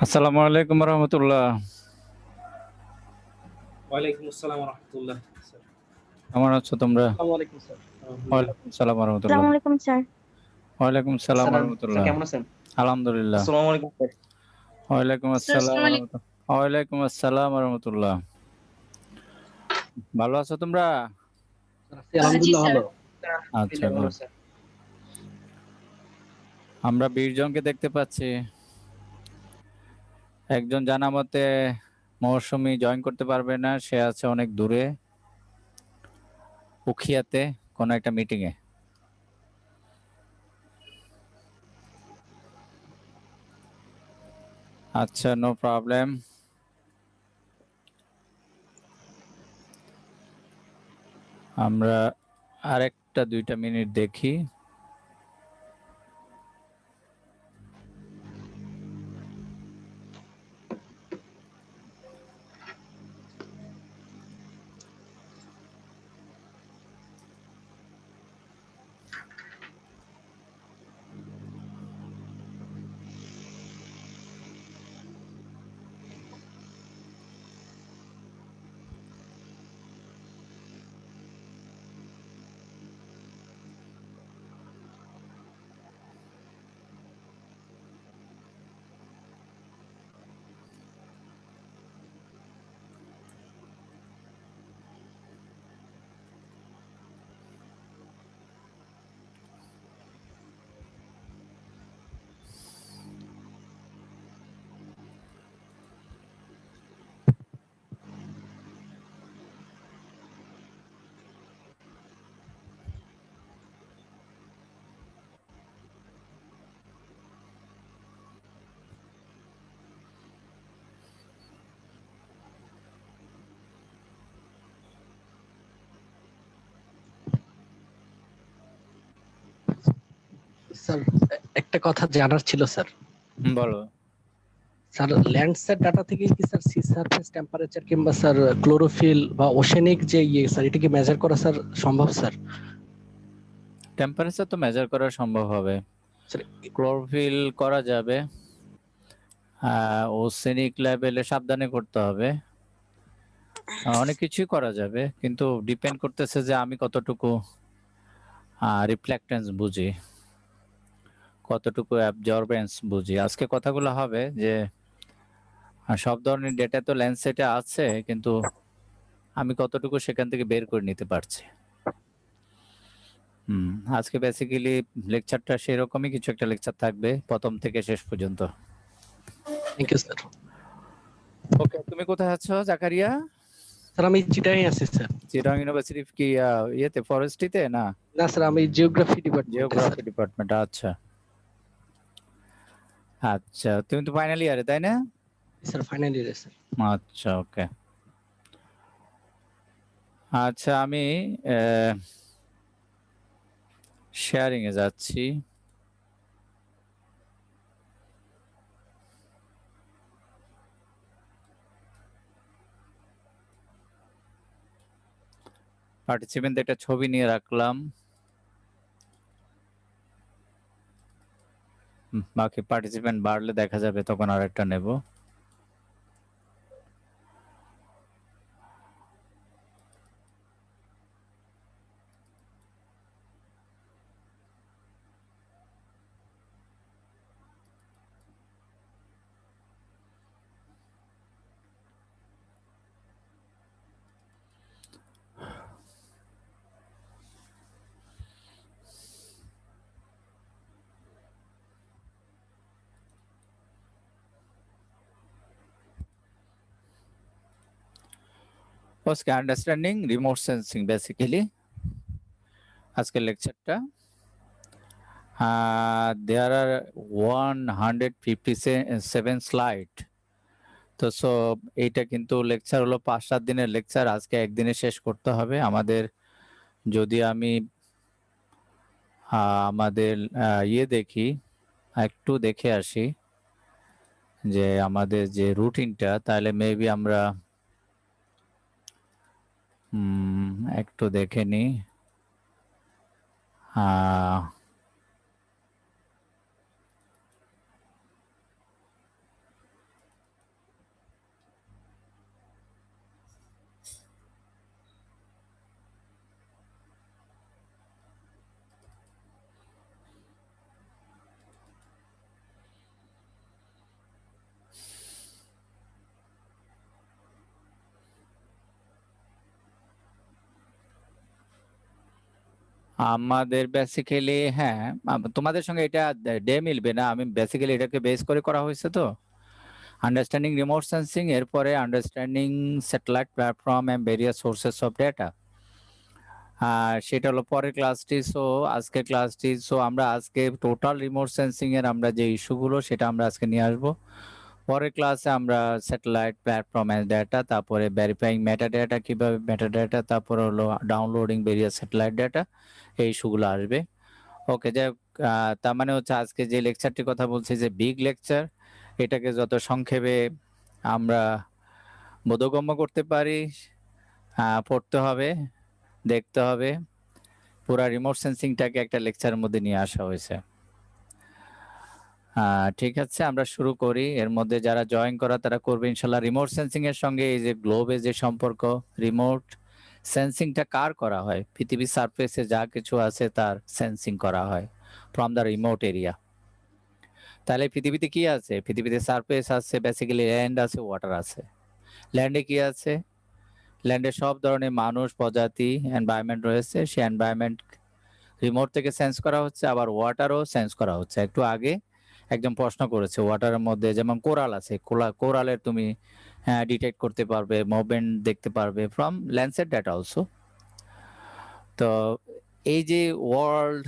আসসালামু আলাইকুম রহমতুল্লাহ। ওয়ালাইকুম আসসালাম রহমতুল্লাহ স্যার। কেমন আছো তোমরা? আসসালামু আলাইকুম স্যার। আলহামদুলিল্লাহ। ওয়ালাইকুম সালাম রহমতুল্লাহ। আসসালামু আলাইকুম স্যার। ওয়ালাইকুম সালাম স্যার স্যার রহমতুল্লাহ। কেমন আছেন? আলহামদুলিল্লাহ। আসসালামু আলাইকুম স্যার। ওয়ালাইকুম স্যার আসসালাম আসসালামু আলাইকুম। রহমতুল্লাহ। ওয়ালাইকুম আসসালাম রহমতুল্লাহ। ভালো আছো তোমরা? স্যার আছি জি আলহামদুলিল্লাহ স্যার। ভালো। স্যার আচ্ছা, আলহামদুলিল্লাহ ভালো গুড। স্যার। আমরা 20 জনকে দেখতে পাচ্ছি। একজন জানা মতে মৌসুমী জয়েন করতে পারবে না, সে আছে অনেক দূরে উখিয়াতে কোনো একটা মিটিং এ। আচ্ছা, নো প্রবলেম। আমরা আরেকটা 2টা মিনিট দেখি। স্যার একটা কথা জানার ছিল স্যার। বলো। স্যার ল্যান্ডস্যাট ডাটা থেকে কি স্যার সি সারফেস টেম্পারেচার কিংবা স্যার ক্লোরোফিল বা ওশেনিক যে স্যার এটা কি মেজার করা স্যার সম্ভব স্যার? টেম্পারেচার তো মেজার করা সম্ভব হবে, স্যার ক্লোরোফিল করা যাবে। ওসেনিক লেভেলে সাবধানে করতে হবে। অনেক কিছুই করা যাবে, কিন্তু ডিপেন্ড করতেছে যে আমি কতটুকু রিফ্লেক্টেন্স বুঝি, কতটুকু অ্যাবজর্বেন্স বুঝি। আজকে কথাগুলো হবে যে সব ধরনের ডেটা তো ল্যান্ডসেটে আছে, কিন্তু আমি কতটুকু সেখান থেকে বের করে নিতে পারছি। আজকে বেসিক্যালি লেকচারটা সেরকমই কিছু একটা লেকচার থাকবে প্রথম থেকে শেষ পর্যন্ত। Thank you sir. ওকে, তুমি কোথায় আছো জাকারিয়া? স্যার আমি চিটাগাং আছি স্যার। চিটাং ইউনিভার্সিটি কি ইয়েতে ফরেস্ট্রিতে? না, না স্যার আমি জিওগ্রাফি ডিপার্টমেন্টে স্যার। Geography department. আচ্ছা আচ্ছা, তুমি তো ফাইনাল ইয়ারে, তাই না? স্যার ফাইনাল ইয়ারে স্যার। আচ্ছা, ওকে। আচ্ছা, আমি শেয়ারিং এ যাচ্ছি। পার্টিসিপেন্ট একটা ছবি নিয়ে রাখলাম। বাকি পার্টিসিপেন্ট বাড়লে দেখা যাবে, তখন আরেকটা নেব। ওকে, আন্ডারস্ট্যান্ডিং রিমোট সেন্সিং বেসিক্যালি আজকের লেকচারটা। দেয়ার আর 157 স্লাইড। তো এইটা কিন্তু লেকচার হলো 5-7 দিনের লেকচার, আজকে একদিনে শেষ করতে হবে আমাদের। যদি আমি আমাদের ইয়ে দেখি, একটু দেখে আসি যে আমাদের যে রুটিনটা, তাহলে মেবি আমরা একটু দেখে নিই। আমাদের বেসিক্যালি হ্যাঁ, তোমাদের সঙ্গে এটা ডে মিলবে না। আমি বেসিক্যালি এটাকে বেস করে করা হয়েছে তো। আন্ডারস্ট্যান্ডিং রিমোট সেন্সিং, এরপরে understanding satellite platform and various sources of data. সেটা হলো পরের ক্লাসটি। সো আজকের ক্লাসটি, সো আমরা আজকে টোটাল রিমোট সেন্সিং এর আমরা যে ইস্যুগুলো সেটা আমরা আজকে নিয়ে আসবো। পরের ক্লাসে আমরা স্যাটেলাইট প্ল্যাটফর্ম অ্যান্ড ডেটা, তারপরে ভেরিফাইং মেটা ডেটা, কিভাবে মেটা ডেটা, তারপরে হলো ডাউনলোডিং ভেরিয়াস স্যাটেলাইট ডেটা, এই ইস্যুগুলো আসবে। ওকে, যাই হোক, তার মানে হচ্ছে আজকে যে লেকচারটির কথা বলছি যে বিগ লেকচার, এটাকে যত সংক্ষেপে আমরা বোধগম্য করতে পারি পড়তে হবে, দেখতে হবে। পুরা রিমোট সেন্সিংটাকে একটা লেকচারের মধ্যে নিয়ে আসা হয়েছে। ঠিক আছে, আমরা শুরু করি। এর মধ্যে যারা জয়েন করা তারা করবে ইনশাল্লাহ। রিমোট সেন্সিং এর সঙ্গে এই যে গ্লোবের যে সম্পর্ক, রিমোট সেন্সিংটা কার করা হয়? পৃথিবীর সারফেসে যা কিছু আছে তার সেন্সিং করা হয় ফ্রম দ্য রিমোট এরিয়া। তাহলে পৃথিবীতে কি আছে? পৃথিবীতে সারফেস আছে, বেসিক্যালি ল্যান্ড আছে, ওয়াটার আছে। ল্যান্ডে কি আছে? ল্যান্ডে সব ধরনের মানুষ, প্রজাতি, এনভায়রনমেন্ট রয়েছে। সেই এনভায়রনমেন্ট রিমোট থেকে সেন্স করা হচ্ছে, আবার ওয়াটারও সেন্স করা হচ্ছে। একটু আগে একজন প্রশ্ন করেছে, ওয়াটারের মধ্যে যেমন কোরাল আছে, কোরালের তুমি ডিটেক্ট করতে পারবে, মুভমেন্ট দেখতে পারবে ফ্রম ল্যান্ডসেট ডেটা অলসো। তো এই যে ওয়ার্ল্ড,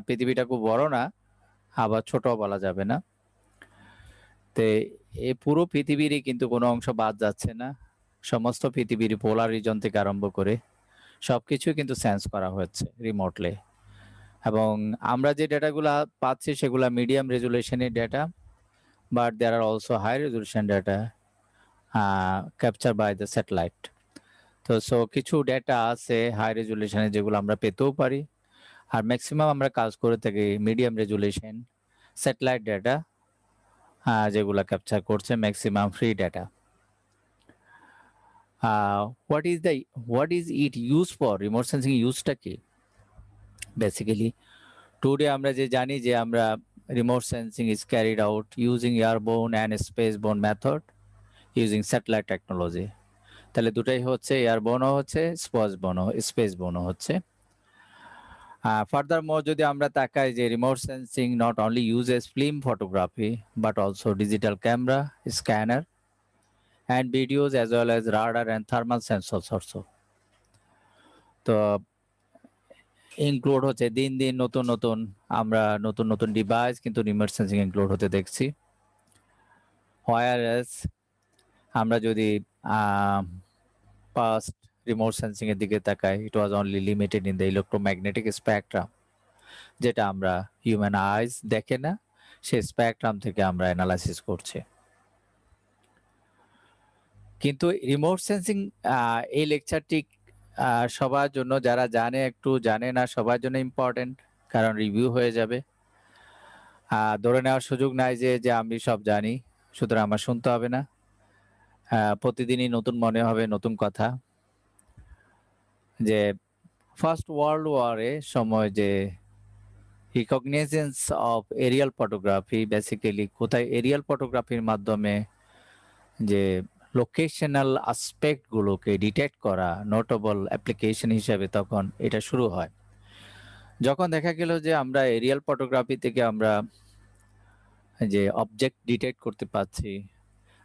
পৃথিবীটা খুব বড় না, আবার ছোট বলা যাবে না। তো এই পুরো পৃথিবীরই কিন্তু কোনো অংশ বাদ যাচ্ছে না। সমস্ত পৃথিবীর পোলার রিজন থেকে আরম্ভ করে সবকিছু কিন্তু সেন্স করা হচ্ছে রিমোটলি। এবং আমরা যে ডেটাগুলো পাচ্ছি সেগুলো মিডিয়াম রেজুলেশনের ডেটা, but there are also high resolution data capture by the satellite. তো সো কিছু ডেটা আছে হাই রেজুলেশনে যেগুলো আমরা পেতেও পারি, আর ম্যাক্সিমাম আমরা কাজ করে থাকি মিডিয়াম রেজুলেশন স্যাটেলাইট ডেটা, যেগুলো ক্যাপচার করছে maximum free data. What is it use for? Remote sensing ইউজটা কি? বেসিক্যালি টুডে আমরা যে জানি যে আমরা remote sensing is carried out using airborne and spaceborne method using satellite technology. তাহলে দুটাই হচ্ছে, এয়ারবোর্নও হচ্ছে, স্পেসবোর্নও হচ্ছে। ফার্দারমোর যদি আমরা তাকাই যে remote sensing not only uses film photography but also digital camera, scanner and videos as well as radar and thermal sensors also. তো ইনক্লুড হচ্ছে দিন দিন নতুন নতুন, আমরা নতুন নতুন ডিভাইস কিন্তু রিমোট সেন্সিং ইনক্লুড হতে দেখছি। হোয়ারএস আমরা যদি পাস্ট রিমোট সেন্সিং এর দিকে তাকাই, it was only limited in the electromagnetic spectrum, যেটা আমরা হিউম্যান আইজ দেখে না, সেই স্পেকট্রাম থেকে আমরা অ্যানালাইসিস করছি। কিন্তু রিমোট সেন্সিং এই লেকচারটি সবার জন্য, যারা জানে একটু, জানে না সবার জন্য ইম্পর্টেন্ট, কারণ রিভিউ হয়ে যাবে। ধরে নেওয়ার সুযোগ নাই যে আমি সব জানি, সুতরাং আমার শুনতে হবে না। প্রতিদিনই নতুন মনে হবে, নতুন কথা। যে ফার্স্ট ওয়ার্ল্ড ওয়ারে সময় যে রিকগনিজেন্স অফ এরিয়াল ফটোগ্রাফি, বেসিক্যালি কোথায় এরিয়াল ফটোগ্রাফির মাধ্যমে যে লোকেশনাল আসপেক্টগুলোকে ডিটেক্ট করা নোটেবল অ্যাপ্লিকেশন হিসেবে তখন এটা শুরু হয়। যখন দেখা গেল যে আমরা এরিয়াল ফটোগ্রাফি থেকে আমরা যে অবজেক্ট ডিটেক্ট করতে পারছি,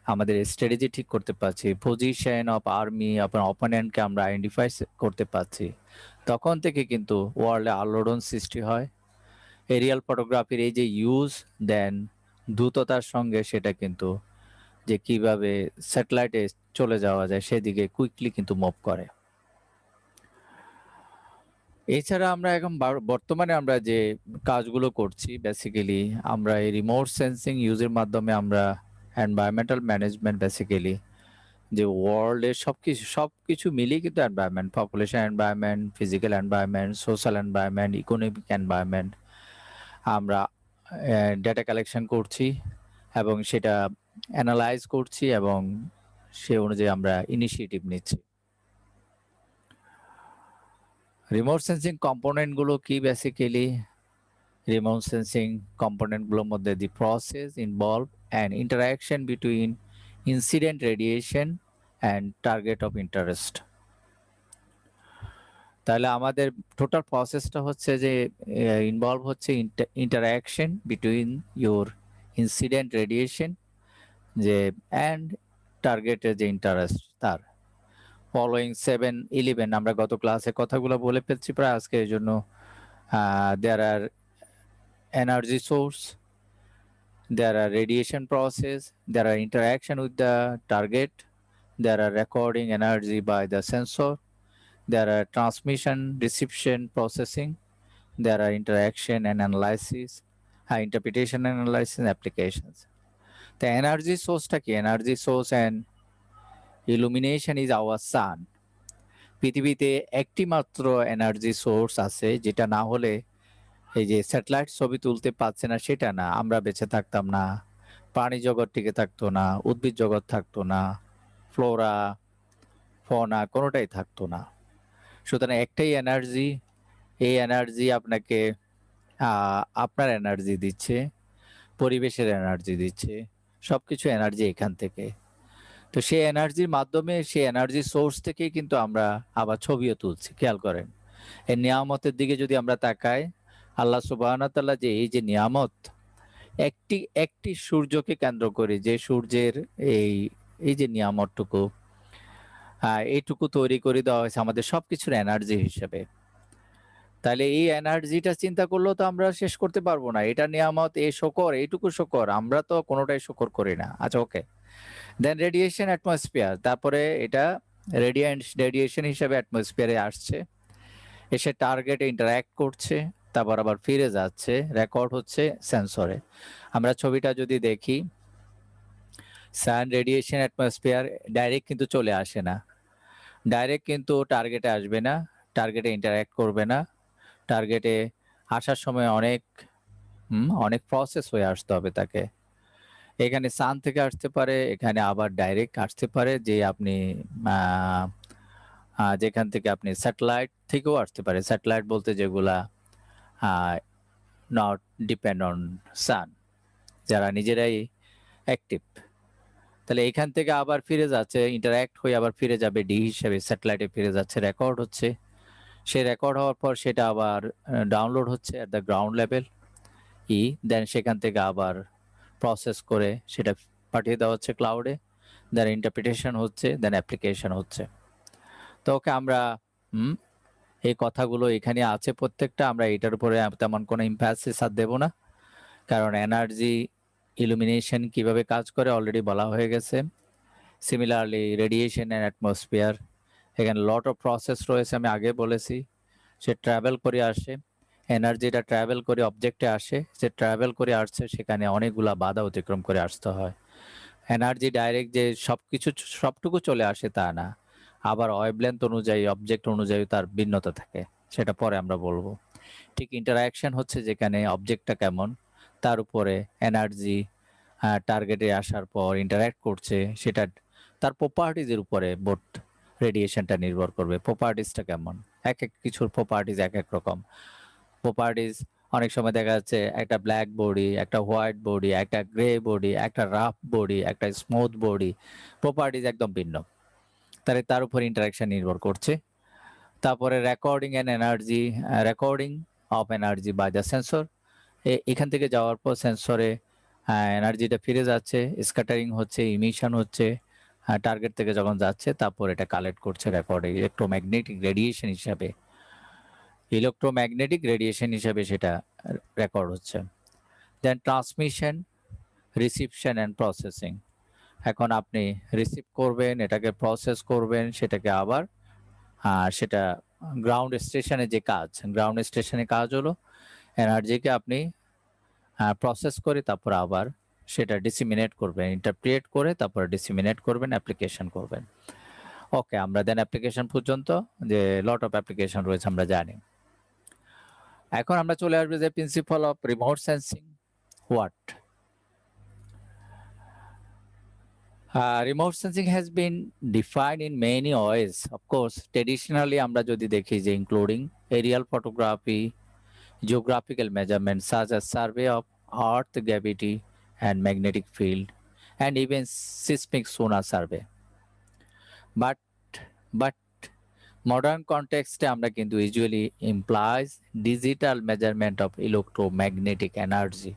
আমাদের স্ট্র্যাটেজি ঠিক করতে পারছি, পজিশন অফ আর্মি আপনার অপোনেন্টকে আমরা আইডেন্টিফাই করতে পারছি, তখন থেকে কিন্তু ওয়ার্ল্ডে আলোড়ন সৃষ্টি হয়। এরিয়াল ফটোগ্রাফির এই যে ইউজ, দেন দ্রুততার সঙ্গে সেটা কিন্তু যে কিভাবে স্যাটেলাইটে চলে যাওয়া যায় সেদিকে কুইকলি কিন্তু মুভ করে। এছাড়া আমরা এখন বর্তমানে আমরা যে কাজগুলো করছি, বেসিক্যালি আমরা এই রিমোট সেন্সিং ইউজের মাধ্যমে আমরা এনভায়রনমেন্টাল ম্যানেজমেন্ট, বেসিক্যালি যে ওয়ার্ল্ডের সবকিছু মিলিয়ে কিন্তু environment, population environment, physical environment, social environment, economic environment, আমরা ডেটা কালেকশন করছি এবং সেটা অ্যানালাইজ করছি এবং সে অনুযায়ী আমরা ইনিশিয়েটিভ নিচ্ছি। রিমোট সেন্সিং কম্পোনেন্টগুলো কি? বেসিক্যালি রিমোট সেন্সিং কম্পোনেন্টগুলোর মধ্যে the process involve and interaction between incident radiation and target of interest. তাহলে আমাদের টোটাল প্রসেসটা হচ্ছে যে ইনভলভ হচ্ছে interaction between your incident radiation যে অ্যান্ড টার্গেটের যে ইন্টারেস্ট তার ফলোয়িং 7-11 আমরা গত ক্লাসে কথাগুলো বলে ফেলছি প্রায় আজকে, এই জন্য there are energy source, there are radiation process, there are interaction with the target, there are recording energy by the sensor, there are transmission, reception, processing, there are interaction and analysis, interpretation and analysis, applications. The energy source কি? Energy source and illumination is our sun. পৃথিবীতে একটি মাত্র energy source আছে, যেটা না হলে এই যে স্যাটেলাইট ছবি তুলতে পারছে না সেটা না, আমরা বেঁচে থাকতাম না, প্রাণী জগৎ টিকে থাকতো না, উদ্ভিদ জগৎ থাকতো না, ফ্লোরা ফনা কোনোটাই থাকতো না। সুতরাং একটাই এনার্জি, এই এনার্জি আপনাকে আপনার এনার্জি দিচ্ছে, পরিবেশের এনার্জি দিচ্ছে, সবকিছু এনার্জি এখান থেকে। তো সেই এনার্জির মাধ্যমে সেই এনার্জি সোর্স থেকেই কিন্তু আমরা আবার ছবিও তুলছি। খেয়াল করেন, এই নিয়ামতের দিকে যদি আমরা তাকাই, আল্লাহ সুবহানাহু ওয়া তাআলা যে এই যে নিয়ামত, একটি সূর্যকে কেন্দ্র করে যে সূর্যের এই যে নিয়ামতটুকু, এইটুকু তৈরি করে দেওয়া হয়েছে আমাদের সবকিছুর এনার্জি হিসেবে। তাহলে এই এনার্জিটা চিন্তা করলেও তো আমরা শেষ করতে পারবো না। এটা নিয়ামত, এ শকর, এইটুকু শকর, আমরা তো কোনোটাই শকর করি না। আচ্ছা, ওকে। দেন রেডিয়েশন অ্যাটমসফিয়ার, তারপরে এটা রেডিয়েশন হিসেবে অ্যাটমসফিয়ারে আসছে, এসে টার্গেটে ইন্টারঅ্যাক্ট করছে, তারপর আবার ফিরে যাচ্ছে, রেকর্ড হচ্ছে সেন্সরে। আমরা ছবিটা যদি দেখি, সান রেডিয়েশন অ্যাটমসফিয়ার ডাইরেক্ট কিন্তু চলে আসে না, ডাইরেক্ট কিন্তু টার্গেটে আসবে না, টার্গেটে ইন্টারঅ্যাক্ট করবে না, টার্গেটে আসার সময় অনেক প্রসেস হয়ে আসতে হবে তাকে। এখানে সান থেকে আসতে পারে, এখানে আবার ডাইরেক্ট আসতে পারে, যে আপনি যেখান থেকে আপনি স্যাটেলাইট থেকেও আসতে পারে। স্যাটেলাইট বলতে যেগুলা নট ডিপেন্ড অন সান, যারা নিজেরাই অ্যাক্টিভ। তাহলে এখান থেকে আবার ফিরে যাচ্ছে, ইন্টারঅ্যাক্ট হয়ে আবার ফিরে যাবে ডি হিসেবে, স্যাটেলাইটে ফিরে যাচ্ছে, রেকর্ড হচ্ছে। সে রেকর্ড হওয়ার পর সেটা আবার ডাউনলোড হচ্ছে at the ground level then সেখান থেকে আবার প্রসেস করে সেটা পাঠিয়ে দেওয়া হচ্ছে ক্লাউডে, দেন ইন্টারপ্রিটেশন হচ্ছে, দেন অ্যাপ্লিকেশন হচ্ছে। তো ওকে, আমরা এই কথাগুলো এখানে আছে প্রত্যেকটা, আমরা এটার উপরে তেমন কোনো ইমফ্যাসিস আর দেব না, কারণ এনার্জি ইলুমিনেশন কিভাবে কাজ করে অলরেডি বলা হয়ে গেছে। সিমিলারলি রেডিয়েশন অ্যান্ড অ্যাটমসফিয়ার, এখানে লট অফ প্রসেস রয়েছে, আমি আগে বলেছি। সে ট্রাভেল করে আসে, এনার্জিটা ট্রাভেল করে অবজেক্টে আসে, সে ট্রাভেল করে আসছে, সেখানে অনেকগুলা বাধা অতিক্রম করে আসতে হয়। এনার্জি ডাইরেক্ট যে সবটুকু চলে আসে তা না, আবার ওয়েভলেন্থ অনুযায়ী, অবজেক্ট অনুযায়ী তার ভিন্নতা থাকে, সেটা পরে আমরা বলবো। ঠিক ইন্টারঅ্যাকশন হচ্ছে যেখানে অবজেক্টটা কেমন, তার উপরে এনার্জি টার্গেটে আসার পর ইন্টারঅ্যাক্ট করছে, সেটা তার প্রপার্টিজের উপরে বোট রেডিয়েশনটা নির্ভর করবে। প্রপার্টিসটা কেমন, এক কিছুর প্রপার্টিজ এক এক রকম। প্রপার্টিজ অনেক সময় দেখা যাচ্ছে একটা ব্ল্যাক বডি, একটা হোয়াইট বডি, একটা গ্রে বডি, একটা রাফ বডি, একটা স্মুথ বডি, প্রপার্টিজ একদম ভিন্ন। তাহলে তার উপর ইন্টারাকশন নির্ভর করছে। তারপরে recording and energy, recording of energy by the sensor, এখান থেকে যাওয়ার পর সেন্সরে এনার্জিটা ফিরে যাচ্ছে, স্ক্যাটারিং হচ্ছে, ইমিশন হচ্ছে, টার্গেট থেকে যখন যাচ্ছে তারপর এটা কালেক্ট করছে রেকর্ডে ইলেকট্রোম্যাগনেটিক রেডিয়েশন হিসাবে সেটা রেকর্ড হচ্ছে। দেন ট্রান্সমিশন, রিসিপশন অ্যান্ড প্রসেসিং। এখন আপনি রিসিভ করবেন, এটাকে প্রসেস করবেন, সেটাকে আবার সেটা গ্রাউন্ড স্টেশনে যে কাজ, গ্রাউন্ড স্টেশনে কাজ হলো এনার্জিকে আপনি প্রসেস করে তারপর আবার সেটা ডিসিমিনেট করবেন, ইন্টারপ্রিয়েট করে তারপর ডিসিমিনেট করবেন, অ্যাপ্লিকেশন করবেন। ওকে, আমরা দেন অ্যাপ্লিকেশন পর্যন্ত, যে লট অফ অ্যাপ্লিকেশন রয়েছে আমরা জানি। এখন আমরা চলে আসবে যে principal of remote sensing what. Remote sensing has been defined in many ways. Of course, traditionally আমরা যদি দেখি যে including aerial photography, geographical measurements such as survey of earth gravity and magnetic field, and even seismic sonar survey. But modern কনটেক্সটে আমরা কিন্তু usually implies digital measurement of electromagnetic energy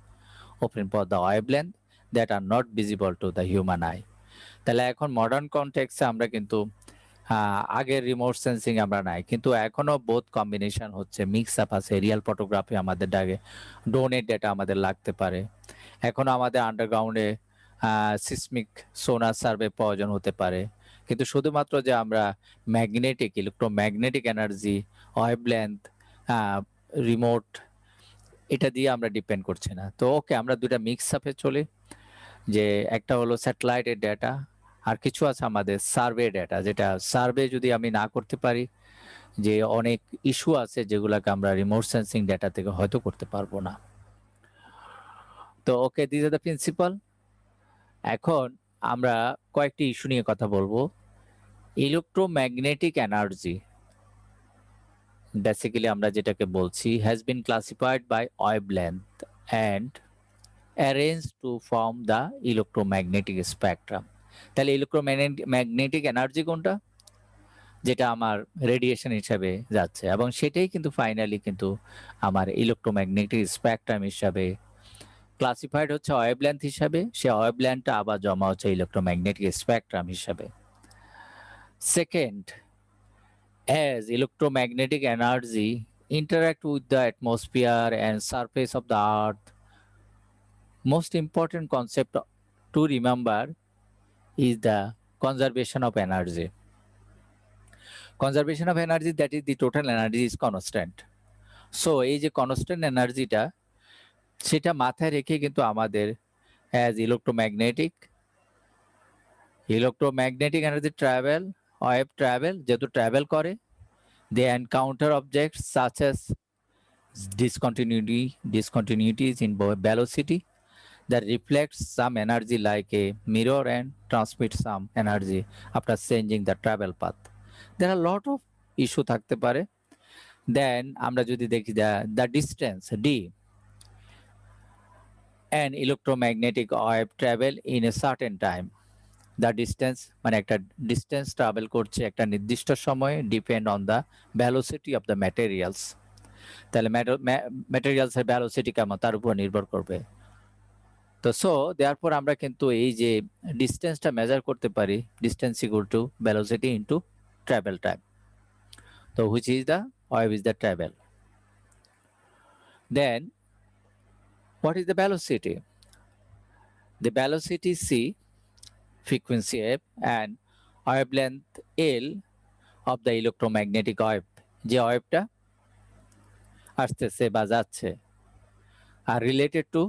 open for the wavelength that are not visible to the human eye. তাহলে এখন modern কনটেক্সটে আমরা কিন্তু আগের remote sensing আমরা নাই, কিন্তু এখনো বোথ কম্বিনেশন হচ্ছে, মিক্স আপ আছে। রিয়াল ফটোগ্রাফি আমাদের ডাকে, ড্রোনের ডেটা আমাদের লাগতে পারে। এখনো আমাদের আন্ডারগ্রাউন্ডে সিসমিক সোনার সার্ভে প্রয়োজন হতে পারে, কিন্তু শুধুমাত্র যে আমরা magnetic electromagnetic energy wavelength remote এটা দিয়ে আমরা ডিপেন্ড করছি না। তো ওকে, আমরা দুটা মিক্স আপে চলি, যে একটা হলো স্যাটেলাইটের ডেটা, আর কিছু আছে আমাদের সার্ভে ডেটা, যেটা সার্ভে যদি আমি না করতে পারি, যে অনেক ইস্যু আছে যেগুলোকে আমরা রিমোট সেন্সিং ডেটা থেকে হয়তো করতে পারবো না। তো ওকে, দিস আর দ্য প্রিন্সিপাল। এখন আমরা কয়েকটি ইস্যু নিয়ে কথা বলবো। ইলেকট্রোম্যাগনেটিক এনার্জি বেসিক্যালি আমরা যেটাকে বলছি has been classified by wavelength and arrange to form the electromagnetic spectrum. তাহলে ইলেকট্রোম্যাগনেটিক এনার্জি কোনটা? যেটা আমার রেডিয়েশন হিসাবে যাচ্ছে, এবং সেটাই কিন্তু ফাইনালি কিন্তু আমার ইলেকট্রোম্যাগনেটিক স্পেকট্রাম হিসাবে ক্লাসিফাইড হচ্ছে ওয়েভলেন্থ হিসাবে। সে ওয়েভলেন্থটা আবার জমা হচ্ছে ইলেকট্রোম্যাগনেটিক স্পেকট্রাম হিসাবে। Second, as electromagnetic energy interact with the atmosphere and surface of the earth, most important concept to remember is the conservation of energy. Conservation of energy, that is the total energy is constant. So এই যে constant এনার্জিটা, সেটা মাথায় রেখে কিন্তু আমাদের as electromagnetic energy travel, wave travel, যেহেতু travel করে, they encounter objects such as discontinuities in velocity that reflects some energy like a mirror and transmit some energy after changing the travel path. There are a lot of issue থাকতে পারে। Then আমরা যদি দেখি the distance d an electromagnetic wave travel in a certain time. The distance মানে একটা distance travel করছে একটা নির্দিষ্ট সময়ে, depend on the velocity of the materials. তাহলে ম্যাটেরিয়ালস এর ভ্যালোসিটি কেমন তার উপর নির্ভর করবে। তো দেয়ারপর আমরা কিন্তু এই যে ডিসটেন্সটা মেজার করতে পারি, distance equal to velocity into travel time. তো which is the wave is the travel. Then what is the velocity? The velocity C, frequency F and wavelength L of the electromagnetic wave, যে ওয়েভটা আসতেছে বা যাচ্ছে, আর related to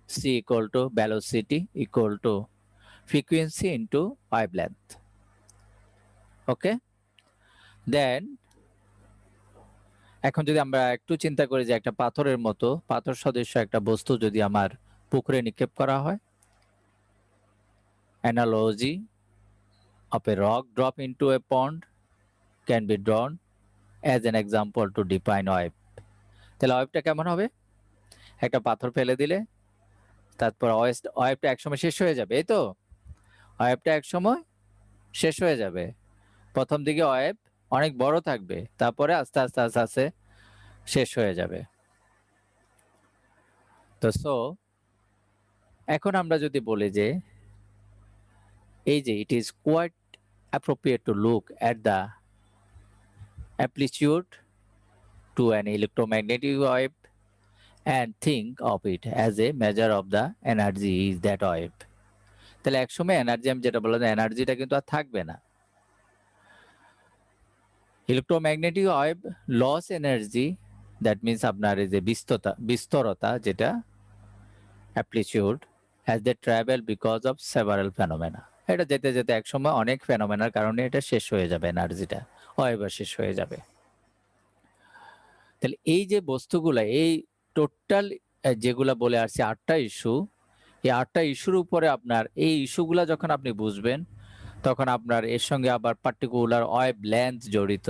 c equal to velocity equal to frequency into wavelength. Okay, then এখন যদি আমরা একটু চিন্তা করি যে একটা পাথরের মতো, পাথর সদৃশ্য একটা বস্তু যদি আমার পুকুরে নিক্ষেপ করা হয়, analogy of a rock drop into a pond can be drawn as an example to define wave. তাহলে ওয়েভটা কেমন হবে? একটা পাথর ফেলে দিলে তারপর ওয়েভটা একসময় শেষ হয়ে যাবে, এই তো ওয়েভটা একসময় শেষ হয়ে যাবে। প্রথম দিকে ওয়েভ অনেক বড় থাকবে, তারপরে আস্তে আস্তে আস্তে আস্তে শেষ হয়ে যাবে। তো এখন আমরা যদি বলি যে এই যে it is quite appropriate to look at the amplitude to an electromagnetic wave and think of it as a measure of the energy is that wave. তাহলে একসময় এনার্জি, আমি যেটা বললাম, এনার্জিটা কিন্তু আর থাকবে না। Electromagnetic wave loss energy, that means আপনার এই যে বিস্তরতা যেটা amplitude has the travel because of several phenomena. এটা যেতে যেতে একসময় অনেক ফেনোমেনার কারণে এটা শেষ হয়ে যাবে, এনার্জিটা ওয়েভও শেষ হয়ে যাবে। তাহলে এই যে বস্তুগুলা, এই টোটাল যেগুলা বলে আসছে 8টা ইস্যু, এই 8টা ইস্যুর উপরে আপনার এই ইস্যুগুলা যখন আপনি বুঝবেন, তখন আপনার এর সঙ্গে আবার পার্টিকুলার ওয়েভ লেন্থ জড়িত,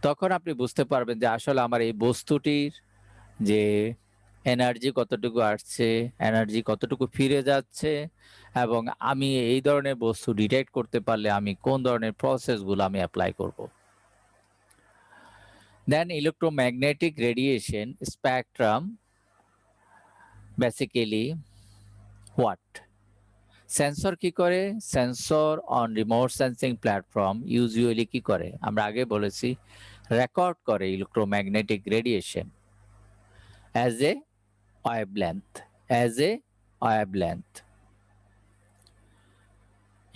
তখন আপনি বুঝতে পারবেন যে আসলে আমার এই বস্তুটির যে এনার্জি কতটুকু আসছে, এনার্জি কতটুকু ফিরে যাচ্ছে, এবং আমি এই ধরনের বস্তু ডিটেক্ট করতে পারলে আমি কোন ধরনের প্রসেসগুলো আমি অ্যাপ্লাই করব। Then electromagnetic radiation spectrum basically what? Sensor কি করে? Sensor on remote sensing platform usually কি করে? আমরা আগে বলেছি রেকর্ড করে electromagnetic radiation as a wavelength, as a wavelength.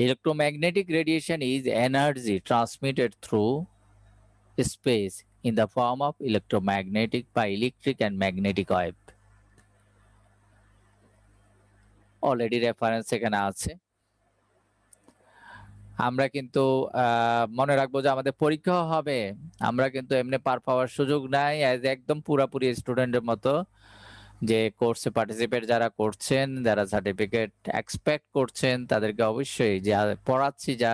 Electromagnetic radiation is energy transmitted through space in the form of electromagnetic by electric and magnetic wave. Already reference এখানে আছে। আমরা কিন্তু মনে রাখবো যে আমাদের পরীক্ষা হবে, আমরা কিন্তু এমনি পার পাওয়ার সুযোগ নাই অ্যাজ একদম পুরাপুরি স্টুডেন্টের মতো যে কোর্সে পার্টিসিপেট যারা করছেন, যারা সার্টিফিকেট এক্সপেক্ট করছেন, তাদেরকে অবশ্যই যা পড়াচ্ছি যা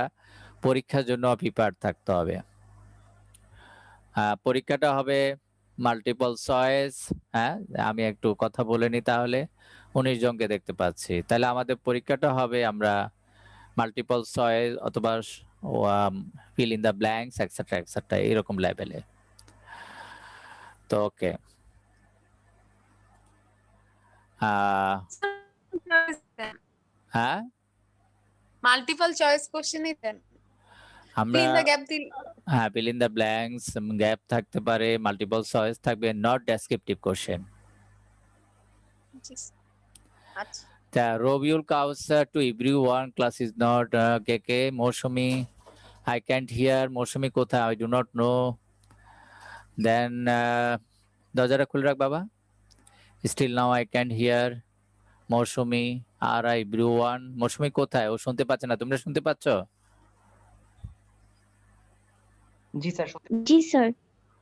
পরীক্ষার জন্য প্রিপেয়ার থাকতে হবে। পরীক্ষাটা হবে মাল্টিপল চয়েস। হ্যাঁ, আমি একটু কথা বলে নি, তাহলে 19 জনকে দেখতে পাচ্ছি, তাহলে আমাদের পরীক্ষাটা হবে আমরা মাল্টিপল চয়েস অথবা fill in the blanks etcetera etcetera এরকম লেভেলে। তো ওকে, হ্যাঁ মাল্টিপল চয়েস কোশ্চেনই দেন, আমরা ফিল ইন দ্য গ্যাপ দিন। হ্যাঁ, fill in the blanks, gap থাকতে পারে, মাল্টিপল চয়েস থাকবে, নট ডেসক্রিপটিভ কোশ্চেন। আচ্ছা, Robiul Kausar to everyone, class is not KK, Moshumi, I can't hear, Moshumi kotha, I do not know. Then দরজাটা খুলে রাখ বাবা, still now I can't hear, Mousumi R everyone, মৌসুমি কোথায়? ও শুনতে পাচ্ছে না, তোমরা শুনতে পাচ্ছ? জি স্যার। জি স্যার।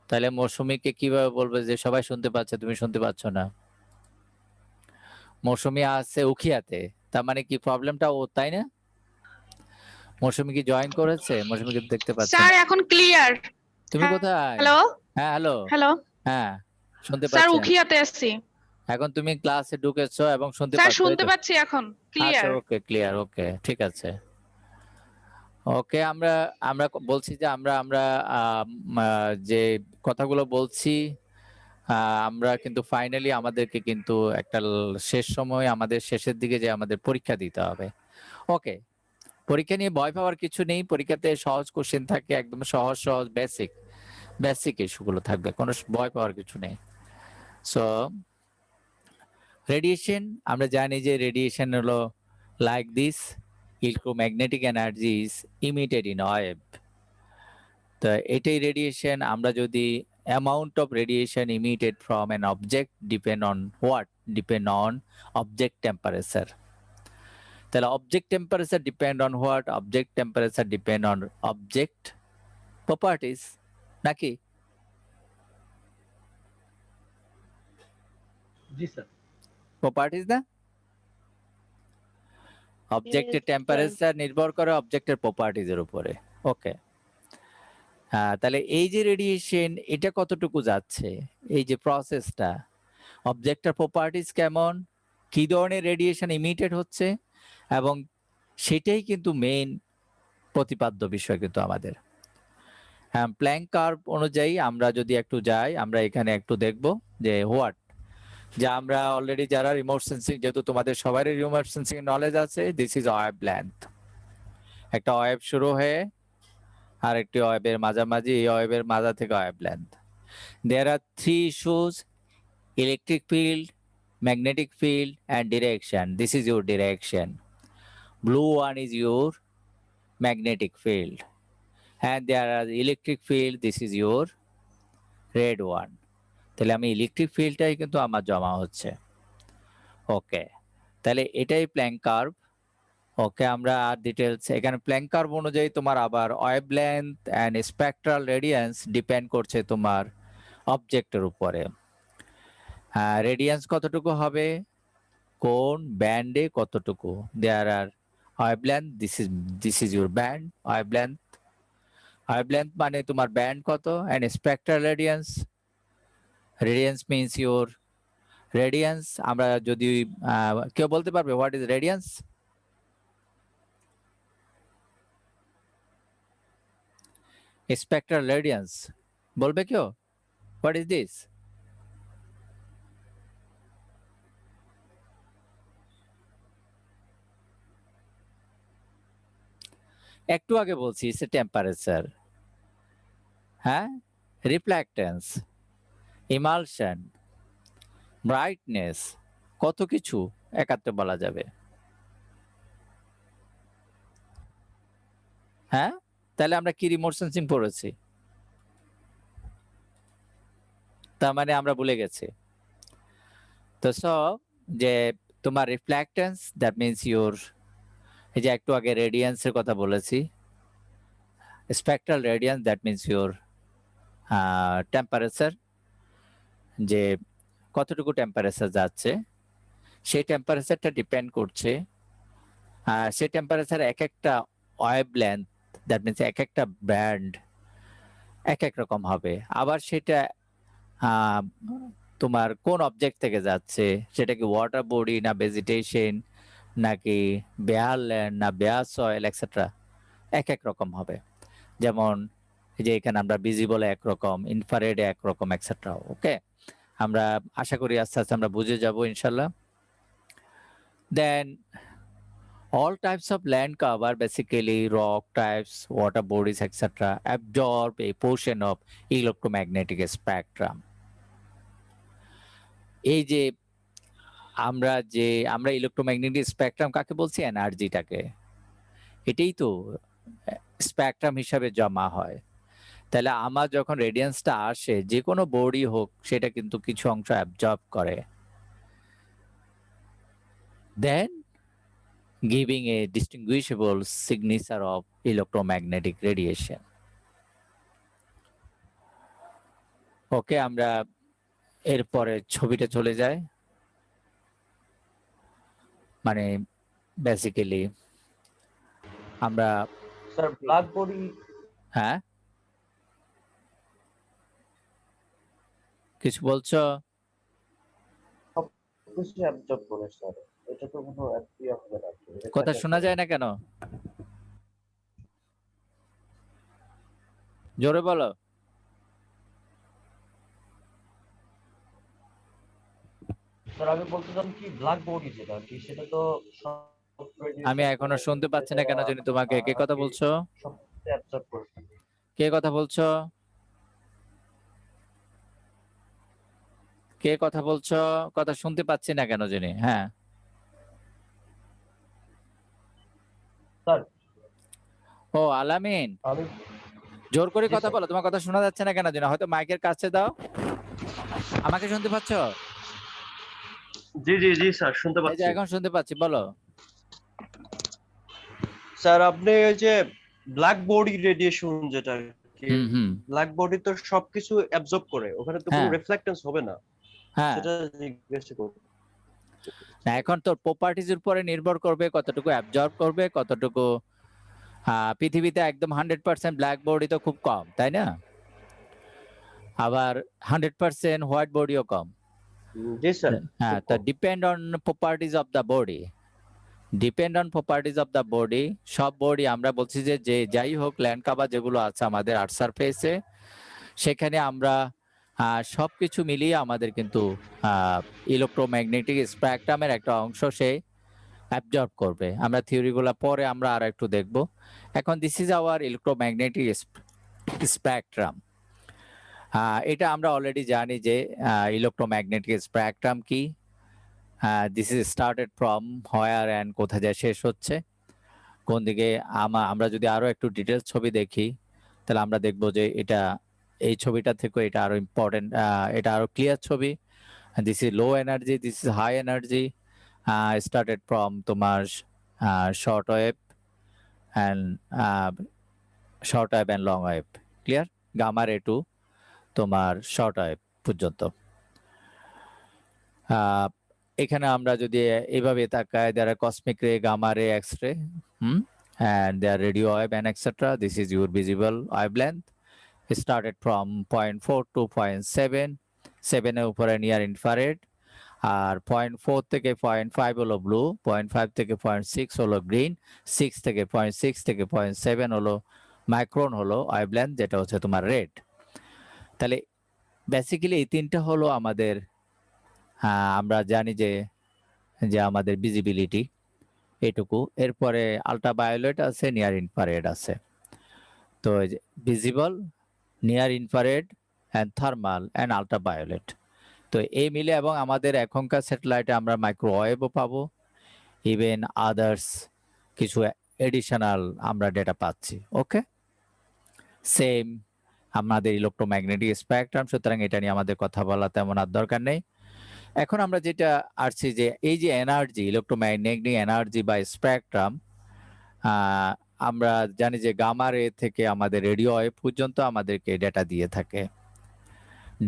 তাহলে মৌসুমিকে কিভাবে বলবে যে সবাই শুনতে পাচ্ছে, তুমি শুনতে পাচ্ছ না? মৌসুমি আছে উখিয়াতে, তার মানে কি প্রবলেমটা ও, তাই না? মৌসুমি কি জয়েন করেছে? মৌসুমিকে দেখতে পাচ্ছি স্যার না। এখন ক্লিয়ার। তুমি কোথায়? হ্যালো হ্যাঁ হ্লো, হ্যালো হ্যাঁ শুনতে স্যার, পাচ্ছি। উখিয়াতে আছি এখন তুমি ক্লাসে ঢুকেছো এবং শুনতে স্যার, পাচ্ছ, শুনতে পাচ্ছি এখন ক্লিয়ার। আচ্ছা ওকে, ক্লিয়ার, ওকে ঠিক আছে। ওকে, আমরা আমরা বলছি যে আমরা আমরা যে কথাগুলো বলছি আমরা কিন্তু ফাইনালি আমাদেরকে কিন্তু একটা শেষ সময়, আমাদের শেষের দিকে যে আমাদের পরীক্ষা দিতে হবে। ওকে, পরীক্ষা নিয়ে ভয় পাওয়ার কিছু নেই, পরীক্ষাতে সহজ কোশ্চেন থাকে, একদম সহজ সহজ বেসিক বেসিক ইস্যুগুলো থাকবে, কোনো ভয় পাওয়ার কিছু নেই। সো রেডিয়েশন, আমরা জানি যে রেডিয়েশন হলো like this, electromagnetic energy is emitted in wave. তো এটাই রেডিয়েশন। আমরা যদি amount of radiation emitted from an object depend on what? Depend on object temperature. তাহলে object temperature depend on what? Object temperature depend on object properties, নাকি? জি sir. Properties না, অবজেক্টের Yes, sir. Temperature নির্ভর করে অবজেক্টের প্রপার্টিজ এর উপরে। ওকে, তাহলে এই যে রেডিয়েশন, এটা কতটুকু যাচ্ছে, এই যে প্রসেসটা, অবজেক্টের প্রপার্টিজ কেমন, কি ধরনের রেডিয়েশন ইমিটেড হচ্ছে, এবং সেটাই কিন্তু মেইন প্রতিপাদ্য বিষয় কিন্তু আমাদের। হ্যাঁ, প্ল্যাঙ্ক কার্ভ অনুযায়ী আমরা যদি একটু যাই, আমরা এখানে একটু দেখব যে হোয়াট, যা আমরা অলরেডি যারা রিমোট সেন্সিং, যেহেতু তোমাদের সবারই রিমোট সেন্সিং নলেজ আছে, দিস ইজ ওয়েভ লেন্থ। একটা ওয়েভ শুরু হয়ে আর একটি ওয়েভের মাঝামাঝি, এই ওয়েভের মাঝা থেকে wavelength. There are 3 issues, electric field, magnetic field and direction. This is your direction. Blue one is your magnetic field, and there are electric field, this is your red one. তাহলে আমি electric ফিল্ডটাই কিন্তু আমার জমা হচ্ছে। ওকে, তাহলে এটাই Planck curve. Okay, আমরা আর ডিটেলস এখানে প্ল্যাঙ্ক কার্ভ অনুযায়ী তোমার আবার wave length and spectral radiance depend করছে তোমার অবজেক্টের উপরে। রেডিয়েন্স কতটুকু হবে, কোন ব্যান্ডে কতটুকু, there are wave length, this is your band wave length. Wave length মানে তোমার ব্যান্ড কত, and spectral radiance, radiance means your radiance. আমরা যদি কেউ বলতে পারবে what is radiance? Spectral radiance বলবে কেউ? What is this? একটু আগে বলছি it's a temperature. হ্যাঁ, রিফ্লেক্টেন্স, ইমালশন, ব্রাইটনেস, কত কিছু একাত্রে বলা যাবে। হ্যাঁ, তাহলে আমরা কি রিমোট সেন্সিং পড়েছি? তার মানে আমরা ভুলে গেছি। তো যে তোমার রিফ্লেক্টেন্স দ্যাট মিনস ইউর, এই যে একটু আগে রেডিয়েন্সের কথা বলেছি, spectral radiance that means your temperature, যে কতটুকু টেম্পারেচার যাচ্ছে সেই টেম্পারেচারটা ডিপেন্ড করছে, সেই টেম্পারেচার এক একটা ওয়েভ লেন্থ দ্যাট মিনস এক একটা ব্যান্ড এক এক রকম হবে। আবার সেটা তোমার কোন অবজেক্ট থেকে যাচ্ছে, সেটা কি ওয়াটার বডি না ভেজিটেশন নাকি বেয়ার ল্যান্ড না বেয়ার সয়েল এক্সেট্রা, এক এক রকম হবে। যেমন এই যে এখানে আমরা ভিজিবল একরকম, ইনফ্রারেড একরকম এক্সেট্রা। ওকে, আমরা আশা করি আস্তে আস্তে আমরা বুঝে যাব ইনশাল্লাহ। দেন all types of land cover, basically rock types, water bodies, etc., absorb a portion of electromagnetic spectrum. এই যে আমরা ইলেকট্রোম্যাগনেটিক স্পেকট্রাম কাকে বলছি? এনার্জিটাকে। এটাই তো স্পেকট্রাম হিসাবে জমা হয়। তাহলে আমার যখন রেডিয়েন্সটা আসে, যে কোনো বডি হোক, সেটা কিন্তু কিছু অংশ অ্যাবজর্ব করে, দেন giving a distinguishable signature of electromagnetic radiation. ওকে, আমরা এরপরে ছবিটা চলে যাই। মানে বেসিক্যালি আমরা স্যার ব্ল্যাক বডি হ্যাঁ কিছু বলছো? কিছু অ্যাবজর্ব করে স্যার, এটা তো কোনো অ্যাপ্রিয়া হবে না। কথা শোনা যায় না কেন? জোরে বলো। স্যার আমি বলছিলাম কি ব্ল্যাক বডি যেটা কি সেটা তো আমি এখনো শুনতে পাচ্ছি না কেন জানি তোমাকে। কে কথা বলছো? সবকিছু অ্যাবজর্ব করে। কে কথা বলছো? কে কথা বলছো? কথা শুনতে পাচ্ছি না কেন জানি। হ্যাঁ স্যার ও আলামিন, আমি জোর করে জি কথা স্যার। বলো। তোমার কথা শোনা যাচ্ছে না কেন জানি। হয়তো মাইকের কাছে দাও। আমাকে শুনতে পাচ্ছো? জি জি জি স্যার, শুনতে এই যে পাচ্ছি। এখন শুনতে পাচ্ছি, বলো। স্যার আপনি ওই যে ব্ল্যাক বডি রেডিয়েশন যেটা কি, হুম হুম ব্ল্যাক বডি তো সবকিছু অ্যাবজর্ব করে, ওখানে তো কোনো হ্যাঁ রিফ্লেক্টেন্স হবে না, হ্যাঁ। সেটা জিজ্ঞেস করব। না, এখন তোর প্রপার্টিজের উপরে নির্ভর করবে কতটুকু অ্যাবজর্ব করবে, কতটুকু। পৃথিবীতে একদম 100% ব্ল্যাক বডি তো খুব কম, তাই না? আবার 100% হোয়াইট বডিও কম। জি স্যার। হ্যাঁ, তা depend on properties of the body, depend on properties of the body. সব বডি আমরা বলছি যে যাই হোক, ল্যান্ড কাভার যেগুলো আছে আমাদের আর্থ সারফেসে, সেখানে আমরা সবকিছু মিলিয়ে আমাদের কিন্তু ইলেকট্রোম্যাগনেটিক স্পেকট্রামের একটা অংশ সে অ্যাবজর্ব করবে। আমরা থিওরিগুলো পরে আমরা আর একটু দেখব। এখন this is hour electromagnetic spectrum. এটা আমরা অলরেডি জানি যে ইলেকট্রোম্যাগনেটিক স্পেকট্রাম কি। This is started from where and কোথায় যায় শেষ হচ্ছে, কোন দিকে। আমরা যদি আরো একটু ডিটেলস ছবি দেখি, তাহলে আমরা দেখব যে এটা এই ছবিটা থেকে এটা আরো ইম্পর্টেন্ট, এটা আরো ক্লিয়ার ছবি। This is low energy, this is high energy. Started from তোমার short wave and short wave and long wave, clear? Gamma ray to তোমার শর্ট ওয়েভ পর্যন্ত। এখানে আমরা যদি এইভাবে তাকাই, there are cosmic ray, gamma ray, x-ray, and there are radio wave and etc. This is your visible wavelength. It started from 0.4 to 0.7, 7 এর উপরে near infrared, আর 0.4 থেকে 0.5 হলো ব্লু, 0.5 থেকে 0.6 হলো গ্রিন, 6 থেকে 0.6 থেকে 0.7 হলো মাইক্রন হলো ওয়েভলেন্থ, যেটা হচ্ছে তোমার রেড। তাহলে বেসিক্যালি এই তিনটা হলো আমাদের আমরা জানি যে যে আমাদের ভিজিবিলিটি এটুকু। এরপরে আল্ট্রাভায়োলেট আছে, নিয়ার ইনফ্রারেড আছে। তো visible, near infrared and thermal and ultraviolet. তো এই মিলে এবং আমাদের এখনকার স্যাটেলাইটে আমরা মাইক্রোওয়েভও পাবো, ইভেন আদার্স কিছু এডিশনাল আমরা ডেটা পাচ্ছি। ওকে, সেম আমাদের ইলেকট্রোম্যাগনেটিক স্পেকট্রাম, সুতরাং এটা নিয়ে আমাদের কথা বলা তেমন আর দরকার নেই। এখন আমরা যেটা আসছি যে এই যে এনার্জি, ইলেকট্রোম্যাগনেটিক এনার্জি বা স্পেকট্রাম, আমরা জানি যে গামা রে থেকে আমাদের রেডিও ওয়েভ পর্যন্ত আমাদেরকে ডেটা দিয়ে থাকে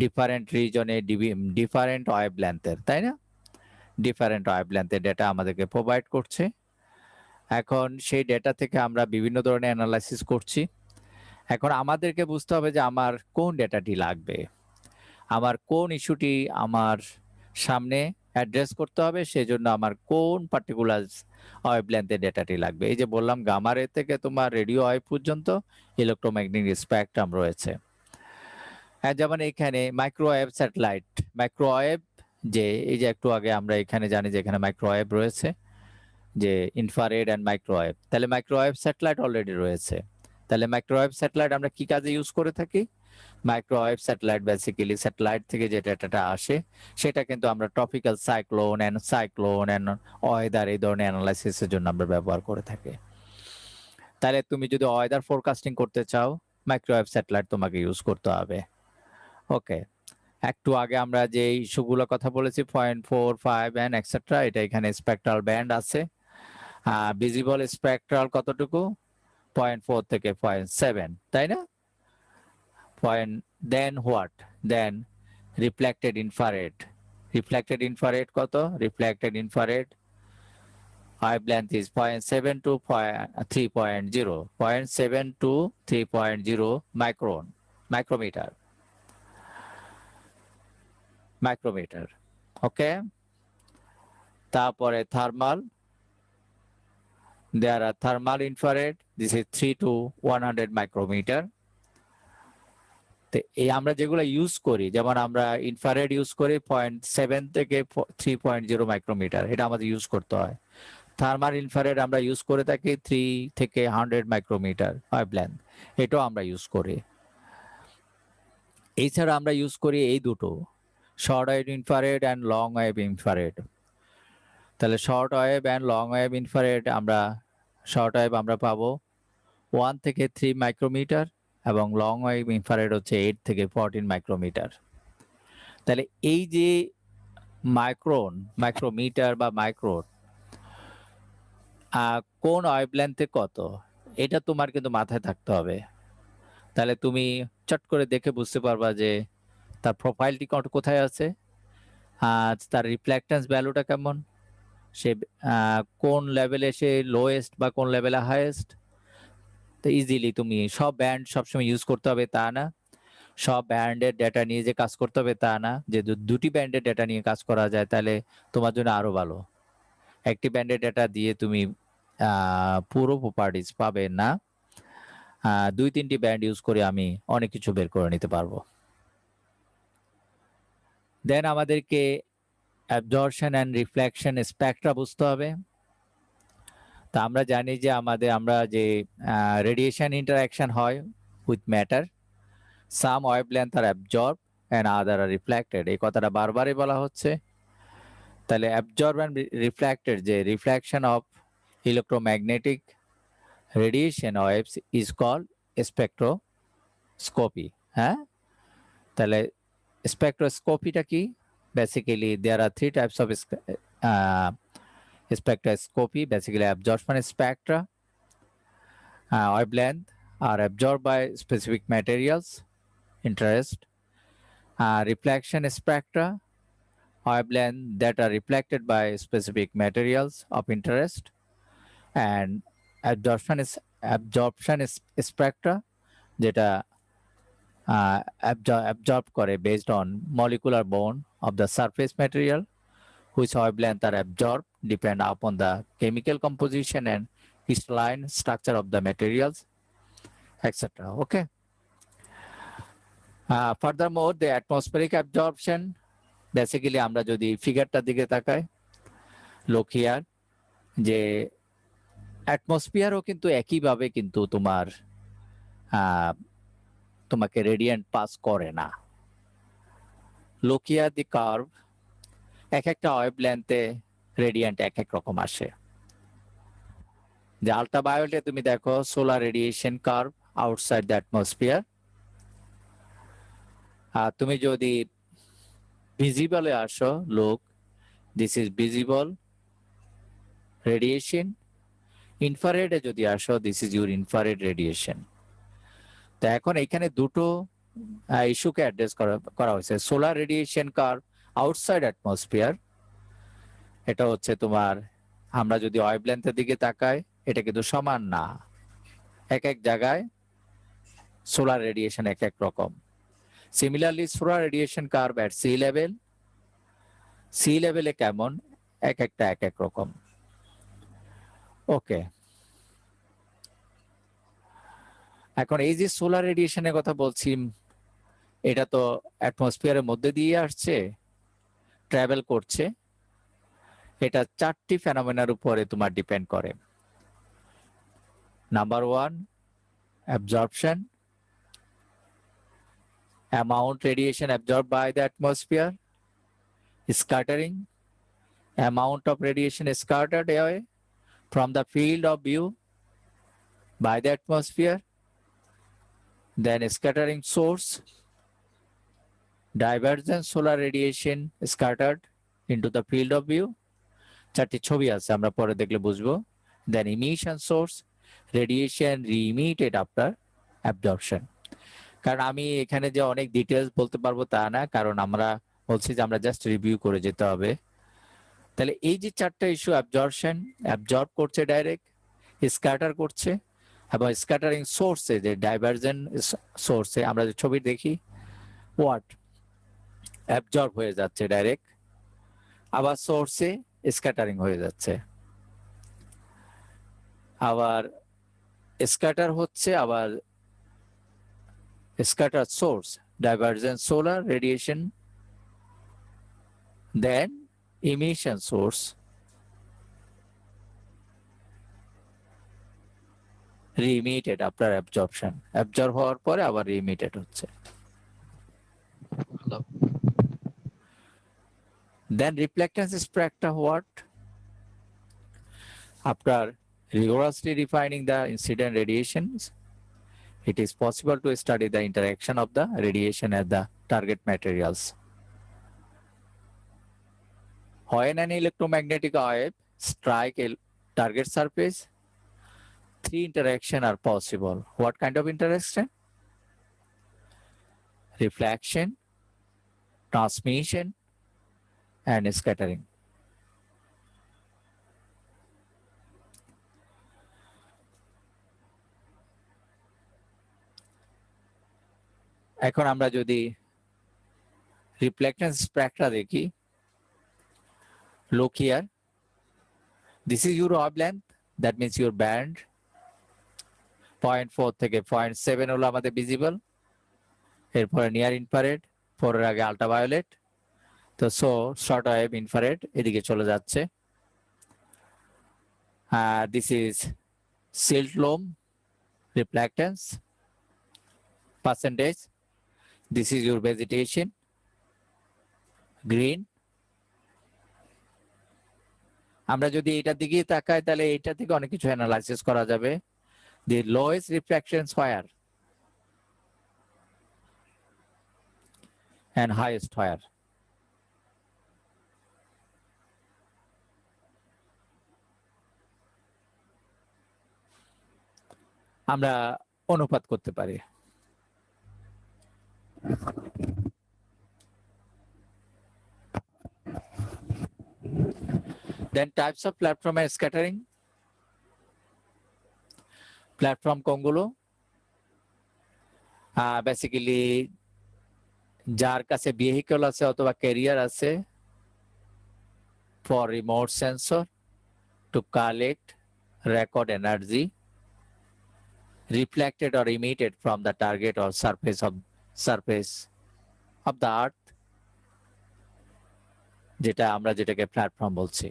ডিফারেন্ট রিজনে, ডিফারেন্ট ওয়েভ লেন্থের, তাই না? ডিফারেন্ট ওয়েভ লেন্থের ডেটা আমাদেরকে প্রোভাইড করছে। এখন সেই ডেটা থেকে আমরা বিভিন্ন ধরনের অ্যানালাইসিস করছি। এখন আমাদেরকে বুঝতে হবে যে আমার কোন ডেটাটি লাগবে, আমার কোন ইস্যুটি আমার সামনে অ্যাড্রেস করতে হবে, সেজন্য আমার কোন পার্টিকুলার ওয়েভ লেন্থের ডেটাটি লাগবে। এই যে বললাম গামা রে থেকে তোমার রেডিও ওয়েভ পর্যন্ত ইলেকট্রোম্যাগনেটিক স্পেকট্রাম রয়েছে। যেমন এখানে মাইক্রোওয়েভ স্যাটেলাইট, মাইক্রোওয়েভ যে এই যে একটু আগে আমরা এখানে জানি যে এখানে মাইক্রোওয়েভ রয়েছে, যে ইনফ্রারেড অ্যান্ড মাইক্রোওয়েভ। তাহলে মাইক্রোওয়েভ স্যাটেলাইট অলরেডি রয়েছে। তাহলে মাইক্রোওয়েভ স্যাটেলাইট আমরা কি কাজে ইউজ করে থাকি? মাইক্রোওয়েভ স্যাটেলাইট বেসিক্যালি স্যাটেলাইট থেকে যে ডেটাটা আসে সেটা কিন্তু আমরা ট্রপিক্যাল সাইক্লোন অ্যান্ড ওয়েদার এই ধরনের অ্যানালাইসিসের জন্য আমরা ব্যবহার করে থাকি। তাহলে তুমি যদি ওয়েদার ফোরকাস্টিং করতে চাও, মাইক্রোওয়েভ স্যাটেলাইট তোমাকে ইউজ করতে হবে। ওকে, একটু আগে আমরা যে ইস্যুগুলো কথা বলেছি 0.4, 5 এন্ড এটসেট্রা, এটা এখানে স্পেকট্রাল ব্যান্ড আছে। ভিজিবল স্পেকট্রাল কতটুকু? 0.4 থেকে 0.7, তাই না? Then what? Then reflected infrared. Reflected infrared কত? Reflected infrared wavelength is 0.7 to 3.0, 0.7 to 3.0 micrometer. Okay, তারপরে thermal, there are thermal infrared, this is 3 to 100 micrometer. তো এই আমরা যেগুলো ইউজ করি, যেমন আমরা ইনফ্রারেড ইউজ করি 0.7 থেকে 3.0 মাইক্রোমিটার, এটা আমাদের ইউজ করতে হয়। থার্মাল ইনফ্রারেড আমরা ইউজ করে থাকি 3 থেকে 100 মাইক্রোমিটার ওয়েভলেন্থ, এটাও আমরা ইউজ করি। এছাড়া আমরা ইউজ করি এই দুটো, short wave infrared and long wave infrared. তাহলে short wave and long wave infrared আমরা শর্ট ওয়েভ আমরা পাবো 1 থেকে 3 মাইক্রোমিটার এবং লং ওয়েভ ইনফ্রারেড হচ্ছে 8 থেকে 14 মাইক্রোমিটার। তাহলে এই যে মাইক্রোমিটার বা মাইক্রোন কোন ওয়েভলেন্থে কত, এটা তোমার কিন্তু মাথায় থাকতে হবে। তাহলে তুমি চট করে দেখে বুঝতে পারবা যে তার প্রোফাইলটি কোথায় আছে, তার রিফ্লেক্টেন্স ভ্যালুটা কেমন, সে কোন লেভেলে সে লোয়েস্ট বা কোন লেভেলে হাইয়েস্ট। তো ইজিলি তুমি সব ব্যান্ড সবসময় ইউজ করতে হবে তা না, সব ব্যান্ডের ডেটা নিয়ে যে কাজ করতে হবে তা না। যে দুটি ব্যান্ডের ডেটা নিয়ে কাজ করা যায় তাহলে তোমার জন্য আরো ভালো। একটি ব্যান্ডের ডেটা দিয়ে তুমি পুরো প্রপার্টিজ পাবে না, 2-3টি ব্যান্ড ইউজ করে আমি অনেক কিছু বের করে নিতে পারবো। দেন আমাদেরকে অ্যাবজর্পশন অ্যান্ড রিফ্লেকশন স্পেকট্রা বুঝতে হবে। তা আমরা জানি যে আমরা যে রেডিয়েশন ইন্টারাকশন হয় with matter, some wavelength are absorb and other are reflected, এই কথাটা বারবারই বলা হচ্ছে। তাহলে অ্যাবজর্ব অ্যান্ড রিফ্লেক্টেড যে reflection of electromagnetic radiation waves is called spectroscopy. হ্যাঁ, তাহলে স্পেকট্রোস্কোপিটা কি? Basically there are 3 types of spectroscopy, basically absorption spectra, wavelength are absorbed by specific materials interest, reflection spectra, wavelength that are reflected by specific materials of interest, and absorption spectra যেটা absorb করে based on molecular bond of the surface material, which wavelength are absorbed depend upon the chemical composition and crystalline structure of the materials, etc. Okay. Furthermore, the atmospheric absorption, basically আমরা যদি ফিগারটার দিকে তাকাই, look here, যে অ্যাটমসফিয়ারও কিন্তু একইভাবে কিন্তু তোমাকে radiant pass করে না। look here the curve, এক একটা ওয়েভলেন্থে রেডিয়েন্ট এক এক রকম আসে। যে আল্ট্রাভায়োলেটে তুমি দেখো solar radiation curve outside the atmosphere. আর তুমি যদি ভিজিবলে আসো, look, this is visible radiation. ইনফ্রারেডে যদি আসো, this is your infrared radiation. তো এখন এখানে দুটো ইস্যুকে অ্যাড্রেস করা হয়েছে। Solar radiation curve outside atmosphere, এটা হচ্ছে তোমার, আমরা যদি ওয়েভলেন্থের দিকে তাকাই, এটা কিন্তু সমান না, এক এক জায়গায় সোলার রেডিয়েশন এক এক রকম। Similarly solar radiation curve at sea লেভেলে কেমন, এক একটা এক এক রকম। ওকে, এখন এই যে সোলার রেডিয়েশনের কথা বলছি, এটা তো অ্যাটমসফিয়ারের মধ্যে দিয়ে আসছে, ট্রাভেল করছে। এটা চারটি ফেনোমেনার উপরে তোমার ডিপেন্ড করে। Number 1, absorption, amount radiation absorbed by the atmosphere, scattering, amount of radiation scattered away from the field of view by the atmosphere, then scattering source, divergent solar radiation scattered into the field of view, চারটি ছবি আছে, আমরা পরে দেখলে বুঝবো। then emission source, radiation re-emitted after absorption। কারণ আমি এখানে যে অনেক ডিটেলস বলতে পারবো তা না, কারণ আমরা বলছি যে আমরা জাস্ট রিভিউ করে যেতে হবে। তাহলে এই যে চারটা ইস্যু, অ্যাবজর্পশন, অ্যাবজর্ব করছে ডাইরেক্ট, স্ক্যাটার করছে, এবং স্ক্যাটারিং সোর্সে, যে ডাইভারজেন্ট সোর্সে আমরা যে ছবি দেখি, হোয়াট অ্যাবজর্ব হয়ে যাচ্ছে ডাইরেক্ট, আবার সোর্সে স্ক্যাটারিং হয়ে যাচ্ছে, আবার স্ক্যাটার হচ্ছে, আবার scattered source, divergent solar radiation, then emission source, re-emitted after absorption, absorb হওয়ার পরে আবার re-emitted হচ্ছে। Hello. Then reflectance spectra, what? After rigorously defining the incident radiations, it is possible to study the interaction of the radiation at the target materials. When an electromagnetic wave strikes a target surface, 3 interactions are possible. What kind of interaction? Reflection, transmission, and scattering. এখন আমরা যদি রিফ্লেকটেন্স Spectra দেখি, look here, this is your wavelength, that means your band, 0.4 থেকে 0.7 হলো আমাদের visible, এরপরে near infrared, 4 এর আগে আল্ট্রাভায়োলেট, তো শর্ট ওয়েভ ইনফ্রারেড এদিকে চলে যাচ্ছে। দিস ইজ সিল্ট লোম রিফ্লেকটেন্স percentage, this is your vegetation, green। আমরা যদি এটার দিকে তাকাই, তাহলে এটা থেকে অনেক কিছু অ্যানালাইসিস করা যাবে। the lowest refractions where and highest where। আমরা অনুপাত করতে পারি। Then types of platform and scattering, platform কোনগুলো? বেসিক্যালি যার কাছে ভেহিকল আছে অথবা ক্যারিয়ার আছে, for remote sensor to collect record energy reflected or emitted from the target or surface of surface of the আর্থ, যেটাকে প্ল্যাটফর্ম বলছি।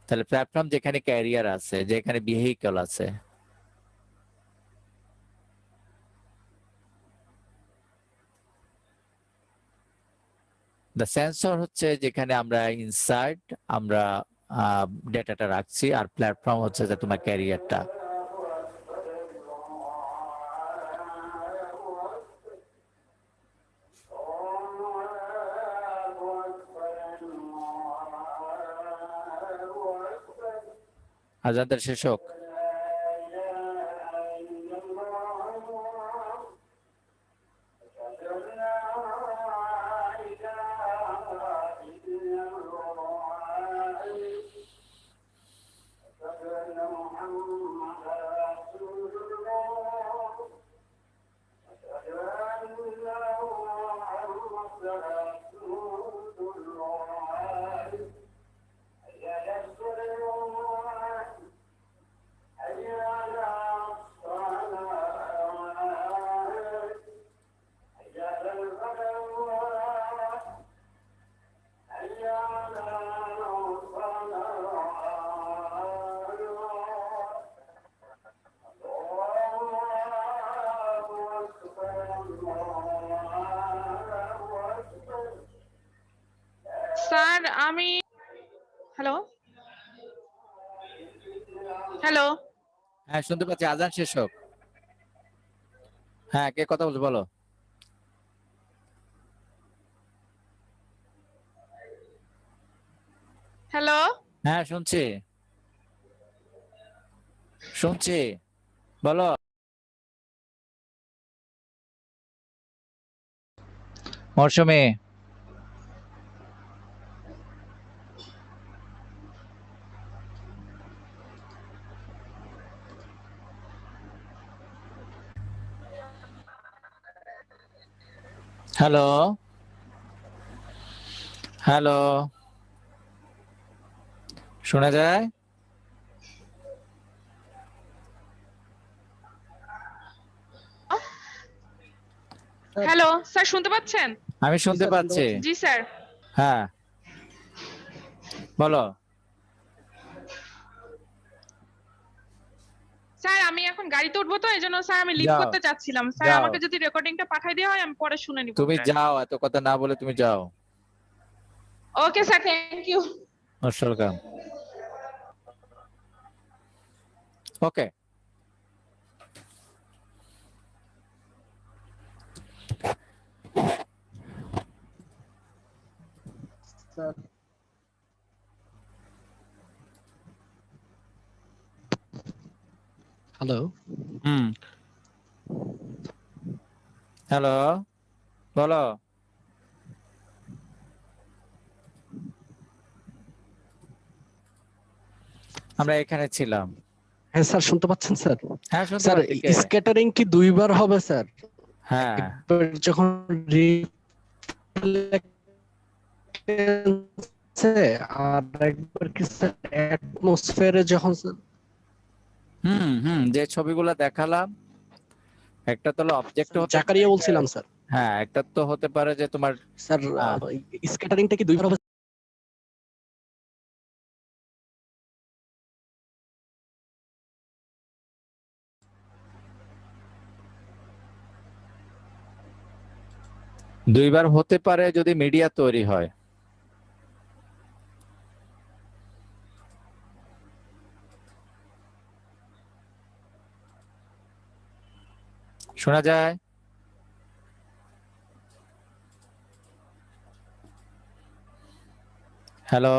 তাহলে প্ল্যাটফর্ম যেখানে ক্যারিয়ার আছে, যেখানে ভেহিকল আছে, দ্য সেন্সর হচ্ছে যেখানে আমরা ইনসাইড আমরা ডেটাটা রাখছি, আর প্ল্যাটফর্ম হচ্ছে যে তোমার ক্যারিয়ারটা। আজাদের শেষ হোক। স্যার আমি হ্যালো হ্যালো হ্যাঁ, শুনতে পাচ্ছি, আজান শেষ হোক। হ্যাঁ, কে কথা বলছো বলো। হ্যালো হ্যাঁ, শুনছি শুনছি, বলো। মৌসুমী, হ্যালো হ্যালো, শোনা যায়? হ্যালো স্যার শুনতে পাচ্ছেন? আমি শুনতে স্যার, পাচ্ছি। জি স্যার। হ্যাঁ, বলো। স্যার আমি এখন গাড়িতে উঠবো, তো এই জন্য স্যার আমি লিভ যাও, করতে চাচ্ছিলাম। স্যার যাও। আমাকে যদি রেকর্ডিংটা পাঠিয়ে দেওয়া হয় আমি পরে শুনে নিব। তুমি যাও, এত কথা না বলে তুমি যাও। Okay sir, thank you. Most welcome. Okay, sir hello, hello, বলো। আমরা এখানে ছিলাম। হ্যাঁ স্যার শুনতে পাচ্ছেন স্যার? হ্যাঁ, শুনতে স্যার পাচ্ছি। কে? স্ক্যাটারিং কি দুইবার হবে স্যার? হ্যাঁ, একবার যখন আর একবার কি স্যার অ্যাটমসফিয়ারে যখন স্যার? যে ছবিগুলো দেখালাম, একটা তো হলো অবজেক্ট হতে জাকারিয়া পারে। বলছিলাম স্যার। হ্যাঁ, একটা তো হতে পারে যে তোমার স্যার স্ক্যাটারিংটা কি দুইবার হবে? দুইবার হতে পারে যদি মিডিয়া তৈরি হয়। শোনা যায়? হ্যালো।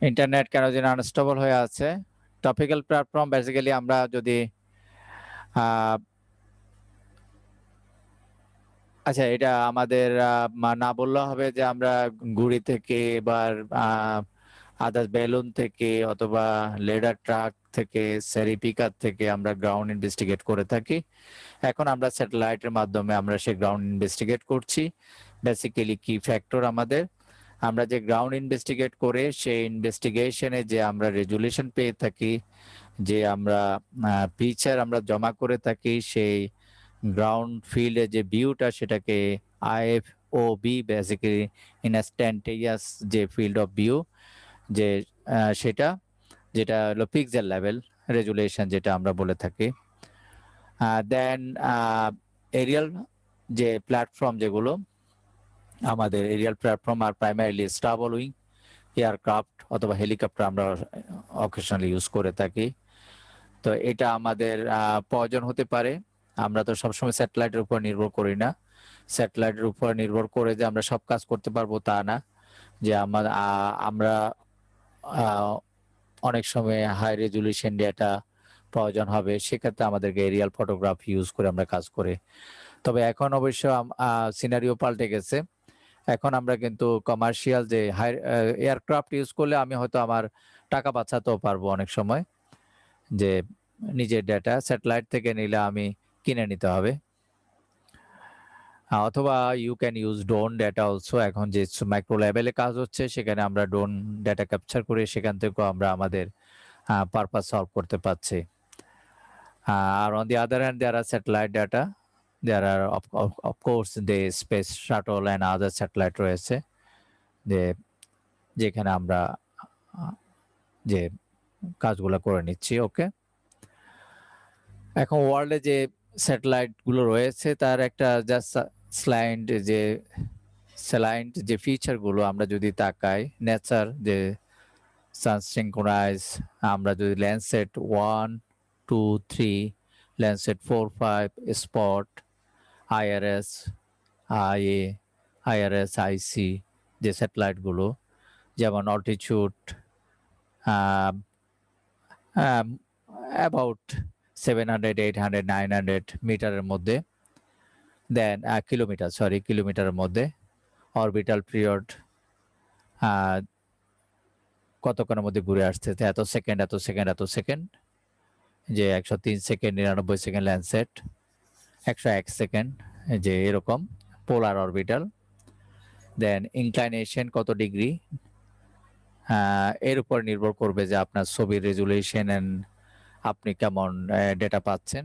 ইন্টারনেট কেন যেন আনস্টেবল হয়ে আছে। টপিক্যাল প্ল্যাটফর্ম বেসিক্যালি আমরা যদি আচ্ছা, এটা আমাদের না বললেও হবে যে আমরা গুড়ি থেকে এবার আদার্স বেলুন থেকে অথবা লেডার ট্রাক থেকে সেরিপিকার থেকে আমরা গ্রাউন্ড ইনভেস্টিগেট করে থাকি। এখন আমরা স্যাটেলাইটের মাধ্যমে আমরা সেই গ্রাউন্ড ইনভেস্টিগেট করছি। বেসিক্যালি কি ফ্যাক্টর আমাদের, আমরা যে গ্রাউন্ড ইনভেস্টিগেট করে সেই ইনভেস্টিগেশনে যে আমরা রেজুলেশন পেয়ে থাকি যে আমরা পিকচার আমরা জমা করে থাকি সেই গ্রাউন্ড ফিল্ডে যে ভিউটা সেটাকে আইএফওবি বেসিক্যালি ইনস্ট্যান্টেনিয়াস যে ফিল্ড অফ ভিউ যে সেটা যেটা হলো পিক্সেল লেভেল রেজুলেশন যেটা আমরা বলে থাকি। দেন এরিয়াল যে প্ল্যাটফর্ম যেগুলো আমাদের এরিয়াল প্ল্যাটফর্ম আর প্রাইমারিলি স্টাবল উইং এয়ারক্রাফট অথবা হেলিকপ্টার আমরা অকেশনালি ইউজ করে থাকি। তো এটা আমাদের প্রয়োজন হতে পারে। আমরা তো সবসময় স্যাটেলাইটের উপর নির্ভর করি না। স্যাটেলাইটের উপর নির্ভর করে যে আমরা সব কাজ করতে পারবো তা না, যে আমরা অনেক সময় হাই রেজুলেশন ডেটা প্রয়োজন হবে, সেক্ষেত্রে আমাদেরকে এরিয়াল ফটোগ্রাফি ইউজ করে আমরা কাজ করি। তবে এখন অবশ্য সিনারিও পাল্টে গেছে। এখন আমরা কিন্তু কমার্শিয়াল যে হাই এয়ারক্রাফট ইউজ করলে আমি হয়তো আমার টাকা বাঁচাতেও পারবো অনেক সময়, যে নিজের ডেটা স্যাটেলাইট থেকে নিলে আমি কিনে নিতে হবে। অথবা you can use drone data also. এখন যে মাইক্রো লেভেলে কাজ হচ্ছে সেখানে আমরা ড্রোন ডেটা ক্যাপচার করে সেখান থেকেও আমরা আমাদের পারপাস সলভ করতে পারছি। আর on the other hand there are satellite data, there are of course the space shuttle and other satellite রয়েছে যেখানে আমরা যে কাজগুলো করে নিচ্ছি। ওকে, এখন ওয়ার্ল্ডে যে স্যাটেলাইট গুলো রয়েছে তার একটা জাস্ট স্লাইড যে ফিচার গুলো আমরা যদি তাকাই, নেচার যে সানসিনক্রোনাইজ, আমরা যদি Landsat 1, 2, 3, Landsat 4, 5, spot, IRS, IA, IRS, IC যে স্যাটেলাইট গুলো, যেমন অল্টিটিউড অ্যাবাউট 700, 800, 900 মিটারের মধ্যে, দেন কিলোমিটারের মধ্যে, অরবিটাল পিরিয়ড কতক্ষণের মধ্যে ঘুরে আসছে, এত সেকেন্ড, যে 103 সেকেন্ড, 99 সেকেন্ড ল্যান্ডসেট, 101 সেকেন্ড, যে এরকম পোলার অরবিটাল। দেন ইনক্লাইনেশন কত ডিগ্রি, এর উপর নির্ভর করবে যে আপনার ছবির রেজুলেশন এন্ড আপনি কেমন ডেটা পাচ্ছেন।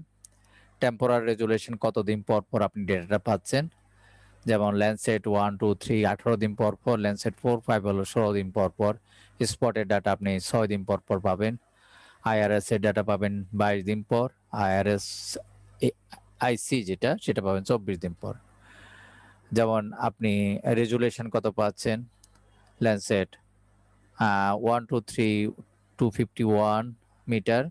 টেম্পোরাল রেজুলেশন কতদিন পর পর আপনি ডেটাটা পাচ্ছেন, যেমন ল্যান্ডসেট 1, 2, 3 18 দিন পর পর, ল্যান্ডসেট 4, 5 হলো 16 দিন পর পর, স্পটের ডাটা আপনি 6 দিন পর পর পাবেন, IRS এর ডাটা পাবেন 22 দিন পর, IRS IC সেটা পাবেন 24 দিন পর। যেমন আপনি রেজুলেশন কত পাচ্ছেন, ল্যান্ডসেট 1, 2, 3 251 মিটার,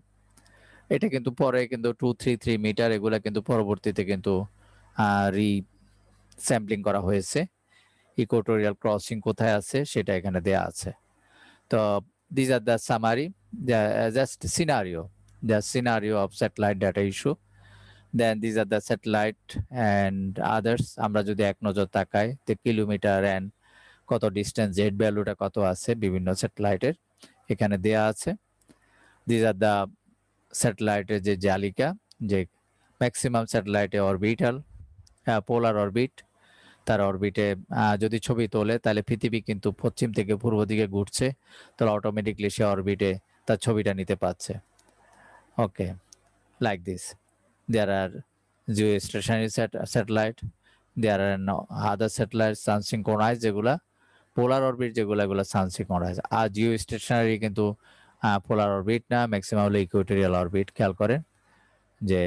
এটা কিন্তু পরে কিন্তু 233 মিটার, এগুলা কিন্তু পরবর্তীতে কিন্তু স্যাম্পলিং করা হয়েছে। ইকুয়েটোরিয়াল ক্রসিং কোথায় আছে সেটা এখানে দেয়া আছে। তো these are the summary, just scenario of satellite data issue. Then these are the satellite and others. আমরা যদি এক নজর তাকাই তো কিলোমিটার এন্ড কত ডিস্টেন্স, জেড ভ্যালুটা কত আছে বিভিন্ন স্যাটেলাইটের এখানে দেয়া আছে। these are the স্যাটেলাইটের যে জালিকা, যে ম্যাক্সিমাম স্যাটেলাইটে অরবিটাল পোলার অরবিট, তার অরবিটে যদি ছবি তোলে তাহলে পৃথিবী কিন্তু পশ্চিম থেকে পূর্ব দিকে ঘুরছে, তাহলে অটোমেটিকলি সে অরবিটে তার ছবিটা নিতে পারছে। Okay, like this. There are geostationary satellite, there are other satellite sun synchronize, যেগুলা পোলার অরবিট যেগুলো এগুলো সানসিনক্রোনাইজ। আর জিওস্টেশনারি কিন্তু পোলার অরবিট না, ম্যাক্সিমাম হলো ইকুয়েটোরিয়াল অরবিট। খেয়াল করেন যে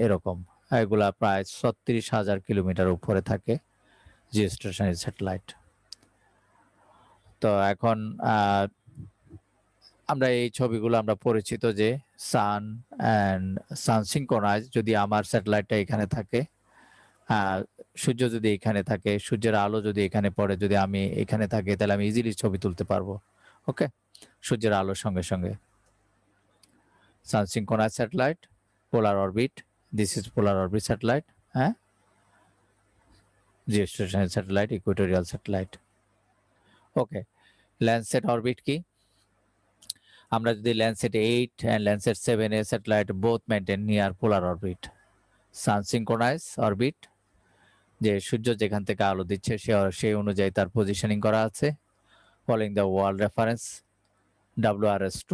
এরকম এগুলা প্রায় 36,000 কিলোমিটার উপরে থাকে জিওস্টেশনারি স্যাটেলাইট। তো এখন আমরা এই ছবিগুলো আমরা পরিচিত যে সান অ্যান্ড সানসিনক্রোনাইজ, যদি আমার স্যাটেলাইটটা এখানে থাকে, সূর্য যদি এখানে থাকে, সূর্যের আলো যদি এখানে পড়ে, যদি আমি এখানে থাকি তাহলে আমি ইজিলি ছবি তুলতে পারবো। ওকে, সূর্যের আলোর সঙ্গে সঙ্গে। Sun synchronize satellite, polar orbit, this is polar orbit satellite, হ্যাঁ, geostationary satellite, equatorial satellite. Okay, Landsat orbit কি, আমরা যদি ল্যান্ডসেট 8 and ল্যান্ডসেট 7 এর satellite both maintain near polar orbit. Sun synchronize orbit, যে সূর্য যেখান থেকে আলো দিচ্ছে সেই অনুযায়ী তার পজিশনিং করা আছে, following the world reference WRS2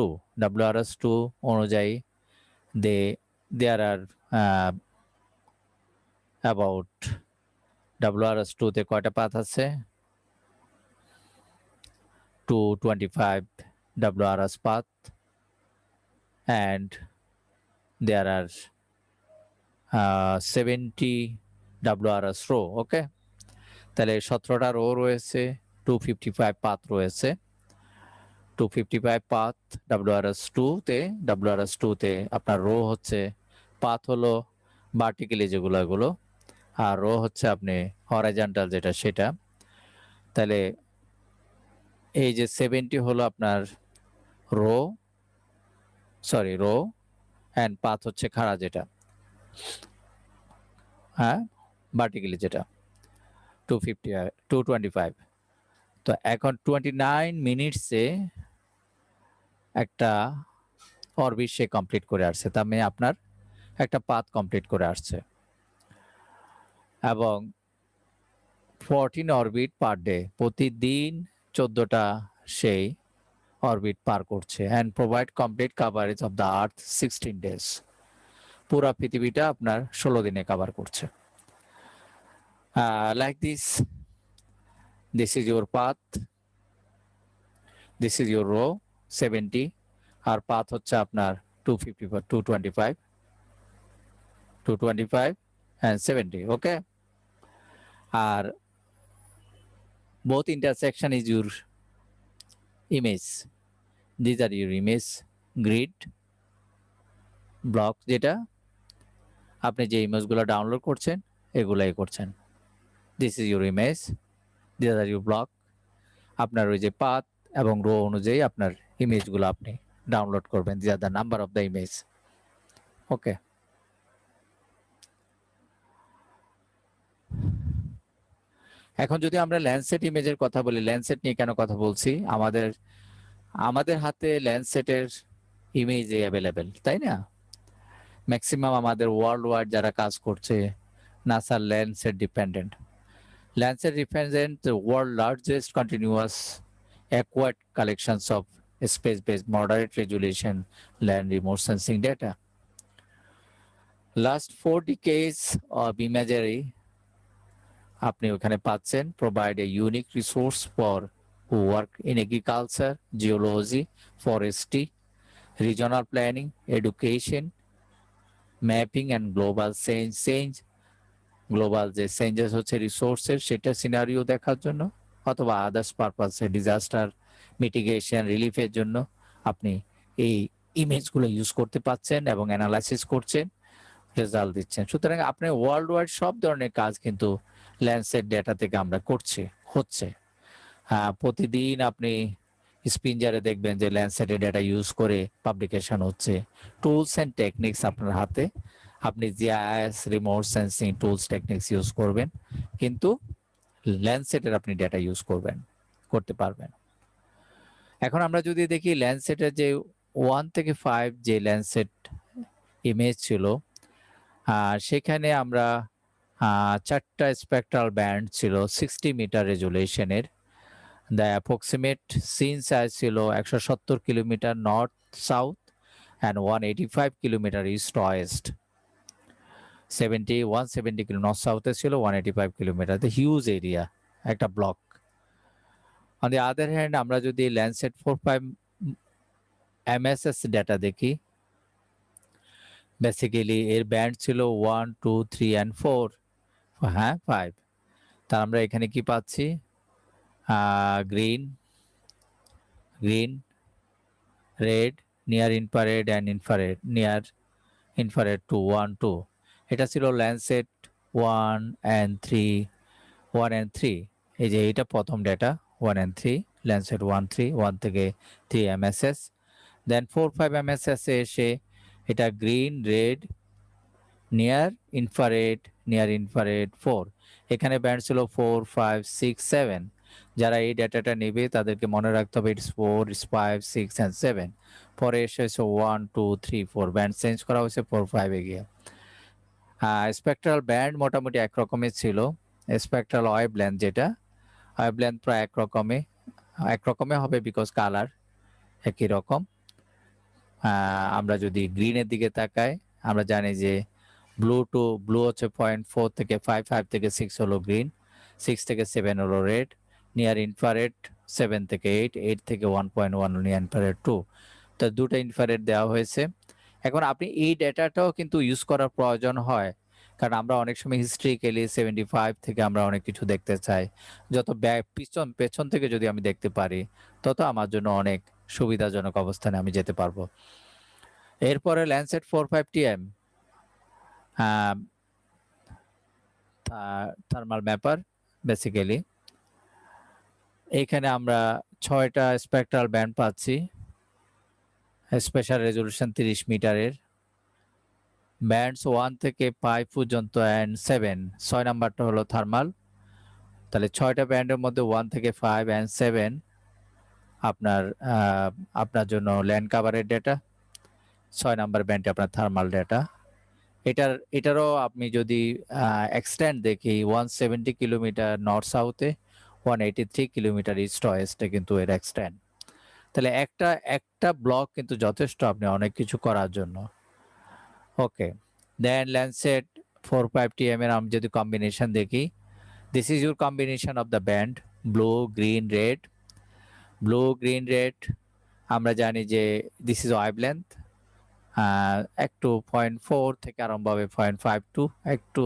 WRS2 অনুযায়ী there are about WRS2 তে কয়টা পাথ আছে 225 WRS path and there are 70 WRS row ওকে তাহলে 17টা রো রয়েছে 255 পাথ রয়েছে 255 পাথ WRS2 তে WRS2 তে আপনার রো হচ্ছে পাথ হলো ভার্টিক্যালি যেগুলো এগুলো আর রো হচ্ছে আপনি হরাইজন্টাল যেটা সেটা তাহলে এই যে 70 হলো আপনার রো এন্ড পাথ হচ্ছে খাড়া যেটা হ্যাঁ ভার্টিক্যালি যেটা 225 তো এখন 29 মিনিটসে একটা অরবিট সে কমপ্লিট করে আসছে তার মানে আপনার একটা পাথ কমপ্লিট করে আসছে এবং 14 অরবিট পার ডে প্রতিদিন 14টা সেই অরবিট পার করছে and provide complete coverage of the earth 16 days পুরো পৃথিবীটা আপনার 16 দিনে কভার করছে like this is your path, this is your row 70 R path হচ্ছে আপনার 225 and 70 okay R both intersection is your image, these are your image grid block যেটা আপনি যে ইমেজগুলো ডাউনলোড করছেন এগুলাই করছেন this is your image these are your block আপনার ওই যে পাথ এবং রো অনুযায়ী আপনার ইমেজগুলো আপনি ডাউনলোড করবেন these are the number of the image ওকে এখন যদি আমরা ল্যান্ডসেট ইমেজের কথা বলি ল্যান্ডসেট নিয়ে কেন কথা বলছি আমাদের হাতে ল্যান্ডসেটের ইমেজ अवेलेबल তাই না ম্যাক্সিমাম আমাদের ওয়ার্ল্ড ওয়াইড যারা কাজ করছে NASA Landsat dependent Lancet represents the world's largest continuous aquatic collections of space-based moderate resolution land remote sensing data. Last 4 decades of imagery আপনি ওখানে পাচ্ছেন provide a unique resource for who work in agriculture, geology, forestry, regional planning, education, mapping and global change global যে changes হচ্ছে রিসোর্সের সেটা scenario দেখার জন্য অথবা আদার্স পারপাসে ডিজাস্টার মিটিগেশন রিলিফের জন্য আপনি এই ইমেজগুলো ইউজ করতে পাচ্ছেন এবং অ্যানালাইসিস করছেন রেজাল্ট দিচ্ছেন সুতরাং আপনি ওয়ার্ল্ড ওয়াইড সব ধরনের কাজ কিন্তু ল্যান্ডসেট ডেটা থেকে আমরা হচ্ছে প্রতিদিন আপনি স্পিনজারে দেখবেন যে ল্যান্ডসেটের ডেটা ইউজ করে পাবলিকেশন হচ্ছে টুলস এন্ড টেকনিক্স আপনার হাতে আপনি GIS remote sensing tools techniques use করবেন কিন্তু ল্যান্ডসেটের আপনি ডেটা ইউজ করতে পারবেন এখন আমরা যদি দেখি ল্যান্ডসেটের যে 1 থেকে 5 যে ল্যান্ডসেট ইমেজ ছিল সেখানে আমরা 4টা স্পেকট্রাল ব্যান্ড ছিল 60 মিটার রেজোলিউশনের দ্য অ্যাপ্রক্সিমেট সিন সাইজ ছিল 170 kilometer north south and 185 kilometer east west 170 kilo north সাউথে ছিল 185 কিলোমিটার দ্য হিউজ এরিয়া একটা block on the other hand আমরা যদি ল্যান্ডসেট 45 এমএসএস ডেটা দেখি বেসিক্যালি এর ব্যান্ড ছিল 1 2 3 and 4 হ্যাঁ 5 তার আমরা এখানে কি পাচ্ছি green red near infrared and infrared near infrared 2 1 2 এটা ছিল ল্যান্ডসেট 1 and 3 এই যে এটা প্রথম ডেটা 1 and 3 ল্যান্ডসেট 1 থেকে 3 এমএসএস দেন 4 5 এমএসএস এসে এটা গ্রিন রেড নিয়ার ইনফ্রারেড 4 এখানে ব্যান্ড ছিল 4 5 6 7 যারা এই ডেটাটা নেবে তাদেরকে মনে রাখতে হবে ইটস 4 ইটস 5 6 and 7 পরে এসেছে 1 2 3 4 ব্যান্ড চেঞ্জ করা হয়েছে 4 5 এ গিয়ে স্পেকট্রাল ব্যান্ড মোটামুটি একরকমের ছিল স্পেকট্রাল ওয়েভলেন্থ যেটা ওয়েভলেন্থ প্রায় একরকমে হবে বিকজ কালার একই রকম। আমরা যদি গ্রিনের দিকে তাকাই, আমরা জানি যে ব্লু হচ্ছে 0.4 থেকে 5 থেকে 6 হলো গ্রিন, 6 থেকে 7 হলো রেড, নিয়ার ইনফ্রারেড 7 থেকে 8 থেকে 1.1 নিয়ার ইনফ্রারেড 2। তো দুটো ইনফ্রারেড দেওয়া হয়েছে। এখন আপনি এই ডেটাটাও কিন্তু ইউজ করার প্রয়োজন হয়, কারণ আমরা অনেক সময় হিস্ট্রিক্যালি 75 থেকে আমরা অনেক কিছু দেখতে চাই। যত পেছন থেকে যদি আমি দেখতে পারি, তত আমার জন্য অনেক সুবিধাজনক অবস্থানে আমি যেতে পারবো। এরপরে ল্যান্ডসেট 45TM থার্মাল ম্যাপার। বেসিক্যালি এইখানে আমরা 6টা স্পেকট্রাল ব্যান্ড পাচ্ছি, স্পেশাল রেজলিউশন 30 মিটারের, ব্যান্ডস 1 থেকে 5 পর্যন্ত অ্যান্ড 7, 6 নাম্বারটা হলো থার্মাল। তাহলে 6টা ব্যান্ডের মধ্যে 1 থেকে 5 অ্যান্ড 7 আপনার জন্য ল্যান্ড কাভারের ডেটা, 6 নাম্বার ব্যান্ডে আপনার থার্মাল ডেটা। এটারও আপনি যদি এক্সটেন্ড দেখি 170 কিলোমিটার নর্থ সাউথে, 183 কিলোমিটার ইস্ট ওয়েস্টে কিন্তু এর এক্সটেন্ড। তাহলে একটা ব্লক কিন্তু যথেষ্ট আপনি অনেক কিছু করার জন্য। ওকে, দেন ল্যান্ডসেট 45TM এর আমি যদি কম্বিনেশন দেখি, this is your combination of the band blue green red. Blue green red আমরা জানি যে দিস ইজ ওয়েভলেন্থ, একটু 0.4 থেকে আরম্ভ হবে 0.52, একটু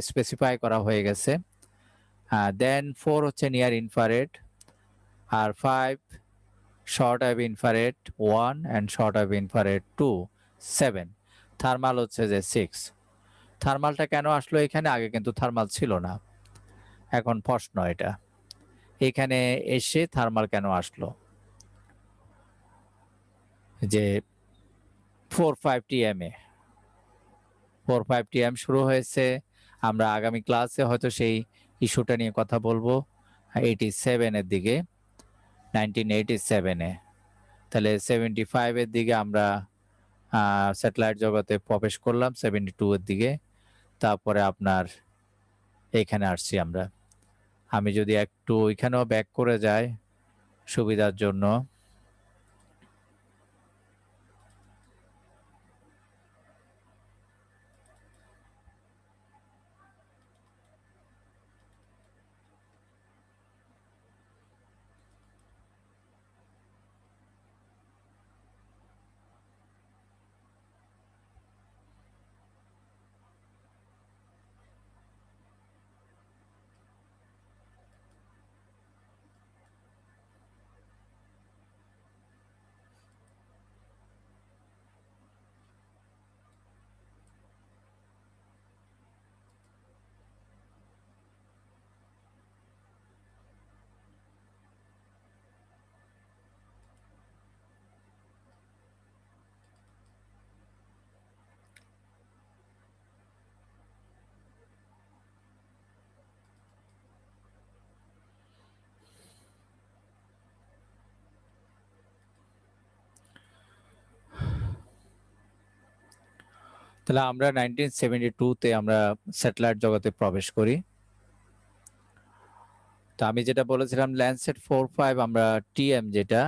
স্পেসিফাই করা হয়ে গেছে। দেন 4 হচ্ছে নিয়ার ইনফ্রারেড, আর 5 short wave infrared 1 and short wave infrared 2, 7। Thermal হচ্ছে যে 6। থার্মালটা কেন আসলো এখানে? আগে কিন্তু থার্মাল ছিল না, এখন প্রশ্ন এটা, এখানে এসে থার্মাল কেন আসলো? যে 45TM 45TM শুরু হয়েছে। আমরা আগামী ক্লাসে হয়তো সেই ইস্যুটা নিয়ে কথা বলবো 87 এর দিকে, 1987-এ। তাহলে 75 এর দিকে আমরা স্যাটেলাইট জগতে প্রবেশ করলাম, 72 এর দিকে, তারপরে আপনার এখানে আসছি আমরা। আমি যদি একটু এখানেও ব্যাক করে যাই সুবিধার জন্য, তাহলে আমরা 1972-তে আমরা স্যাটেলাইট জগতে প্রবেশ করি। তো আমি যেটা বলেছিলাম ল্যান্ডসেট 45 আমরা টিএম যেটা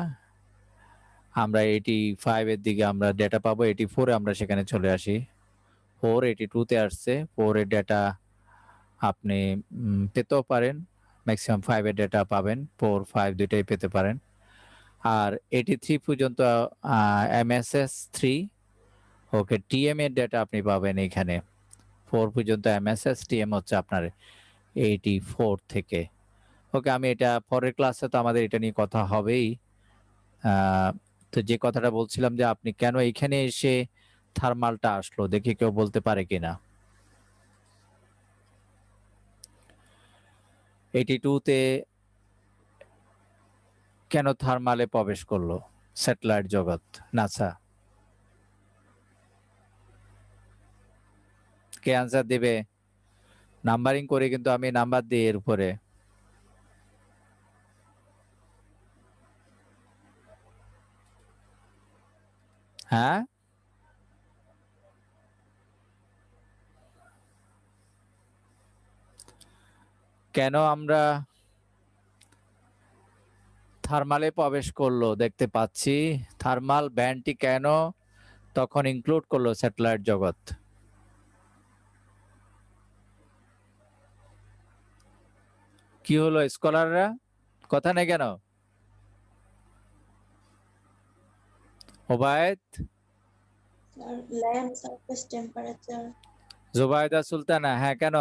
আমরা 85 এর দিকে আমরা ডেটা পাবো, 84-এ আমরা সেখানে চলে আসি। 482-তে আসছে, 4 এর ডেটা আপনি পেতেও পারেন, ম্যাক্সিমাম 5 এর ডেটা পাবেন, 4 5 দুইটাই পেতে পারেন। আর 83 পর্যন্ত MSS 3, ওকে, টিএম এর ডেটা আপনি পাবেন এখানে 4 পর্যন্ত MSS, টিএম হচ্ছে আপনার 84 থেকে। ওকে, আমি এটা পরের ক্লাসে তো আমাদের এটা নিয়ে কথা হবেই। তো যে কথাটা বলছিলাম যে আপনি কেন এখানে এসে থার্মালটা আসলো, দেখি কেউ বলতে পারে কিনা। 82-তে কেন থার্মালে প্রবেশ করলো স্যাটেলাইট জগৎ, নাসা? কে আনসার দিবে? নাম্বারিং করে কিন্তু আমি নাম্বার দিই এর উপরে। হ্যাঁ, কেন আমরা থার্মালে প্রবেশ করলো দেখতে পাচ্ছি। থার্মাল ব্যান্ডটি কেন তখন ইনক্লুড করলো স্যাটেলাইট জগৎ? কি হলো স্কলাররা, কথা নেই কেন? Obaid, land surface temperature, Zubaida Sultana, হ্যাঁ কেন?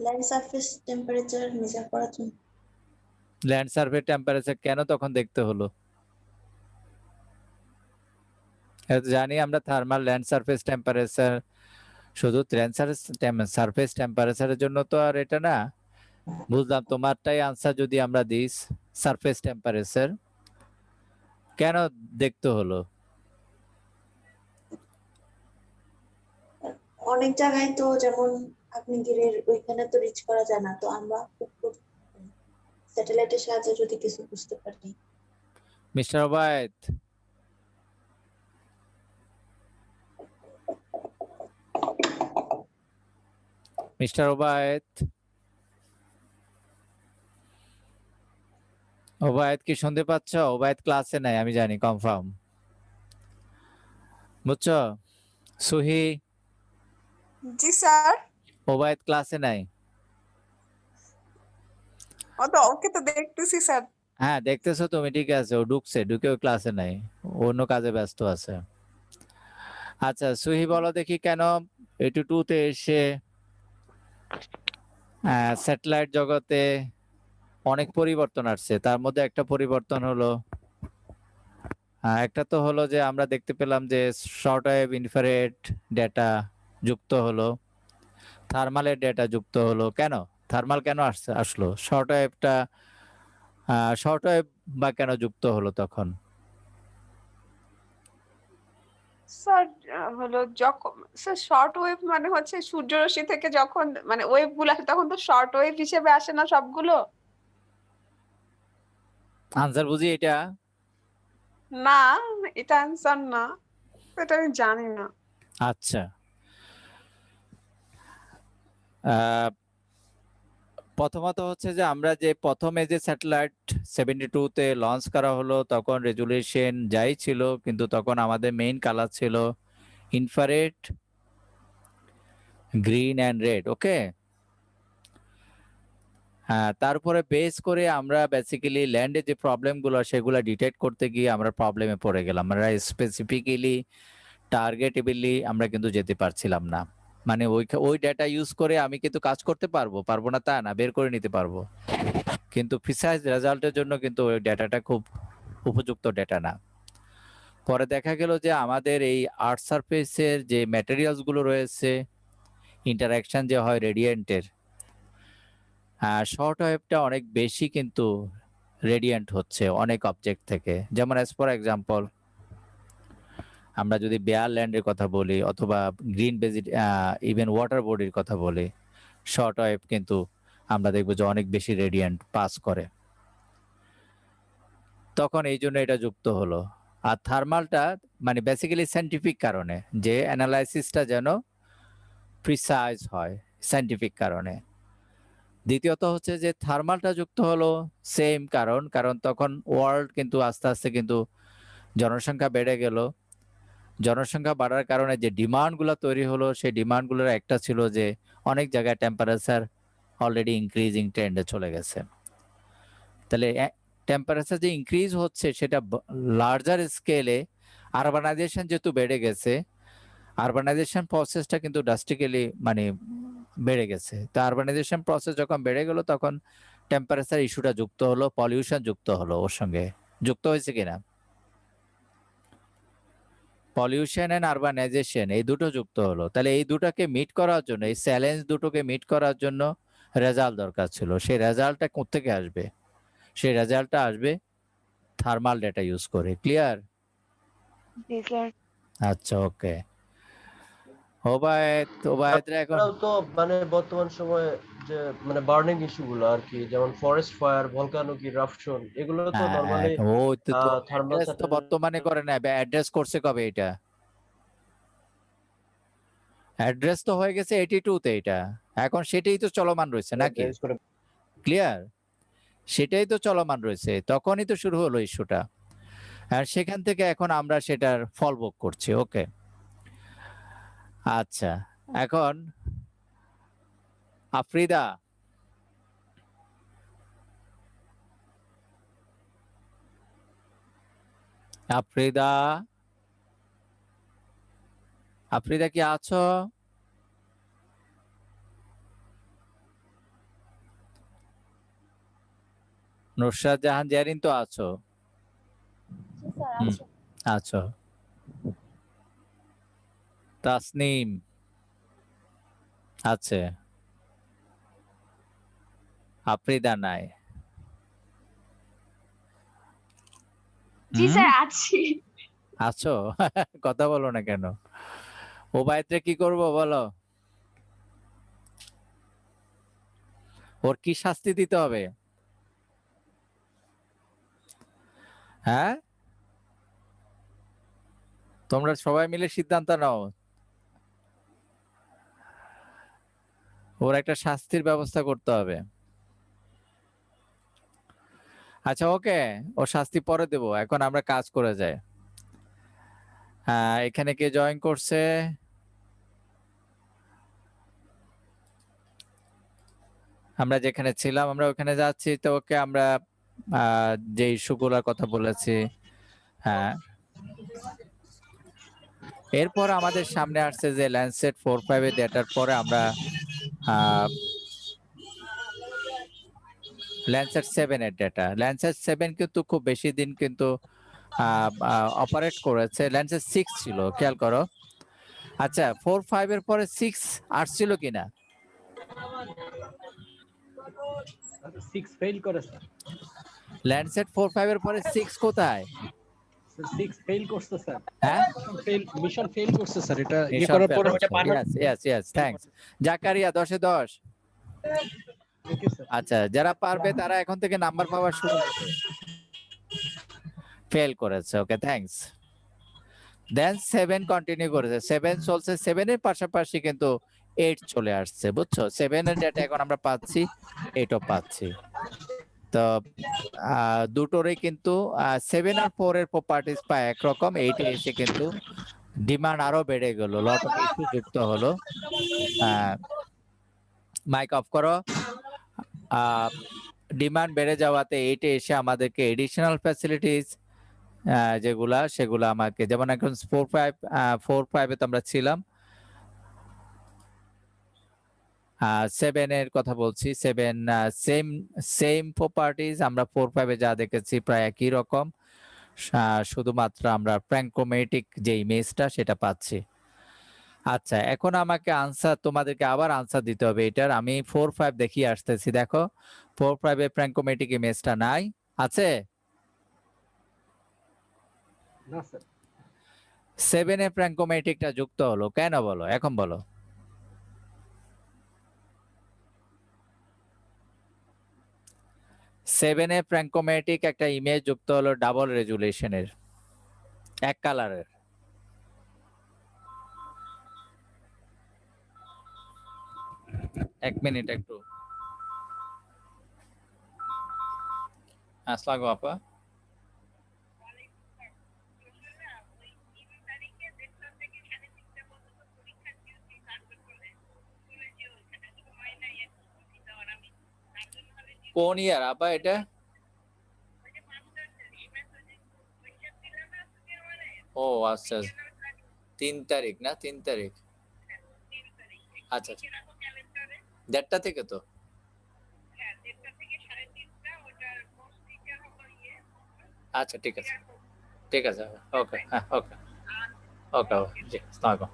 land surface temperature measure করার জন্য। ল্যান্ড সার্ভে টেম্পারেচার কেন তখন দেখতে হলো? এটা জানি আমরা থার্মাল ল্যান্ড সারফেস টেম্পারেচার, শুধু ল্যান্ড সারফেস টেম্পারেচারের জন্য তো আর এটা না। বুঝলাম তোমারটাই আনসার যদি আমরা দিই সারফেস টেম্পারেচার, কেন দেখতে হলো? অনেক জায়গায় তো যেমন আপনি গিরের ওইখানে তো রিচ করা যায় না, তো আমরা স্যাটেলাইটের সাহায্যে যদি কিছু বুঝতে পারি। মিস্টার ওবায়েদ, মিস্টার ওবায়েদ, ওবায়েদ কি শুনতে পাচ্ছ? ওবায়েদ ক্লাসে নাই আমি জানি, কনফার্ম, বুঝছো? সুহি, জি স্যার। ওবায়েদ ক্লাসে নাই। ওকে তো দেখতেছি স্যার। হ্যাঁ দেখতেছো তুমি, ঠিক আছে, ও ঢুকছে, ঢুকেও ক্লাসে নাই, অন্য কাজে ব্যস্ত আছে। আচ্ছা সুহি বলো দেখি কেন 82 তে এসে স্যাটেলাইট জগতে অনেক পরিবর্তন আসছে। তার মধ্যে একটা পরিবর্তন হলো, একটা তো হলো যে আমরা দেখতে পেলাম যে শর্ট ওয়েভ ইনফ্রারেড ডেটা যুক্ত হলো, থার্মালের ডেটা যুক্ত হলো। কেন থার্মাল কেন আসলো? শর্ট ওয়েভটা শর্ট ওয়েভ বা কেন যুক্ত হলো তখন? স্যার হলো যখন স্যার শর্ট ওয়েভ মানে হচ্ছে সূর্যরশ্মি থেকে যখন মানে ওয়েভ গুলো আসে তখন তো শর্ট ওয়েভ হিসেবে আসে না সবগুলো? আনসার বুঝি এটা? না, এটা অ্যান্সার না, এটা আমি জানি না। আচ্ছা, প্রথমত হচ্ছে যে আমরা যে প্রথমে যে স্যাটেলাইট 72 তে লঞ্চ করা হলো তখন রেজুলেশন যাই ছিল, কিন্তু তখন আমাদের মেইন কালার ছিল ইনফ্রারেড, গ্রিন অ্যান্ড রেড। ওকে, হ্যাঁ, তারপরে বেস করে আমরা বেসিক্যালি ল্যান্ডে যে প্রবলেমগুলো সেগুলো ডিটেক্ট করতে গিয়ে আমরা প্রবলেমে পড়ে গেলাম। আমরা স্পেসিফিক্যালি টার্গেটেবলি আমরা কিন্তু যেতে পারছিলাম না। মানে ওই ডেটা ইউজ করে আমি কিন্তু কাজ করতে পারবো না তা না, বের করে নিতে পারবো, কিন্তু প্রিসাইজ রেজাল্টের জন্য কিন্তু ওই ডেটাটা খুব উপযুক্ত ডেটা না। পরে দেখা গেল যে আমাদের এই আর্থ সারফেসের যে ম্যাটেরিয়ালস গুলো রয়েছে, ইন্টারাকশন যে হয় রেডিয়েন্টের, শর্ট ওয়েভটা অনেক বেশি কিন্তু রেডিয়েন্ট হচ্ছে অনেক অবজেক্ট থেকে। যেমন অ্যাজ ফর এক্সাম্পল আমরা যদি বেয়ার ল্যান্ডের কথা বলি অথবা গ্রিন বেজিড ইভেন ওয়াটার বডির কথা বলি, শর্ট ওয়েভ কিন্তু আমরা দেখবো যে অনেক বেশি রেডিয়েন্ট পাস করে, তখন এই জন্য এটা যুক্ত হলো। আর থার্মালটা মানে বেসিক্যালি সায়েন্টিফিক কারণে, যে অ্যানালাইসিসটা যেন প্রিসাইজ হয় সায়েন্টিফিক কারণে। দ্বিতীয়ত হচ্ছে যে থার্মালটা যুক্ত হলো সেম কারণ তখন ওয়ার্ল্ড কিন্তু আস্তে আস্তে কিন্তু জনসংখ্যা বেড়ে গেল। জনসংখ্যা বাড়ার কারণে যে ডিমান্ডগুলো তৈরি হলো, সেই ডিমান্ডগুলোর একটা ছিল যে অনেক জায়গায় টেম্পারেচার অলরেডি ইনক্রিজিং ট্রেন্ডে চলে গেছে। তাহলে টেম্পারেচার যে ইনক্রিজ হচ্ছে সেটা লার্জার স্কেলে, আরবানাইজেশন যেহেতু বেড়ে গেছে, আরবানাইজেশন প্রসেসটা কিন্তু ড্রাস্টিক্যালি মানে বেড়ে গেছে। তো আরবানাইজেশন প্রসেস যখন বেড়ে গেল তখন টেম্পারেচার ইস্যুটা যুক্ত হলো, পলিউশন যুক্ত হলো, ওর সঙ্গে যুক্ত হয়েছে কিনা? পলিউশন এন্ড আরবানাইজেশন এই দুটো যুক্ত হলো। তাহলে এই দুটোকে মিট করার জন্য, এই চ্যালেঞ্জ দুটোকে মিট করার জন্য রেজাল্ট দরকার ছিল। সেই রেজাল্টটা কোত্থেকে আসবে? সেই রেজাল্টটা আসবে থার্মাল ডেটা ইউজ করে। ক্লিয়ার? জি স্যার। আচ্ছা, ওকে। ওবায়েদরা এখন এছাড়াও তো মানে বর্তমান সময়ে যে মানে বার্নিং ইস্যু গুলো আর কি, যেমন ফরেস্ট ফায়ার, ভলকানো ইরাপশন, এগুলো তো নরমালি থার্মাল অ্যাড্রেস তো বর্তমানে করে না, অ্যাড্রেস করছে কবে এটা? অ্যাড্রেস তো হয়ে গেছে 82 তে, এটা এখন সেটাই তো চলমান রয়েছে নাকি? ক্লিয়ার? সেটাই তো চলমান রয়েছে, তখনই তো শুরু হলো ইস্যুটা। আর সেখান থেকে এখন আমরা সেটার ফল ভোগ করছি। ওকে, আচ্ছা, এখন আফ্রিদা, আফ্রিদা, আফ্রিদা কি আছো? নুসরাত জাহান জেরিন তো আছো? জি স্যার হুম, আছে। আছো। তাসনিম আছে, আফ্রিদা নাই। জি হুম, স্যার আছি। আছো? কথা বলো না কেন? ওবায়দরে কি করব বলো? ওর কি শাস্তি দিতে হবে? হ্যাঁ, তোমরা সবাই মিলে সিদ্ধান্ত নাও। ওর একটা শাস্তির ব্যবস্থা করতে হবে। আচ্ছা, ওকে, ও শাস্তি পরে দেব, এখন আমরা কাজ করে যাই। এখানে কে জয়েন করছে? আমরা যেখানে ছিলাম আমরা ওখানে যাচ্ছি। তো ওকে, আমরা যে ইস্যুগুলোর কথা বলেছি, হ্যাঁ, এরপর আমাদের সামনে আসছে যে ল্যান্ডসেট 4-5 এর ডেটার পরে আমরা ল্যান্ডসেট 7 এর ডেটা। ল্যান্ডসেট 7 কিন্তু খুব বেশি দিন কিন্তু অপারেট করেছে। ল্যান্ডসেট 6 ছিল, খেয়াল করো। আচ্ছা, 4-5 এর পরে 6 আসছিল কিনা? 6 ফেল করে স্যার। ল্যান্ডসেট 4-5 এর পরে 6 কোথায়? স্যার 6 ফেল করছে স্যার। হ্যাঁ, মিশন ফেল করছে স্যার। এটা ইয়ে করার পরে ওটা yes, thanks জাকারিয়া 10 এ 10। Okay sir. আচ্ছা, যারা পারবে তারা এখন থেকে নাম্বার পাওয়া শুরু করবে। ফেল করেছে, ওকে, থ্যাঙ্কস। দেন 7 কন্টিনিউ করেছে, 7 চলছে, 7 এর পাশাপাশি কিন্তু 8 চলে আসছে, বুঝছো? 7 এর ডেটা এখন আমরা পাচ্ছি, 8 ও পাচ্ছি। তো দুটোরই কিন্তু 7 আর 4 এর প্রপার্টিজ প্রায় একরকম। 8 এ এসে কিন্তু ডিমান্ড আরো বেড়ে গেল, লট অফ ইস্যু যুক্ত হলো। মাইক অফ করো। ডিমান্ড বেড়ে যাওয়াতে 8 এ এসে আমাদেরকে এডিশনাল ফ্যাসিলিটিস সেগুলা আমাকে, যেমন এখন 4-5 এ তো আমরা ছিলাম, 7 এর কথা বলছি। 7 সেম প্রপার্টিজ আমরা 4-5 এ যা দেখেছি প্রায় একই রকম, শুধুমাত্র আমরা প্র্যাঙ্কোমেটিক যে ইমেজটা সেটা পাচ্ছি। আচ্ছা, এখন আমাকে তোমাদেরকে আবার আনসার দিতে হবে এটার। আমি 4-5 দেখিয়ে আসতেছি, দেখো 4-5 এ প্র্যাঙ্কোমেটিক ইমেজটা নাই, আছে? না স্যার। 7 এ প্র্যাঙ্কোমেটিকটা যুক্ত হলো কেন বলো, এখন বলো। 7 এ প্র্যাঙ্কোমেটিক একটা ইমেজ যুক্ত হলো ডাবল রেজুলেশনের, এক কালারের। এক মিনিট একটু। আসসালামু আপা। কোন ইয়ার আপা এটা? ও আচ্ছা, 3 তারিখ না? 3 তারিখ, আচ্ছা, 1:30 থেকে তো। আচ্ছা, ঠিক আছে, ঠিক আছে, ওকে, হ্যাঁ, ওকে, ওকে, জি, আসসালামু আলাইকুম।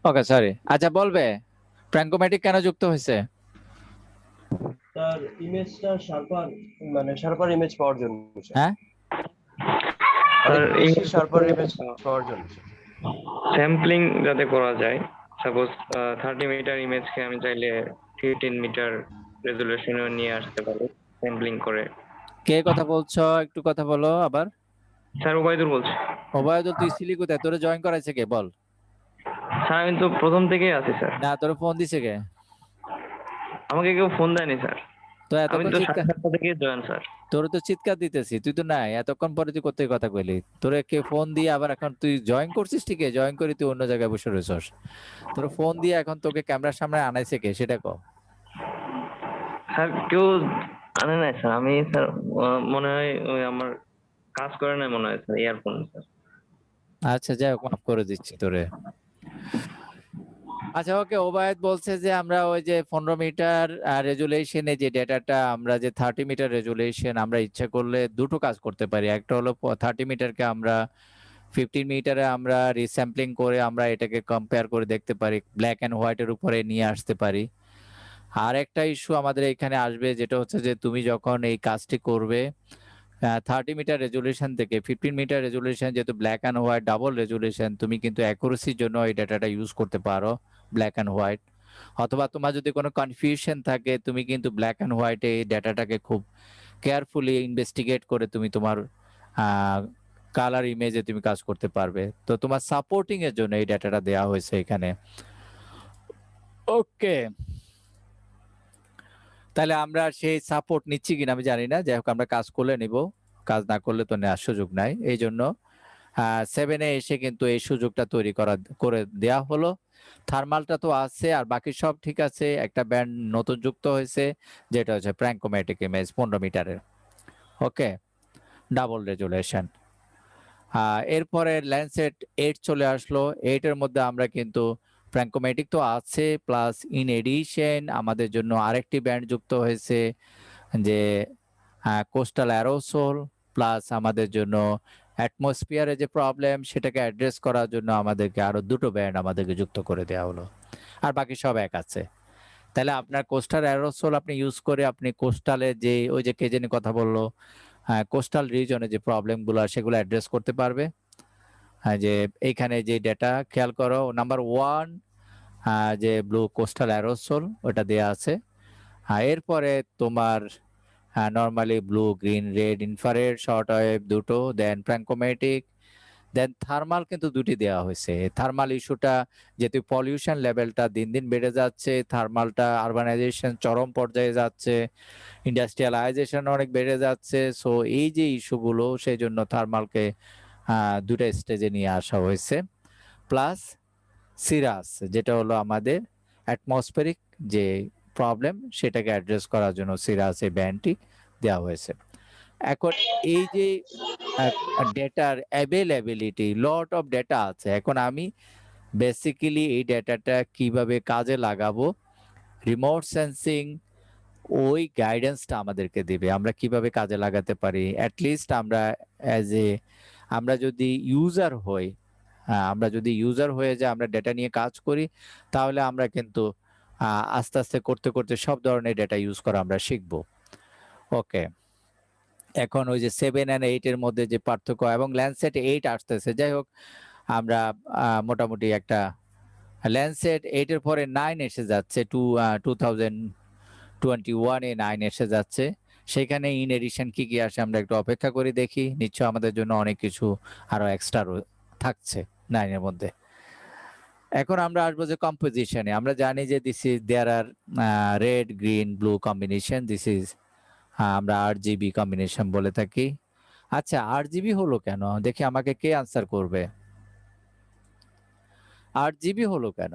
ওকে, সরি। আচ্ছা, বলবে প্র্যাঙ্কোমেটিক কেন যুক্ত হয়েছে? তার ইমেজটা শার্পার ইমেজ পাওয়ার জন্য। হ্যাঁ, শার্পার ইমেজ পাওয়ার জন্য স্যাম্পলিং যাতে করা যায়। সাপোজ 30 মিটার ইমেজকে আমি চাইলে 15 মিটার রেজুলেশনে নিয়ে আসতে পারি স্যাম্পলিং করে। কে কথা বলছো? একটু কথা বলো আবার। স্যার ওবায়দুল বলছি। ওবায়দুল, তুই ছিলি কোথায়? তোরে জয়েন করাইছে কে বল? স্যার আমি তো প্রথম থেকেই আছি স্যার। না তোর ফোন দিছে কে? আমাকে কেউ ফোন দেয়নি স্যার। তো আমি এতক্ষণ তো চিৎকার 7:30 থেকেই জয়েন স্যার। তোর তো চিৎকার দিতেছি, তুই তো নাই এতক্ষণ পরে তুই কোথায় কথা কইলি? তোরে কে ফোন দিয়ে আবার এখন তুই জয়েন করছিস? ঠিক আছে, জয়েন করে তুই অন্য জায়গায় বসে রয়েছস। তোর ফোন দিয়ে এখন তোকে ক্যামেরার সামনে আনাইছে কে সেটা কও। স্যার কেউ আনে নাই স্যার। আমি স্যার মনে হয় ওই আমার কাজ করে নাই মনে হয় স্যার, ইয়ারফোন স্যার। আচ্ছা যাই হোক, মাফ করে দিচ্ছি তোরে। আচ্ছা ওকে, ওবায়দ বলছে যে আমরা ওই যে 15 মিটার রেজুলেশনে যে ডেটাটা আমরা যে 30 মিটার রেজুলেশন আমরা ইচ্ছা করলে দুটো কাজ করতে পারি। একটা হলো 30 মিটারকে আমরা 15 মিটারে আমরা রিস্যাম্পলিং করে আমরা এটাকে কম্পেয়ার করে দেখতে পারি, ব্ল্যাক অ্যান্ড হোয়াইটের উপরে নিয়ে আসতে পারি। আর একটা ইস্যু আমাদের এখানে আসবে যেটা হচ্ছে যে তুমি যখন এই কাজটি করবে 30 মিটার রেজুলেশন থেকে 15 মিটার রেজুলেশন, যেহেতু black and white double resolution, তুমি কিন্তু অ্যাকুরেসির জন্য এই ডাটাটা ইউজ করতে পারো ব্ল্যাক অ্যান্ড হোয়াইট। অথবা তোমার যদি কোনো কনফিউশন থাকে তুমি কিন্তু ব্ল্যাক অ্যান্ড হোয়াইটে এই ডাটাটাকে খুব কেয়ারফুলি ইনভেস্টিগেট করে তুমি তোমার কালার ইমেজে তুমি কাজ করতে পারবে। তো তোমার সাপোর্টিং এর জন্য এই ডাটাটা দেওয়া হয়েছে এখানে। ওকে, তাহলে আমরা সেই সাপোর্ট নিচ্ছি কিনা আমি জানি না, যাই হোক আমরা কাজ করলে নিব, কাজ না করলে তো নেওয়ার সুযোগ নাই। এই জন্য 7-এ এসে কিন্তু এই সুযোগটা তৈরি করে দেয়া হলো। থার্মালটা তো আছে আর বাকি সব ঠিক আছে। একটা ব্যান্ড নতুন যুক্ত হয়েছে যেটা হচ্ছে প্র্যাঙ্কোমেটিক ইমেজ 15 মিটারের। ওকে, ডাবল রেজুলেশন। এরপরে ল্যান্ডসেট 8 চলে আসলো। 8-এর মধ্যে আমরা কিন্তু প্র্যাঙ্কোমেটিক তো আছে, প্লাস ইন এডিশন আমাদের জন্য আরেকটি ব্যান্ড যুক্ত হয়েছে যে কোস্টাল অ্যারোসোল, প্লাস আমাদের জন্য অ্যাটমসফিয়ারে যে প্রবলেম সেটাকে অ্যাড্রেস করার জন্য আমাদেরকে আরো দুটো ব্যান্ড আমাদেরকে যুক্ত করে দেওয়া হলো। আর বাকি সব এক আছে। তাহলে আপনার কোস্টাল অ্যারোসোল আপনি ইউজ করে আপনি কোস্টালে যে ওই যে কে জানি কথা বললো, কোস্টাল রিজনে যে প্রবলেমগুলো সেগুলো অ্যাড্রেস করতে পারবে। যে এইখানে যে ডেটা খেয়াল করো, নাম্বার 1 যে ব্লু কোস্টাল অ্যারোসোল ওটা দেয়া আছে। এরপরে তোমার normally blue, green, red, infrared, short wave দুটো, দেন প্র্যাঙ্কোমেটিক, দেন থার্মাল কিন্তু দুটি দেওয়া হয়েছে। থার্মাল ইস্যুটা যেহেতু পলিউশন লেভেলটা দিন দিন বেড়ে যাচ্ছে, থার্মালটা আরবানাইজেশন চরম পর্যায়ে যাচ্ছে, ইন্ডাস্ট্রিয়ালাইজেশন অনেক বেড়ে যাচ্ছে। সো এই যে ইস্যুগুলো সেই জন্য থার্মালকে দুটা স্টেজে নিয়ে আসা হয়েছে। প্লাস সিরাস যেটা হলো আমাদের অ্যাটমসফেরিক যে প্রবলেম সেটাকে অ্যাড্রেস করার জন্য সিরাস এই ব্যান্ডটি দেওয়া হয়েছে। এখন এই যে ডেটার অ্যাভেলেবিলিটি, লট অফ ডেটা আছে। এখন আমি বেসিক্যালি এই ডেটাটা কিভাবে কাজে লাগাবো, রিমোট সেন্সিং ওই গাইডেন্সটা আমাদেরকে দিবে আমরা কিভাবে কাজে লাগাতে পারি। অ্যাটলিস্ট আমরা আমরা যদি ইউজার হই, আমরা যদি ইউজার হয়ে যে আমরা ডেটা নিয়ে কাজ করি, তাহলে আমরা কিন্তু আস্তে আস্তে করতে করতে সব ধরনের ডেটা ইউজ করা আমরা শিখবো। ওকে, এখন ওই যে 7 and 8 এর মধ্যে যে পার্থক্য, এবং ল্যান্ডসেট 8 আসতেছে, যাই হোক আমরা মোটামুটি একটা ল্যান্ডসেট 8 এর পরে 9 এসে যাচ্ছে, 2021-এ 9 এসে যাচ্ছে। সেখানে ইন এডিশন কি কি আসে আমরা একটু অপেক্ষা করে দেখি, নিশ্চয় আমাদের জন্য অনেক কিছু আরো এক্সট্রা থাকছে 9 এর মধ্যে। এখন আমরা আসবো যে কম্পোজিশনে। আমরা জানি যে this is there are red, green, blue combination, this is আমরা RGB কম্বিনেশন বলে থাকি। আচ্ছা RGB হলো কেন দেখি, আমাকে কে আনসার করবে? RGB হলো কেন?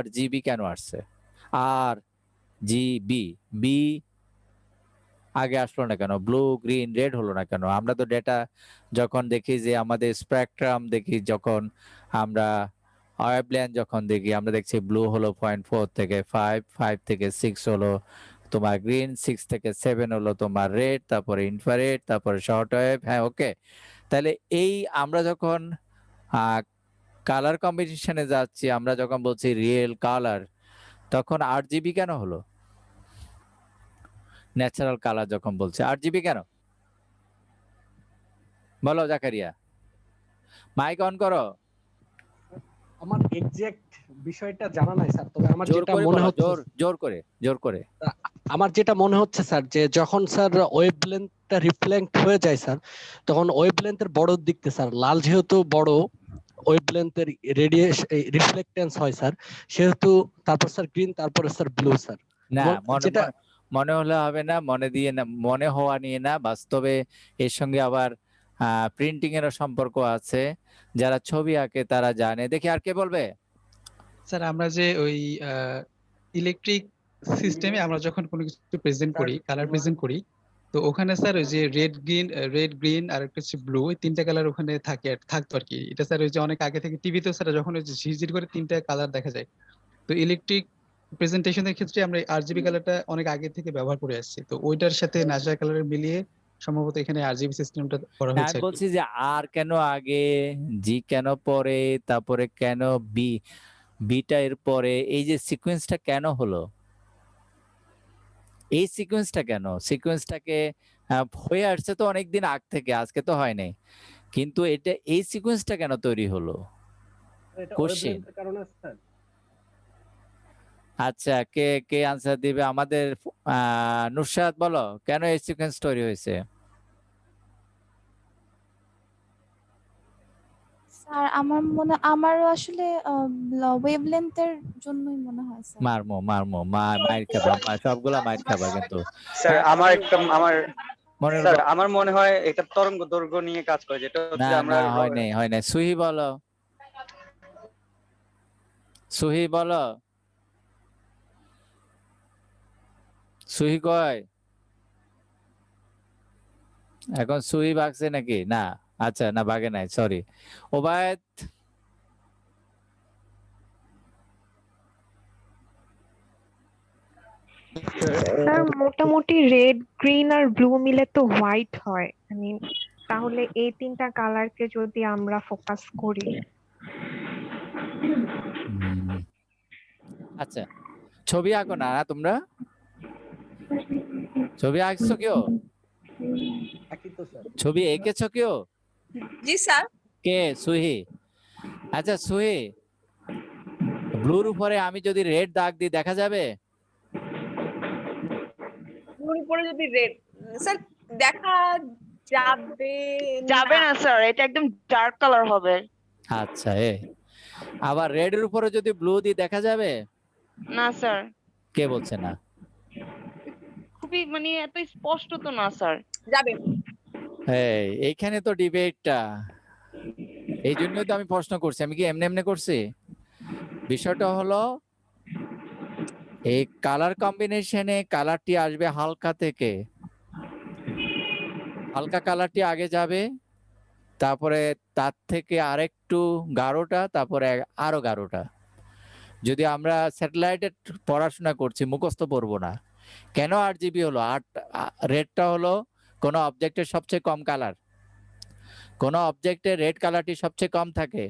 RGB কেন আসছে? RGB বি আগে আসলো না কেন? ব্লু, গ্রিন, রেড হলো না কেন? আমরা তো ডেটা যখন দেখি যে আমাদের স্পেকট্রাম দেখি, যখন আমরা ওয়েভলেন্থ যখন দেখি আমরা দেখছি ব্লু হলো 0.4 থেকে 5, 5 থেকে 6 হলো তোমার গ্রিন, 6 থেকে 7 হলো তোমার রেড, তারপরে ইনফ্রারেড, তারপরে শর্ট ওয়েভ। হ্যাঁ ওকে, তাহলে এই আমরা যখন কালার কম্বিনেশনে যাচ্ছি, আমরা যখন বলছি রিয়েল কালার, তখন RGB কেন হলো? ন্যাচারাল কালার যখন বলছে RGB কেন বলো জাকারিয়া, মাইক অন করো। আমার এক্সাক্ট বিষয়টা জানা নাই স্যার, তবে আমার জোর যেটা করে মনে বলো, হচ্ছে, জোর করে আমার যেটা মনে হচ্ছে স্যার, যে যখন স্যার ওয়েভলেন্থটা রিফ্লেক্ট হয়ে যায় স্যার, তখন ওয়েভলেন্থের বড় দিকতে স্যার লাল যেহেতু বড়, ওয়েভলেন্থের রেডিয়েশন রিফ্লেক্টেন্স হয় স্যার, সেহেতু তারপর স্যার গ্রিন, তারপরে স্যার ব্লু স্যার। না এবং মনে যেটা মনে হলে হবে না, মনে দিয়ে না, মনে হওয়া নিয়ে না, বাস্তবে এর সঙ্গে আবার প্রিন্টিং এরও সম্পর্ক আছে। যারা ছবি আঁকে তারা জানে। দেখি আর কে বলবে? স্যার আমরা যে ওই ইলেকট্রিক সিস্টেমে আমরা যখন কোনো কিছু প্রেজেন্ট করি, কালার প্রেজেন্ট করি, তো ওখানে স্যার ওই যে রেড গ্রিন আর একটা হচ্ছে ব্লু, ওই তিনটা কালার ওখানে থাকতো আর কি। এটা স্যার ওই যে অনেক আগে থেকে টিভিতে স্যার যখন ওই যে ঝিরঝির করে তিনটা কালার দেখা যায়, তো ইলেকট্রিক প্রেজেন্টেশনের ক্ষেত্রে আমরা আরজিবি কালারটা অনেক আগে থেকে ব্যবহার করে আসছি, তো ওইটার সাথে ন্যাচারাল কালার মিলিয়ে সম্ভবত এখানে আরজিবি সিস্টেমটা করা আমি হয়েছে আর কি। বলছি যে আর কেন আগে, জি কেন পরে, তারপরে কেন বিটা এর পরে, এই যে সিকোয়েন্সটা কেন হলো, এই সিকোয়েন্সটা কেন? সিকোয়েন্সটাকে হয়ে আসছে তো অনেকদিন আগ থেকে, আজকে তো হয় নাই, কিন্তু এটা এই সিকোয়েন্সটা কেন তৈরি হলো? এটা কোশ্চেন। ওয়েভলেন্থের কারণে স্যার। আচ্ছা, কে কে আনসার দিবে? আমাদের নুসরাত বলো, কেন এই সিকোয়েন্স তৈরি হয়েছে? স্যার আমারও আসলে ওয়েভলেন্থের জন্যই মনে হয় স্যার। মারমো মায়ের খাবার, সবগুলা মায়ের খাবার কিন্তু। স্যার মনে আমার মনে হয় এটা তরঙ্গ দৈর্ঘ্য নিয়ে কাজ করে, যেটা না হচ্ছে আমরা না হয় নাই। সুহি বলো, সুহি বলো, সুহি কয়? এখন সুহি ভাগছে নাকি? না, আচ্ছা না, ভাগে নাই, সরি। ওবায়দ, স্যার মোটামুটি রেড গ্রিন আর ব্লু মিলে তো হোয়াইট হয়, তাহলে এই তিনটা কালারকে যদি আমরা ফোকাস করি। আচ্ছা ছবি আঁকো না তোমরা? ছবি আঁকছো কেউ? ছবি এঁকেছো কেউ? জি স্যার। কে? সুহি। আচ্ছা সুহি, ব্লুর উপরে আমি যদি রেড দাগ দিই দেখা যাবে? ব্লুর উপরে যদি রেড, স্যার দেখা যাবে না স্যার, এটা একদম ডার্ক কালার হবে। আচ্ছা, আবার রেড এর উপরে যদি ব্লু দিই দেখা যাবে? না স্যার, কে বলছে না? খুবই এত স্পষ্ট তো না স্যার। যাবে। এইখানে তো ডিবেটটা, এই জন্যই তো আমি প্রশ্ন করছি। আমি কি এমনি করছি? বিষয়টা হলো এই কালার কম্বিনেশনে কালারটি আসবে হালকা থেকে, হালকা কালারটি আগে যাবে, তারপরে তার থেকে আরেকটু গাঢ়টা, তারপরে আরো গাঢ়টা। যদি আমরা স্যাটেলাইটে পড়াশোনা করছি, মুখস্থ পড়বো না। কেন আরজিবি হলো? রেডটা হলো কোন অবজেক্টের সবচেয়ে কম কালার, কোন অবজেক্টের রেড কালারটি সবচেয়ে কম থাকে,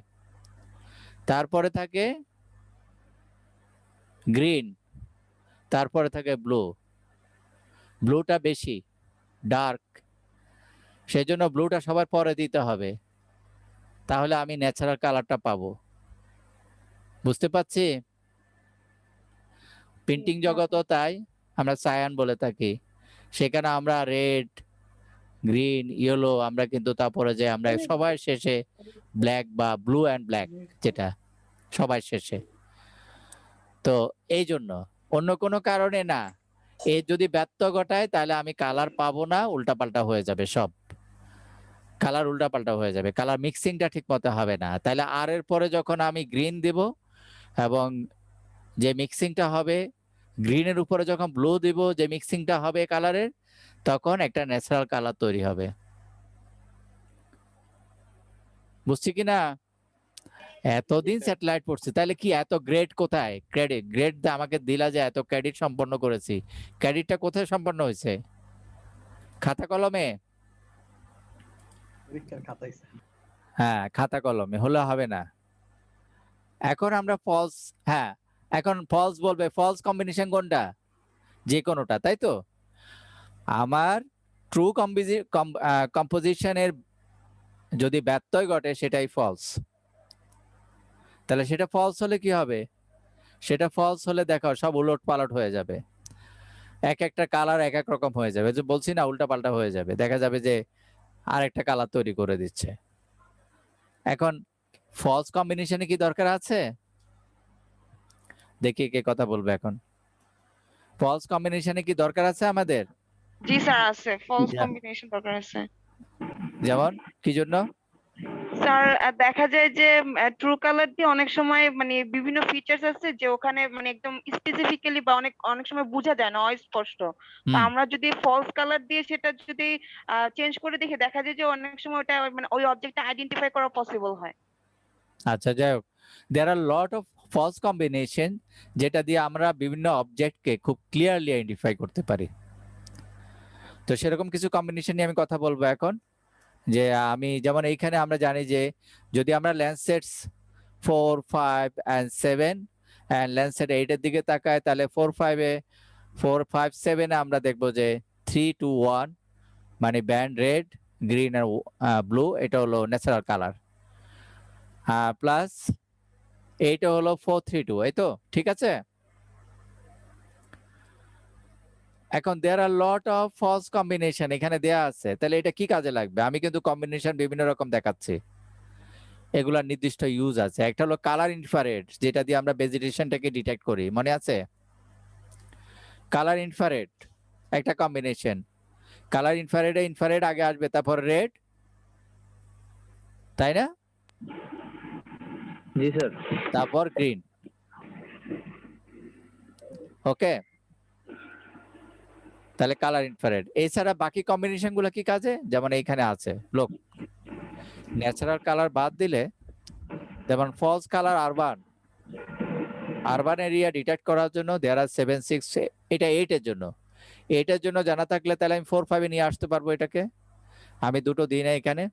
তারপরে থাকে গ্রিন, তারপরে থাকে ব্লুটা বেশি ডার্ক, সেজন্য ব্লুটা সবার পরে দিতে হবে, তাহলে আমি ন্যাচারাল কালারটা পাবো। বুঝতে পারছি? প্রিন্টিং জগতও তাই, আমরা সায়ান বলে থাকি, সেখানে আমরা রেড, গ্রিন, ইয়েলো, আমরা কিন্তু তারপরে যে আমরা সবার শেষে ব্ল্যাক বা ব্লু অ্যান্ড ব্ল্যাক, যেটা সবার শেষে। তো এই জন্য, অন্য কোনো কারণে না। এ যদি ব্যর্থ ঘটায় তাহলে আমি কালার পাবো না, উল্টাপাল্টা হয়ে যাবে, সব কালার উল্টাপাল্টা হয়ে যাবে, কালার মিক্সিংটা ঠিক মতো হবে না। তাহলে আর এর পরে যখন আমি গ্রিন দেব এবং যে মিক্সিংটা হবে, গ্রিনের উপরে যখন ব্লু দিব, যে মিক্সিংটা হবে কালারের, তখন একটা ন্যাচারাল কালার তৈরি হবে। বুঝছি কিনা? এতদিন স্যাটেলাইট পড়ছি, তাহলে কি এত গ্রেড কোথায়? গ্রেড আমাকে দিলা যে এত ক্রেডিট সম্পন্ন করেছি, ক্রেডিটটা কোথায় সম্পন্ন হয়েছে? খাতা কলমে? হ্যাঁ, খাতা কলমে হলে হবে না। এখন আমরা ফলস, এখন ফলস বলবে। ফলস কম্বিনেশন কোনটা? যে কোনোটা, তাই তো? আমার ট্রু কম্পোজিশনের যদি ব্যত্যয় ঘটে সেটাই ফলস। তাহলে সেটা ফলস হলে কি হবে? সেটা ফলস হলে দেখো সব উলট পালট হয়ে যাবে, এক একটা কালার এক এক রকম হয়ে যাবে। যে বলছি না, উল্টা পাল্টা হয়ে যাবে, দেখা যাবে যে আরেকটা কালার তৈরি করে দিচ্ছে। এখন ফলস কম্বিনেশনে কি দরকার আছে? দেখি কে কথা বলবে এখন। ফলস কম্বিনেশনে কি দরকার আছে আমাদের? জি স্যার আছে, ফলস যা- কম্বিনেশন দরকার আছে। যেমন কি জন্য? স্যার দেখা যায় যে ট্রু কালার দিয়ে অনেক সময় মানে বিভিন্ন ফিচার্স আছে যে ওখানে মানে একদম স্পেসিফিক্যালি বা অনেক অনেক সময় বোঝা যায় না অস্পষ্ট। তো হুম, আমরা যদি ফলস কালার দিয়ে সেটা যদি চেঞ্জ করে দেখি, দেখা যায় যে অনেক সময় ওটা মানে ওই অবজেক্টটা আইডেন্টিফাই করা পসিবল হয়। আচ্ছা যাই হোক, দেয়ার আর লট অফ ফলস কম্বিনেশন যেটা দিয়ে আমরা বিভিন্ন অবজেক্টকে খুব ক্লিয়ারলি আইডেন্টিফাই করতে পারি। তো সেরকম কিছু কম্বিনেশন নিয়ে আমি কথা বলবো এখন। যে আমি যেমন এইখানে আমরা জানি যে যদি আমরা ল্যান্ডসেটস 4, 5 and 7 and ল্যান্ডসেট 8 এর দিকে তাকাই, তাহলে 4, 5 এ 4, 5, 7 এ আমরা দেখবো যে 3, 2, 1 মানে ব্যান্ড রেড, গ্রিন আর ব্লু, এটা হলো ন্যাচারাল কালার। প্লাস এইটা হলো 4, 3, 2, এই তো ঠিক আছে। এখন দেয়ার আর লট অফ ফলস কম্বিনেশন এখানে দেয়া আছে, তাহলে এটা কি কাজে লাগবে? আমি কিন্তু কম্বিনেশন বিভিন্ন রকম দেখাচ্ছি, এগুলার নির্দিষ্ট ইউজ আছে। একটা হলো কালার ইনফ্রারেড, যেটা দিয়ে আমরা ভেজিটেশনটাকে ডিটেক্ট করি, মনে আছে? কালার ইনফ্রারেড একটা কম্বিনেশন। কালার ইনফ্রারেড আগে আসবে, তারপর রেড, তাই না? জি স্যার। তারপর গ্রিন। ওকে, তাহলে কালার ইনফ্রারেড। এছাড়া বাকি কম্বিনেশন গুলো কি কাজে? যেমন এইখানে আছে, লোক ন্যাচারাল কালার বাদ দিলে, যেমন false colour urban area detect করার জন্য দেয়ার আর 7, 6, এটা 8 এর জন্য। 8 এর জন্য জানা থাকলে তাহলে আমি 4, 5 এ নিয়ে আসতে পারবো এটাকে। আমি দুটো দিই না এখানে।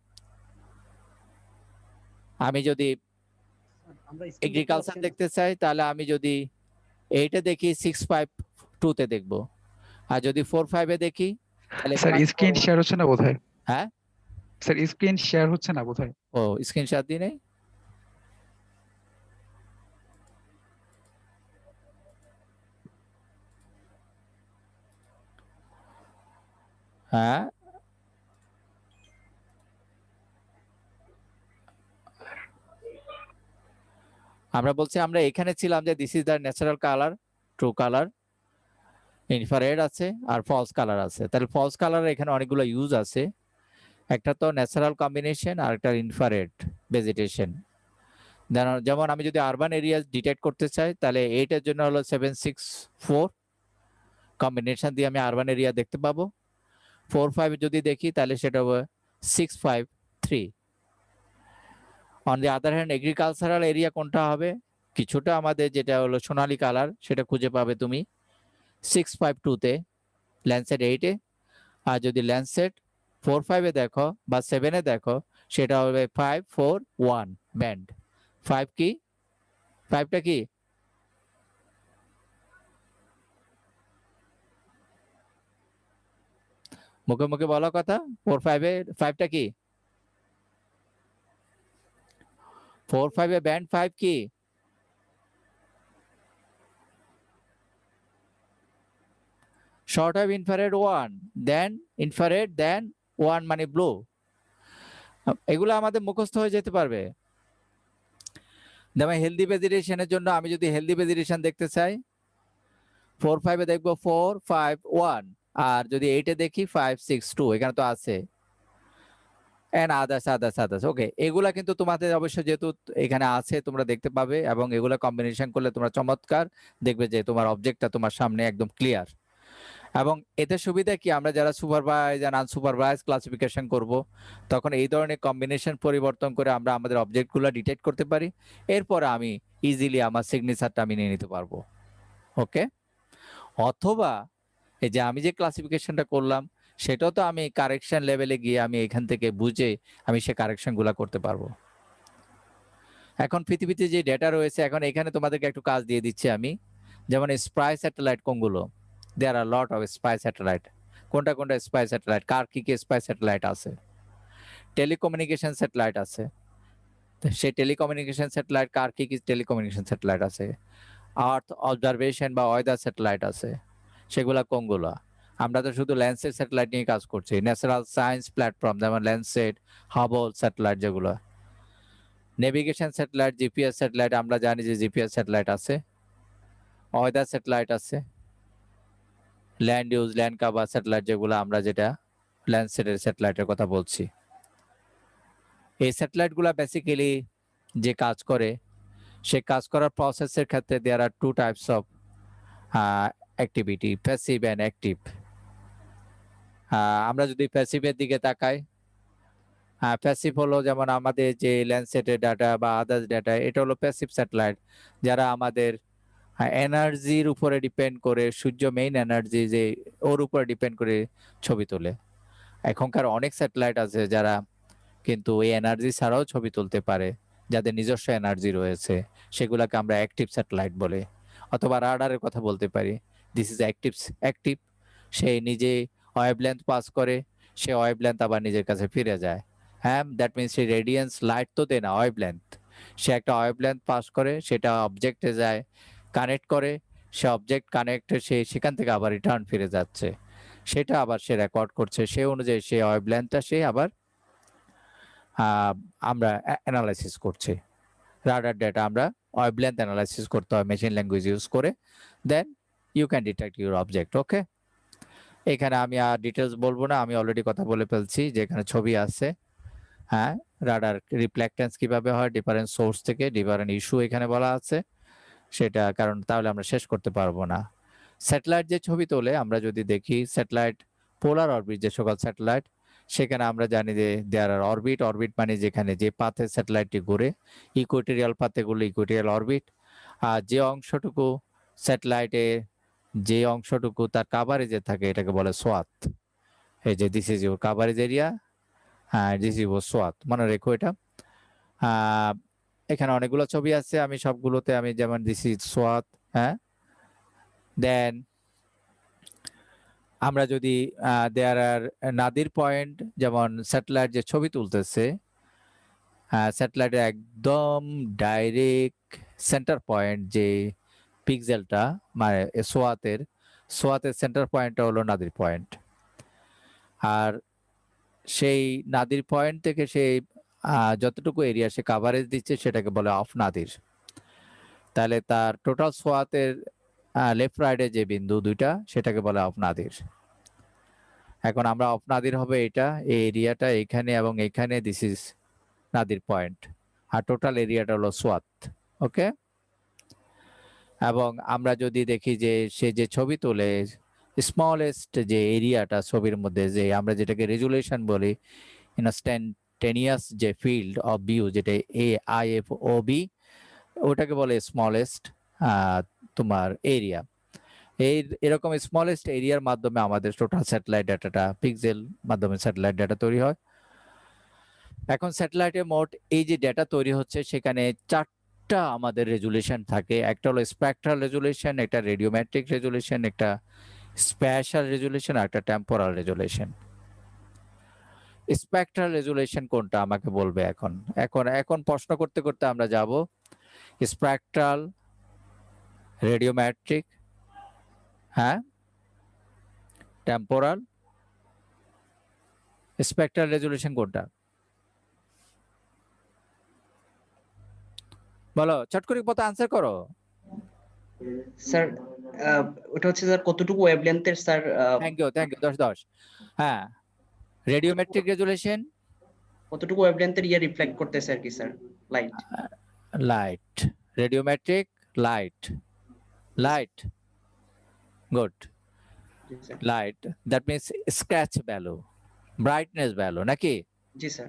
আমি যদি আমরা স্ক্রিন দেখতে এগ্রিকালচার পাচ্ছি না। দেখতে চাই, তাহলে আমি যদি 8 এ দেখি 6, 5, 2 তে দেখবো। আর যদি 4, 5 এ দেখি তাহলে স্যার 5, 4, স্ক্রিন 1। শেয়ার হচ্ছে না বোধহয়। হ্যাঁ, স্যার স্ক্রিন শেয়ার হচ্ছে না বোধহয়। ও স্ক্রিনশট দিই নাই। হ্যাঁ, আমরা বলছি আমরা এখানে ছিলাম যে this is the natural colour, true colour, infrared আছে আর ফলস কালার আছে। তাহলে ফলস কালার এখানে অনেকগুলো ইউজ আছে। একটা তো ন্যাচারাল কম্বিনেশন আর একটা ইনফ্রারেড ভেজিটেশন। যেমন আমি যদি আরবান এরিয়া ডিটেক্ট করতে চাই, তাহলে 8 এর জন্য হলো 7, 6, 4 কম্বিনেশন দিয়ে আমি আরবান এরিয়া দেখতে পাবো। 4, 5 যদি দেখি তাহলে সেটা হবে 6, 5, 3। On the other hand agricultural area কোনটা হবে? কিছুটা আমাদের যেটা হলো সোনালী কালার, সেটা খুঁজে পাবে তুমি 6, 5, 2 তে, ল্যান্ডসেট 8 এ। আর যদি ল্যান্ডসেট 4, 5 এ দেখো বা 7 এ দেখো, সেটা হবে 5, 4, 1 ব্যান্ড। 5 কি? 5টা কি? মুখে মুখে বলা কথা। 4, 5 এ 5টা কি? 4, 5 এ ব্যান্ড 5 কি? শর্ট ওয়েভ ইনফ্রারেড 1, দেন ইনফ্রারেড, দেন 1 মানে ব্লু। এগুলো আমাদের মুখস্থ হয়ে যেতে পারবে। যেমন হেলদি ভেজিটেশনের জন্য আমি যদি হেলদি ভেজিটেশন দেখতে চাই, 4, 5 এ দেখবো 4, 5, 1। আর যদি 8 এ দেখি 5, 6, 2, এখানে তো আছে। And others. ওকে, এগুলা কিন্তু তোমাদের অবশ্য যেহেতু এখানে আছে তোমরা দেখতে পাবে, এবং এগুলা কম্বিনেশন করলে তোমরা চমৎকার দেখবে যে তোমার অবজেক্টটা তোমার সামনে একদম ক্লিয়ার। এবং এতে সুবিধা কি, আমরা যারা সুপারভাইজ আর আনসুপারভাইজ ক্লাসিফিকেশন করব, তখন এই ধরনের কম্বিনেশন পরিবর্তন করে আমরা আমাদের অবজেক্টগুলো ডিটেক্ট করতে পারি। এরপরে আমি ইজিলি আমার সিগনেচারটা আমি নিয়ে নিতে পারবো। ওকে, অথবা এই যে আমি যে ক্লাসিফিকেশনটা করলাম, সেটাও তো আমি কারেকশন লেভেলে গিয়ে আমি এখান থেকে বুঝে আমি সে কারেকশনগুলো করতে পারবো। এখন পৃথিবীতে যে ডেটা রয়েছে, এখন এখানে তোমাদেরকে একটু কাজ দিয়ে দিচ্ছি আমি। যেমন স্পাই স্যাটেলাইট কোনগুলো? দেয়ার আর লট অফ স্পাই স্যাটেলাইট। কোনটা কোনটা স্পাই স্যাটেলাইট, কার কি কি স্পাই স্যাটেলাইট আছে? টেলিকমিউনিকেশন স্যাটেলাইট আছে। সেই টেলিকমিউনিকেশন স্যাটেলাইট, কার কি কি টেলিকমিউনিকেশন স্যাটেলাইট আছে? আর্থ অবজারভেশন বা ওয়েদার স্যাটেলাইট আছে। সেগুলা কোনগুলা? আমরা তো শুধু ল্যান্ডসেট স্যাটেলাইট নিয়ে কাজ করছি। ন্যাচারাল সায়েন্স প্ল্যাটফর্ম যেমন ল্যান্ডসেট, হাবল স্যাটেলাইট যেগুলো। নেভিগেশন স্যাটেলাইট, জিপিএস স্যাটেলাইট, আমরা জানি যে জিপিএস স্যাটেলাইট আছে, ওয়েদার স্যাটেলাইট আছে, land use, land cover satellite, যেগুলো আমরা যেটা ল্যান্ডসেটের স্যাটেলাইটের কথা বলছি। এই স্যাটেলাইটগুলো বেসিক্যালি যে কাজ করে, সে কাজ করার প্রসেসের ক্ষেত্রে দেয়ার আর 2 types of activity, passive and active. আমরা যদি প্যাসিভের দিকে তাকাই, প্যাসিভ হলো যেমন আমাদের যে ল্যান্ডসেটের ডাটা বা আদার্স ডাটা, এটা হলো প্যাসিভ স্যাটেলাইট, যারা আমাদের এনার্জির উপরে ডিপেন্ড করে, সূর্য মেইন এনার্জি যে ওর উপরে ডিপেন্ড করে ছবি তোলে। এখনকার অনেক স্যাটেলাইট আছে যারা কিন্তু এই এনার্জি ছাড়াও ছবি তুলতে পারে, যাদের নিজস্ব এনার্জি রয়েছে, সেগুলোকে আমরা অ্যাক্টিভ স্যাটেলাইট বলে। অথবা রাডারের কথা বলতে পারি, দিস ইজ অ্যাক্টিভ। সে নিজে ওয়েভলেন্থ পাস করে, সে ওয়েভলেন্থ আবার নিজের কাছে ফিরে যায়। হ্যাঁ, that means say radiance light তো দেয় না, ওয়েভলেন্থ। সে একটা ওয়েভলেন্থ পাস করে, সেটা অবজেক্টে যায়, কানেক্ট করে, সে অবজেক্ট কানেক্টে সে সেখান থেকে আবার রিটার্ন ফিরে যাচ্ছে, সেটা আবার সে রেকর্ড করছে, সে অনুযায়ী সে ওয়েভলেন্থটা সে আবার আমরা অ্যানালাইসিস করছি। রাডার ডেটা আমরা ওয়েভলেন্থ অ্যানালাইসিস করতে হয় মেশিন ল্যাঙ্গুয়েজ ইউজ করে, then you can detect your object. Okay, এখানে আমি আর ডিটেলস বলবো না, আমি অলরেডি কথা বলে ফেলছি যে এখানে ছবি আছে। হ্যাঁ, রাডার রিফ্লেক্টেন্স কিভাবে হয়, ডিফারেন্ট সোর্স থেকে, ডিফারেন্ট ইস্যু এখানে বলা আছে, সেটা কারণ তাহলে আমরা শেষ করতে পারবো না। স্যাটেলাইট যে ছবি তোলে, আমরা যদি দেখি স্যাটেলাইট পোলার অরবিট, যে সকল স্যাটেলাইট, সেখানে আমরা জানি যে দেয়ার আর অরবিট মানে যেখানে যে পাথে স্যাটেলাইটটি ঘুরে, ইকুয়েটোরিয়াল পাথে ঘুরলে ইকুয়েটোরিয়াল অরবিট। আর যে অংশটুকু স্যাটেলাইটে, যে অংশটুকু তার কাভারেজে থাকে, এটাকে বলে সোয়াত। এই যে this is your coverage area, হ্যাঁ দিস ইজ ইউর সোয়াত, মনে রেখো এটা। এখানে অনেকগুলো ছবি আছে, আমি সবগুলোতে আমি যেমন দিস ইজ সোয়াত। হ্যাঁ, দেন আমরা যদি দেয়ার আর নাদির পয়েন্ট, যেমন স্যাটেলাইট যে ছবি তুলতেছে, স্যাটেলাইটের একদম ডাইরেক্ট সেন্টার পয়েন্ট যে পিক্সেলটা, মানে সোয়াতের সেন্টার পয়েন্টটা হলো নাদির পয়েন্ট। আর সেই নাদির পয়েন্ট থেকে সেই যতটুকু এরিয়া সে কাভারেজ দিচ্ছে, সেটাকে বলে অফ নাদির। তাহলে তার টোটাল সোয়াতের লেফট রাইটে যে বিন্দু দুইটা, সেটাকে বলে অফ নাদির। এখন আমরা অফ নাদির হবে এটা, এই এরিয়াটা এখানে এবং এখানে, দিস ইজ নাদির পয়েন্ট, আর টোটাল এরিয়াটা হলো সোয়াত। ওকে, এবং আমরা যদি দেখি যে সে যে ছবি তোলে, স্মলেস্ট যে এরিয়াটা ছবির মধ্যে, যে আমরা যেটাকে রেজুলেশন বলি, ইনস্ট্যান্টেনিয়াস যে ফিল্ড অফ ভিউ, যেটা AIFOV, ওটাকে বলে স্মলেস্ট তোমার এরিয়া। এরকম স্মলেস্ট এরিয়ার মাধ্যমে আমাদের টোটাল স্যাটেলাইট ডাটাটা, পিক্সেল মাধ্যমে স্যাটেলাইট ডাটা তৈরি হয়। এখন স্যাটেলাইটে মোট এই যে ডাটা তৈরি হচ্ছে, সেখানে 4টা আমাদের রেজুলেশন থাকে। একটা হলো স্পেকট্রাল রেজুলেশন, একটা রেডিওমেট্রিক রেজুলেশন, একটা স্প্যাশাল রেজুলেশন, আর একটা টেম্পোরাল রেজুলেশন। স্পেকট্রাল রেজুলেশন কোনটা আমাকে বলবে এখন। এখন প্রশ্ন করতে করতে আমরা যাব স্পেকট্রাল, রেডিওমেট্রিক, হ্যাঁ, টেম্পোরাল, স্পেকট্রাল রেজুলেশন কোনটা বলো, চট করে পথে আনসার করো। স্যার ওটা হচ্ছে স্যার কতটুকু ওয়েভলেন্থের স্যার। থ্যাংক ইউ 10 হ্যাঁ, রেডিওমেট্রিক রেজুলেশন কতটুকু ওয়েভলেন্থের রিফ্লেক্ট করতেছে আর কি sir, light, radiometric light good, light that means scratch value, brightness value নাকি? জি sir.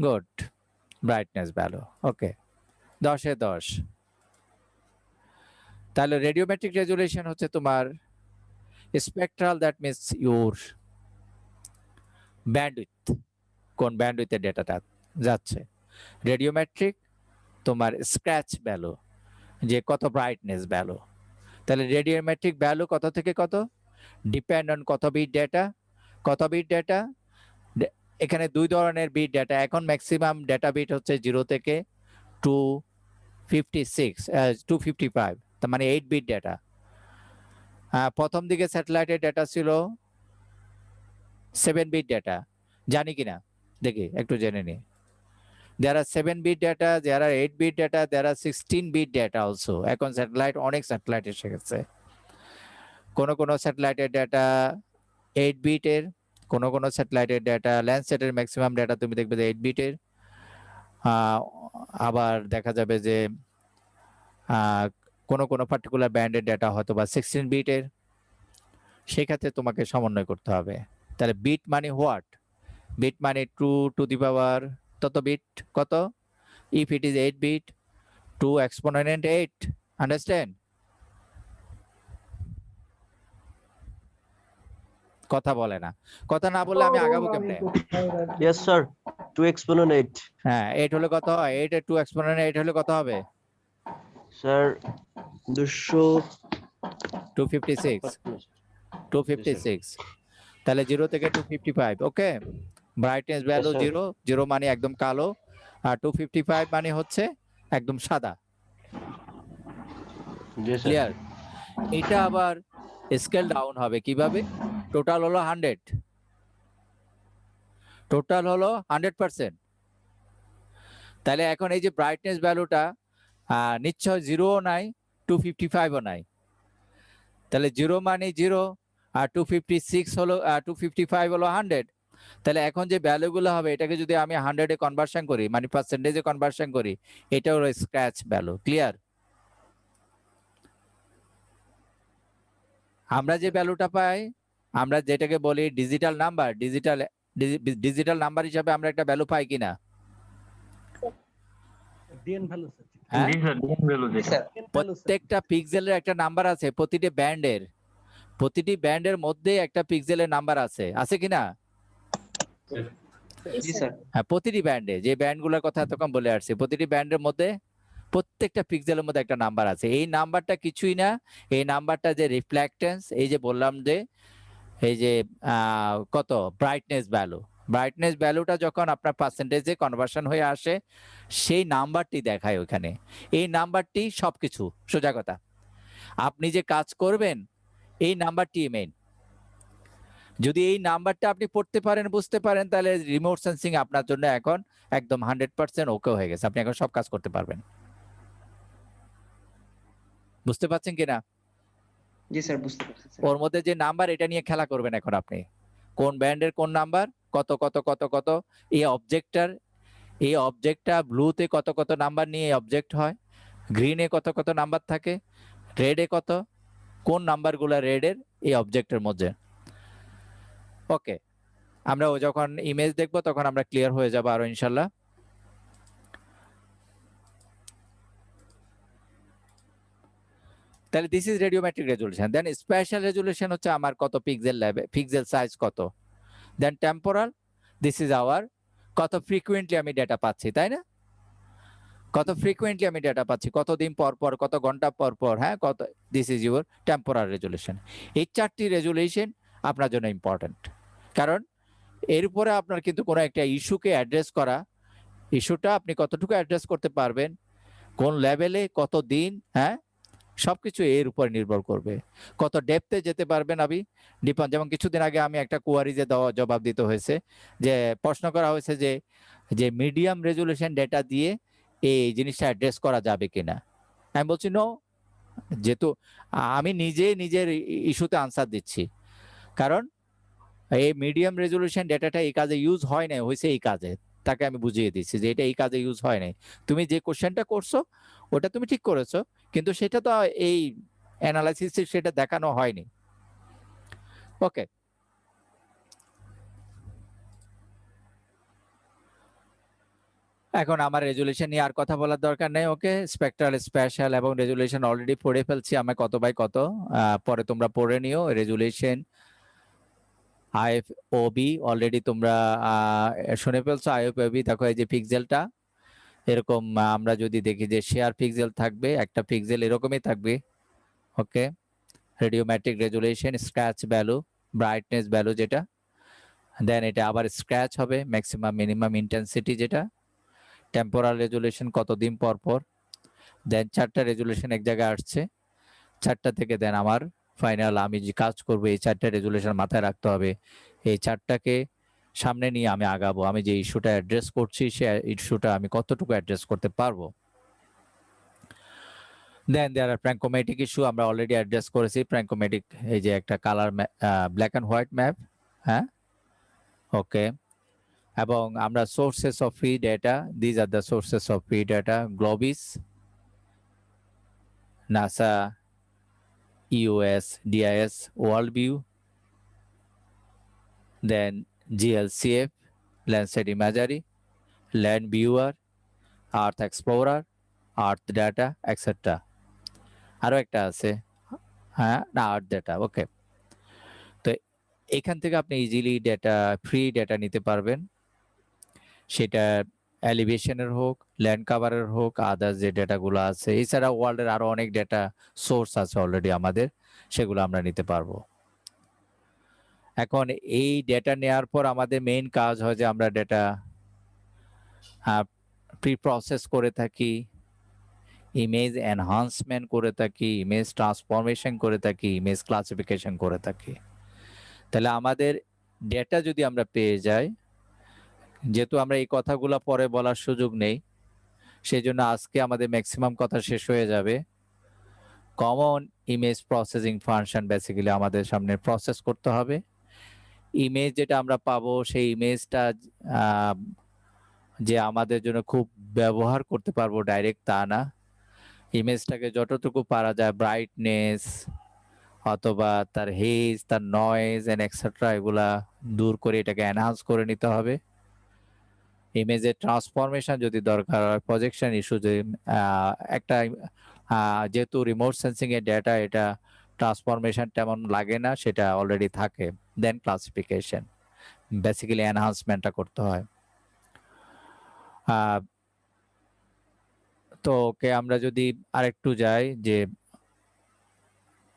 Good, brightness value. Okay, 10-এ 10। তাহলে রেডিওমেট্রিক রেজুলেশন হচ্ছে তোমার spectral, that means your bandwidth, কোন ব্যান্ডউইথে ডেটাটা যাচ্ছে। রেডিওমেট্রিক তোমার স্ক্র্যাচ ভ্যালু, যে কত ব্রাইটনেস ভ্যালু। তাহলে রেডিওমেট্রিক ভ্যালু কত থেকে কত, ডিপেন্ড অন কত বিট ডেটা। এখানে 2 ধরনের বিট ডেটা। এখন ম্যাক্সিমাম ডেটা বিট হচ্ছে 0 থেকে 255, তার মানে 8 বিট ডেটা। প্রথম দিকে স্যাটেলাইটের ডেটা ছিল 7 বিট ডেটা, জানি কিনা দেখি, একটু জেনে নি। there are 7-bit data, there are 8-bit data, there are 16-bit data also. এখন স্যাটেলাইট অনেক স্যাটেলাইট এসে গেছে। কোন স্যাটেলাইটের ডেটা 8 বিটের, কোন স্যাটেলাইটের ডেটা ল্যান্ডসেটের ম্যাক্সিমাম ডেটা তুমি দেখবে যে 8 বিটের, আবার দেখা যাবে যে কোন পার্টিকুলার ব্যান্ডের ডেটা হয়তো বা 16 বিটের। সেক্ষেত্রে তোমাকে সমন্বয় করতে হবে। তাহলে বিট মানে হোয়াট? বিট মানে 2 টু দি পাওয়ার তত বিট কত? If it is 8 bit 2 exponent 8, understand? কথা বলে না, কথা না বললে আমি আগাবো কেমনে? Yes sir, 2 exponent 8। হ্যাঁ 8 হলে কত হয়? 8 এর 2 exponent 8 হলে কত হবে স্যার? 256। তাহলে 0 থেকে 255। ওকে, ব্রাইটনেস ভ্যালু 0 মানে একদম কালো, আর 255 মানে হচ্ছে একদম সাদা। ক্লিয়ার? এটা আবার স্কেল ডাউন হবে কিভাবে? টোটাল হলো 100, টোটাল হলো 100%। তাহলে এখন এই যে ব্রাইটনেস ভ্যালুটা নিশ্চয় 0ও নাই, 255ও নাই। তাহলে 0 মানে 0 আর 256 হলো 255 হলো 100। তাহলে এখন যে ভ্যালুগুলো হবে এটাকে যদি আমি 100 এ কনভার্সন করি, মানে পার্সেন্টেজে কনভার্সন করি, এটা হলো স্ক্র্যাচ ভ্যালু। ক্লিয়ার? আমরা যে ভ্যালুটা পাই, আমরা যেটাকে বলি ডিজিটাল নাম্বার, ডিজিটাল নাম্বার হিসাবে আমরা একটা ভ্যালু পাই কিনা? প্রত্যেকটা পিক্সেলের একটা নাম্বার আছে, প্রতিটি ব্যান্ডের মধ্যে একটা পিক্সেলের নাম্বার আছে কিনা? হ্যাঁ, প্রতিটি ব্যান্ডে, যে ব্যান্ডগুলোর কথা এতক্ষণ বলে আসছে, প্রতিটি ব্যান্ডের মধ্যে প্রত্যেকটা পিক্সেলের মধ্যে একটা নাম্বার আছে। এই নাম্বারটা কিছুই না, এই নাম্বারটা যে রিফ্লেক্টেন্স, এই যে বললাম যে এই যে কত ব্রাইটনেস ভ্যালুটা যখন আপনার পার্সেন্টেজে কনভার্সন হয়ে আসে, সেই নাম্বারটি দেখায় ওখানে। এই নাম্বারটি সবকিছু, সোজা কথা। আপনি যে কাজ করবেন এই নাম্বারটি মেইন। যদি এই নাম্বারটা আপনি পড়তে পারেন, বুঝতে পারেন, তাহলে রিমোট সেন্সিং আপনার জন্য এখন একদম 100% ওকে হয়ে গেছে। আপনি এখন সব কাজ করতে পারবেন। বুঝতে পারছেন কিনা? জি স্যার, বুঝতে পারছি স্যার। ওর মধ্যে যে নাম্বার, এটা নিয়ে খেলা করবেন এখন আপনি। কোন ব্যান্ডের কোন নাম্বার, কত কত কত কত। এই অবজেক্টটা ব্লুতে কত কত নাম্বার নিয়ে অবজেক্ট হয়, গ্রিনে কত কত নাম্বার থাকে, রেডে কত, কোন নাম্বারগুলো রেডের এই অবজেক্টের মধ্যে। ওকে, আমরা যখন ইমেজ দেখবো তখন আমরা ক্লিয়ার হয়ে যাবো আরো ইনশাল্লাহ। তাহলে this is radiometric resolution. Then spatial resolution হচ্ছে আমার কত পিক্সেল পিক্সেল সাইজ কত। Then temporal, this is our কত ফ্রিকুয়েন্টলি আমি ডেটা পাচ্ছি, তাই না? কত ফ্রিকুয়েন্টলি আমি ডেটা পাচ্ছি, কতদিন পর পর, কত ঘন্টা পর পর, হ্যাঁ কত। This is your temporal resolution. এই 4টি রেজুলেশন আপনার জন্য ইম্পর্টেন্ট, কারণ এর উপরে আপনার কিন্তু কোনো একটা ইস্যুকে অ্যাড্রেস করা, ইস্যুটা আপনি কতটুকু অ্যাড্রেস করতে পারবেন, কোন লেভেলে, কত দিন, হ্যাঁ সবকিছু এর উপর নির্ভর করবে। কত ডেপথে যেতে পারবেন আপনি, যেমন কিছুদিন আগে আমি একটা কোয়ারিজে জবাব দিতে হয়েছে, যে প্রশ্ন করা হয়েছে যে মিডিয়াম রেজুলেশন ডেটা দিয়ে এই জিনিসটা অ্যাড্রেস করা যাবে কিনা। আমি বলছি নো, যেহেতু আমি নিজের ইস্যুতে আনসার দিচ্ছি, কারণ এই মিডিয়াম রেজুলেশন ডেটাটা এই কাজে ইউজ হয় না, হয়েছে এই কাজে, তাকে আমি বুঝিয়ে দিচ্ছি যে এটা এই কাজে ইউজ হয় নাই। তুমি যে কোশ্চেনটা করছো ওটা তুমি ঠিক করেছো, কিন্তু সেটা তো এই অ্যানালাইসিসে সেটা দেখানো হয়নি। ওকে, এখন আমার রেজুলেশন নিয়ে আর কথা বলার দরকার নেই। ওকে, স্পেকট্রাল, স্পেশাল এবং রেজুলেশন অলরেডি পড়ে ফেলছি আমি কত বাই কত, পরে তোমরা পড়ে নিও। রেজুলেশন আইএফওবি অলরেডি তোমরা শুনে ফেলছো। আইএফওবি দেখো, এই যে পিক্সেলটা এরকম, আমরা যদি দেখি যে শেয়ার পিক্সেল থাকবে, একটা পিক্সেল এরকমই থাকবে। Okay, radiometric resolution, scratch value, brightness value যেটা, দেন এটা আবার স্ক্র্যাচ হবে, ম্যাক্সিমাম মিনিমাম ইন্টেন্সিটি যেটা, টেম্পোরাল রেজুলেশন কতদিন পর পর, দেন 4টা রেজুলেশন এক জায়গায় আসছে, 4টা থেকে দেন আমার ফাইনাল আমি যে কাজ করবো, এই 4টা রেজুলেশন মাথায় রাখতে হবে। এই 4টাকে সামনে নিয়ে আমি আগাবো, আমি যে ইস্যুটা অ্যাড্রেস করছি সে ইস্যুটা আমি কতটুকু অ্যাড্রেস করতে পারবো। Then there are panchromatic issue আমরা অলরেডি অ্যাড্রেস করেছি। প্র্যাঙ্কোমেটিক এই যে একটা colour black and white map, হ্যাঁ ওকে। এবং আমরা sources of free data, these are the sources of free data, GloVis, NASA, EOS, DIS, Worldview, then GLCF, Landsat Imagery, Land Viewer, Earth Explorer, Earth Data, etc. আরো একটা আছে, হ্যাঁ না আর্থ data, ওকে। তো এখান থেকে আপনি ইজিলি ডেটা, ফ্রি ডেটা নিতে পারবেন, সেটা এলিভেশনের হোক, ল্যান্ড কাভারের হোক, আদার্স যে ডেটাগুলো আছে। এছাড়া ওয়ার্ল্ডের আরো অনেক ডেটা সোর্স আছে অলরেডি আমাদের, সেগুলো আমরা নিতে পারবো। এখন এই ডেটা নেওয়ার পর আমাদের মেইন কাজ হয় যে আমরা ডেটা প্রি প্রসেস করে থাকি, ইমেজ এনহান্সমেন্ট করে থাকি, ইমেজ ট্রান্সফরমেশন করে থাকি, ইমেজ ক্লাসিফিকেশন করে থাকি। তাহলে আমাদের ডেটা যদি আমরা পেয়ে যাই, যেহেতু আমরা এই কথাগুলো পরে বলার সুযোগ নেই, সেই জন্য আজকে আমাদের ম্যাক্সিমাম কথা শেষ হয়ে যাবে। Common image processing function basically আমাদের সামনে প্রসেস করতে হবে। ইমেজ যেটা আমরা পাবো সেই ইমেজটা যে আমাদের জন্য খুব ব্যবহার করতে পারবো ডাইরেক্ট তা না। ইমেজটাকে যতটুকু পারা যায় ব্রাইটনেস অথবা তার হেজ, তার নয়েজ এন্ড এক্সেট্রা এগুলা দূর করে এটাকে এনহান্স করে নিতে হবে। ইমেজের ট্রান্সফরমেশন যদি দরকার হয়, প্রজেকশন ইস্যু যে একটা যেহেতু রিমোট সেন্সিং এর ডেটা, এটা ট্রান্সফরমেশন তেমন লাগে না, সেটা অলরেডি থাকে। দেন ক্লাসিফিকেশন, বেসিক্যালি এনহান্সমেন্টটা করতে হয়। তো ওকে, আমরা যদি আরেকটু যাই, যে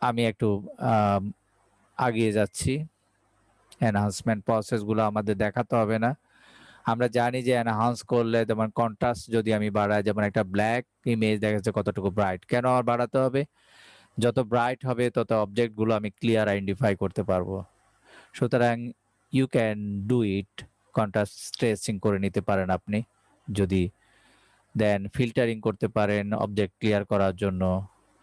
আমি একটু আগিয়ে যাচ্ছি, এনহান্সমেন্ট প্রসেসগুলো আমাদের দেখাতে হবে না। আমরা জানি যে এনহান্স করলে, যেমন কন্ট্রাস্ট যদি আমি বাড়াই, যেমন একটা ব্ল্যাক ইমেজ দেখা যাচ্ছে কতটুকু ব্রাইট, কেন আর বাড়াতে হবে? যত ব্রাইট হবে তত অবজেক্টগুলো আমি ক্লিয়ার আইডেন্টিফাই করতে পারবো। সুতরাং you can do it, contrast stretching করে নিতে পারেন আপনি যদি। দেন ফিল্টারিং করতে পারেন অবজেক্ট ক্লিয়ার করার জন্য,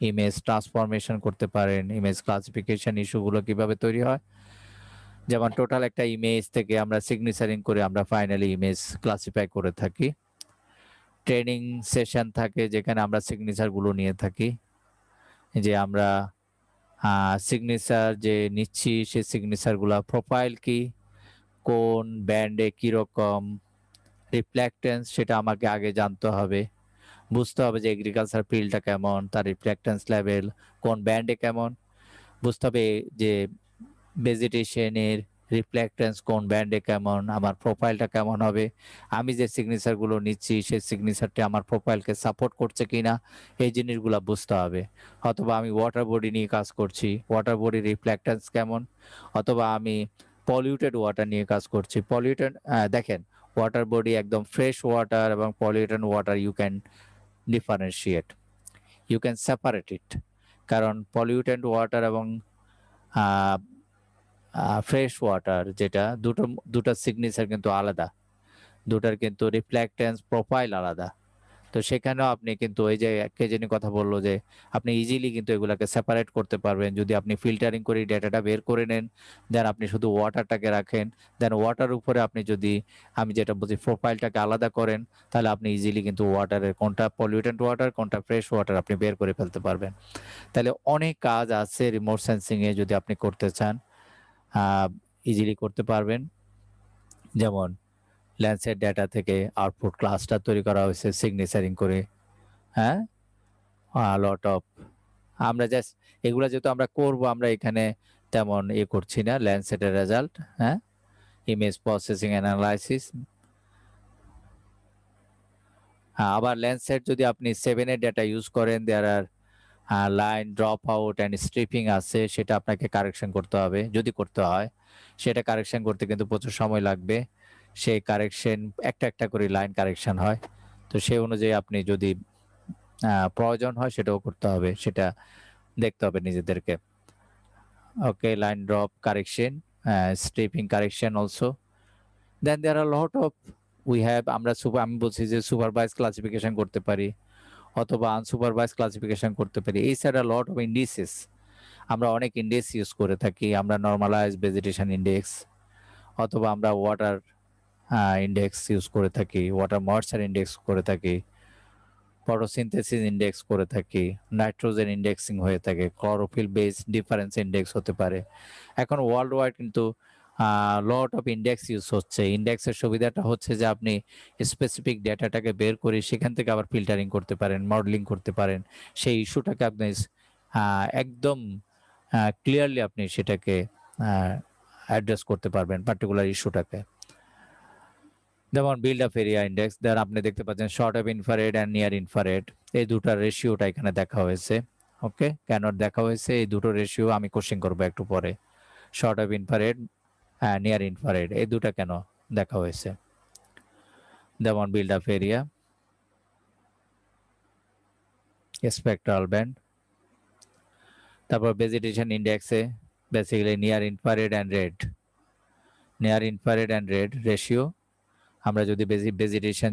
ইমেজ ট্রান্সফরমেশন করতে পারেন, ইমেজ ক্লাসিফিকেশন ইস্যুগুলো কিভাবে তৈরি হয়, যেমন টোটাল একটা ইমেজ থেকে আমরা সিগনেচারিং করে আমরা ফাইনালি ইমেজ ক্লাসিফাই করে থাকি। ট্রেনিং সেশন থাকে যেখানে আমরা সিগনেচারগুলো নিয়ে থাকি, যে আমরা সিগনেচার যে নিচ্ছি সেই সিগনেচারগুলো প্রোফাইল কি, কোন ব্যান্ডে কীরকম রিফ্লেক্টেন্স, সেটা আমাকে আগে জানতে হবে, বুঝতে হবে যে এগ্রিকালচার ফিল্ডটা কেমন, তার রিফ্লেক্টেন্স লেভেল কোন ব্যান্ডে কেমন, বুঝতে হবে যে ভেজিটেশনের রিফ্লেক্টেন্স কোন ব্যান্ডে কেমন, আমার প্রোফাইলটা কেমন হবে, আমি যে সিগনেচারগুলো নিচ্ছি সেই সিগনেচারটি আমার প্রোফাইলকে সাপোর্ট করছে কিনা, এই জিনিসগুলো বুঝতে হবে। অথবা আমি ওয়াটার বডি নিয়ে কাজ করছি, ওয়াটার বডি রিফ্লেক্টেন্স কেমন, অথবা আমি পলিউটেড ওয়াটার নিয়ে কাজ করছি। পলিউটেড, দেখেন ওয়াটার বডি একদম ফ্রেশ ওয়াটার এবং polluted water you can differentiate, you can separate it, কারণ পলিউটেড ওয়াটার এবং ফ্রেশ ওয়াটার যেটা দুটো সিগনেচার কিন্তু আলাদা, দুটার কিন্তু রিফ্লেক্টেন্স প্রোফাইল আলাদা। তো সেখানেও আপনি কিন্তু ওই যে কে জানি কথা বললো যে আপনি ইজিলি কিন্তু এগুলাকে সেপারেট করতে পারবেন যদি আপনি ফিল্টারিং করে ডেটাটা বের করে নেন, দেন আপনি শুধু ওয়াটারটাকে রাখেন, দেন ওয়াটার উপরে আপনি যদি আমি যেটা বলছি প্রোফাইলটাকে আলাদা করেন, তাহলে আপনি ইজিলি কিন্তু ওয়াটারের কোনটা পলিউটেড ওয়াটার কোনটা ফ্রেশ ওয়াটার আপনি বের করে ফেলতে পারবেন। তাহলে অনেক কাজ আছে রিমোট সেন্সিংয়ে, যদি আপনি করতে চান ইজিলি করতে পারবেন। যেমন ল্যান্ডসেট ডেটা থেকে আউটপুট ক্লাস্টার তৈরি করা হয়েছে সিগনেচারিং করে, হ্যাঁ লট অফ, আমরা জাস্ট এগুলো যেহেতু আমরা করব, আমরা এখানে তেমন করছি না। ল্যান্ডসেটের রেজাল্ট, হ্যাঁ ইমেজ প্রসেসিং অ্যানালাইসিস। আবার ল্যান্ডসেট যদি আপনি 7 এর ডেটা ইউজ করেন, there are line drop out and stripping আছে, সেটা আপনাকে কারেকশন করতে হবে। যদি করতে হয় সেটা কারেকশন করতে কিন্তু প্রচুর সময় লাগবে, সেই কারেকশন একটা একটা করে লাইন কারেকশন হয়, তো সেই অনুযায়ী আপনি যদি প্রয়োজন হয় সেটাও করতে হবে, সেটা দেখতে হবে নিজেদেরকে। Okay, line drop correction, stripping correction also, Then there are a lot of আমরা আমি বলছি যে সুপারভাইজ ক্লাসিফিকেশন করতে পারি অথবা আনসুপারভাইজ ক্লাসিফিকেশন করতে পারি। এই সাইড আর লট অফ ইন্ডিসেস, আমরা অনেক ইন্ডেক্স ইউজ করে থাকি। আমরা নর্মালাইজ ভেজিটেশন ইন্ডেক্স অথবা আমরা ওয়াটার ইন্ডেক্স ইউজ করে থাকি, ওয়াটার ময়েশ্চার ইন্ডেক্স করে থাকি, ফটোসিনথেসিস ইন্ডেক্স করে থাকি, নাইট্রোজেন ইন্ডেক্সিং হয়ে থাকে, ক্লোরোফিল বেস ডিফারেন্স ইন্ডেক্স হতে পারে। এখন ওয়ার্ল্ড ওয়াইড কিন্তু লট অফ ইন্ডেক্স ইউজ হচ্ছে। ইন্ডেক্সের সুবিধাটা হচ্ছে যে আপনি স্পেসিফিক ডেটাটাকে বের করে সেখান থেকে আবার ফিল্টারিং করতে পারেন, মডেলিং করতে পারেন, সেই ইস্যুটাকে আপনি একদম ক্লিয়ারলি আপনি সেটাকে অ্যাড্রেস করতে পারবেন পার্টিকুলার ইস্যুটাকে। যেমন বিল্ড আপ এরিয়া ইন্ডেক্স, দেন আপনি দেখতে পাচ্ছেন short of infrared and near infrared, এই দুটার রেশিওটা এখানে দেখা হয়েছে। ওকে, কেন দেখা হয়েছে এই দুটো রেশিও আমি কোশ্চেন করবো একটু পরে। Short of infrared near infrared এই দুটা কেন দেখা হয়েছে। যেমন build up area, spectral band, তারপর ভেজিটেশন ইন্ডেক্সে basically near infrared and red, near infrared and red ratio. আমরা যদি ভেজিটেশন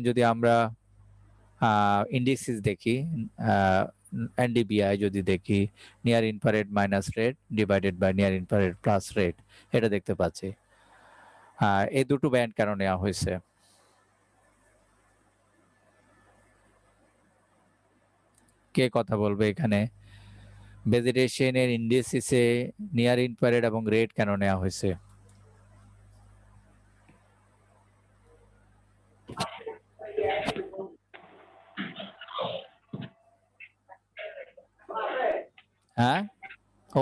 যদি আমরা ইন্ডেক্সিস দেখি, এনডিবিআই যদি দেখি, near infrared minus red divided by near infrared plus red, এটা দেখতে পাচ্ছি। এই দুটো ব্যান্ড কেন নেওয়া হয়েছে? কে কথা বলবে এখানে? ভেজিটেশনের ইন্ডেক্সিসে নিয়ার ইনফ্রারেড এবং রেড কেন নেওয়া হয়েছে? হ্যাঁ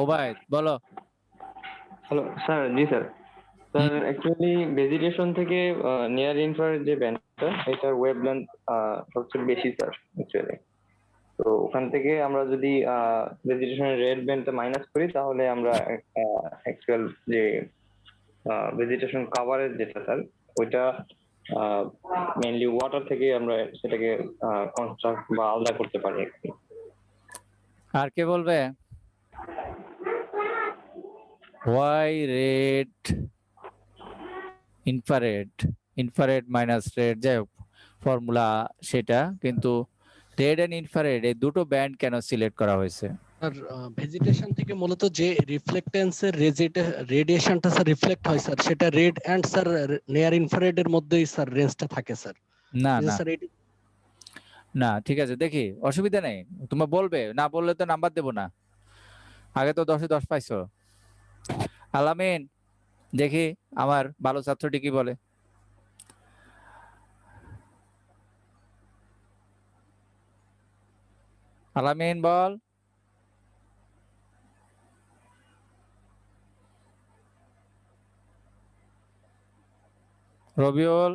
ওবায়দ বলো। Hello sir. জি স্যার। স্যার অ্যাকচুয়ালি ভেজিটেশন থেকে নিয়ার ইনফ্রারেড যে ব্যান্ডটা এটার ওয়েভলেন্থ সবচেয়ে বেশি স্যার অ্যাকচুয়ালি। তো ওখান থেকে আমরা যদি ভেজিটেশনের রেড ব্যান্ডটা মাইনাস করি তাহলে আমরা অ্যাকচুয়াল যে ভেজিটেশন কাভারেজ যেটা স্যার ওইটা মেইনলি ওয়াটার থেকে আমরা সেটাকে কনস্ট্রাক্ট বা আলাদা করতে পারি। আর কে বলবে? Why red infrared minus red, যাই হোক ফর্মুলা সেটা, কিন্তু রেড এন্ড ইনফ্রারেড এই দুটো ব্যান্ড কেন সিলেক্ট করা হয়েছে? স্যার ভেজিটেশন থেকে মূলত যে রিফ্লেক্টেন্সের রেডিয়েশনটা স্যার রিফ্লেক্ট হয় স্যার, সেটা red and sir near infrared এর মধ্যেই স্যার রেঞ্জটা থাকে স্যার। না না না, ঠিক আছে দেখি, অসুবিধা নেই, তোমরা বলবে, না বললে তো নাম্বার দেবো না। আগে তো 10-এ 10 পাইছো। আলামিন দেখি আমার ভালো ছাত্রটি কি বলে। আলামিন বল। রবিউল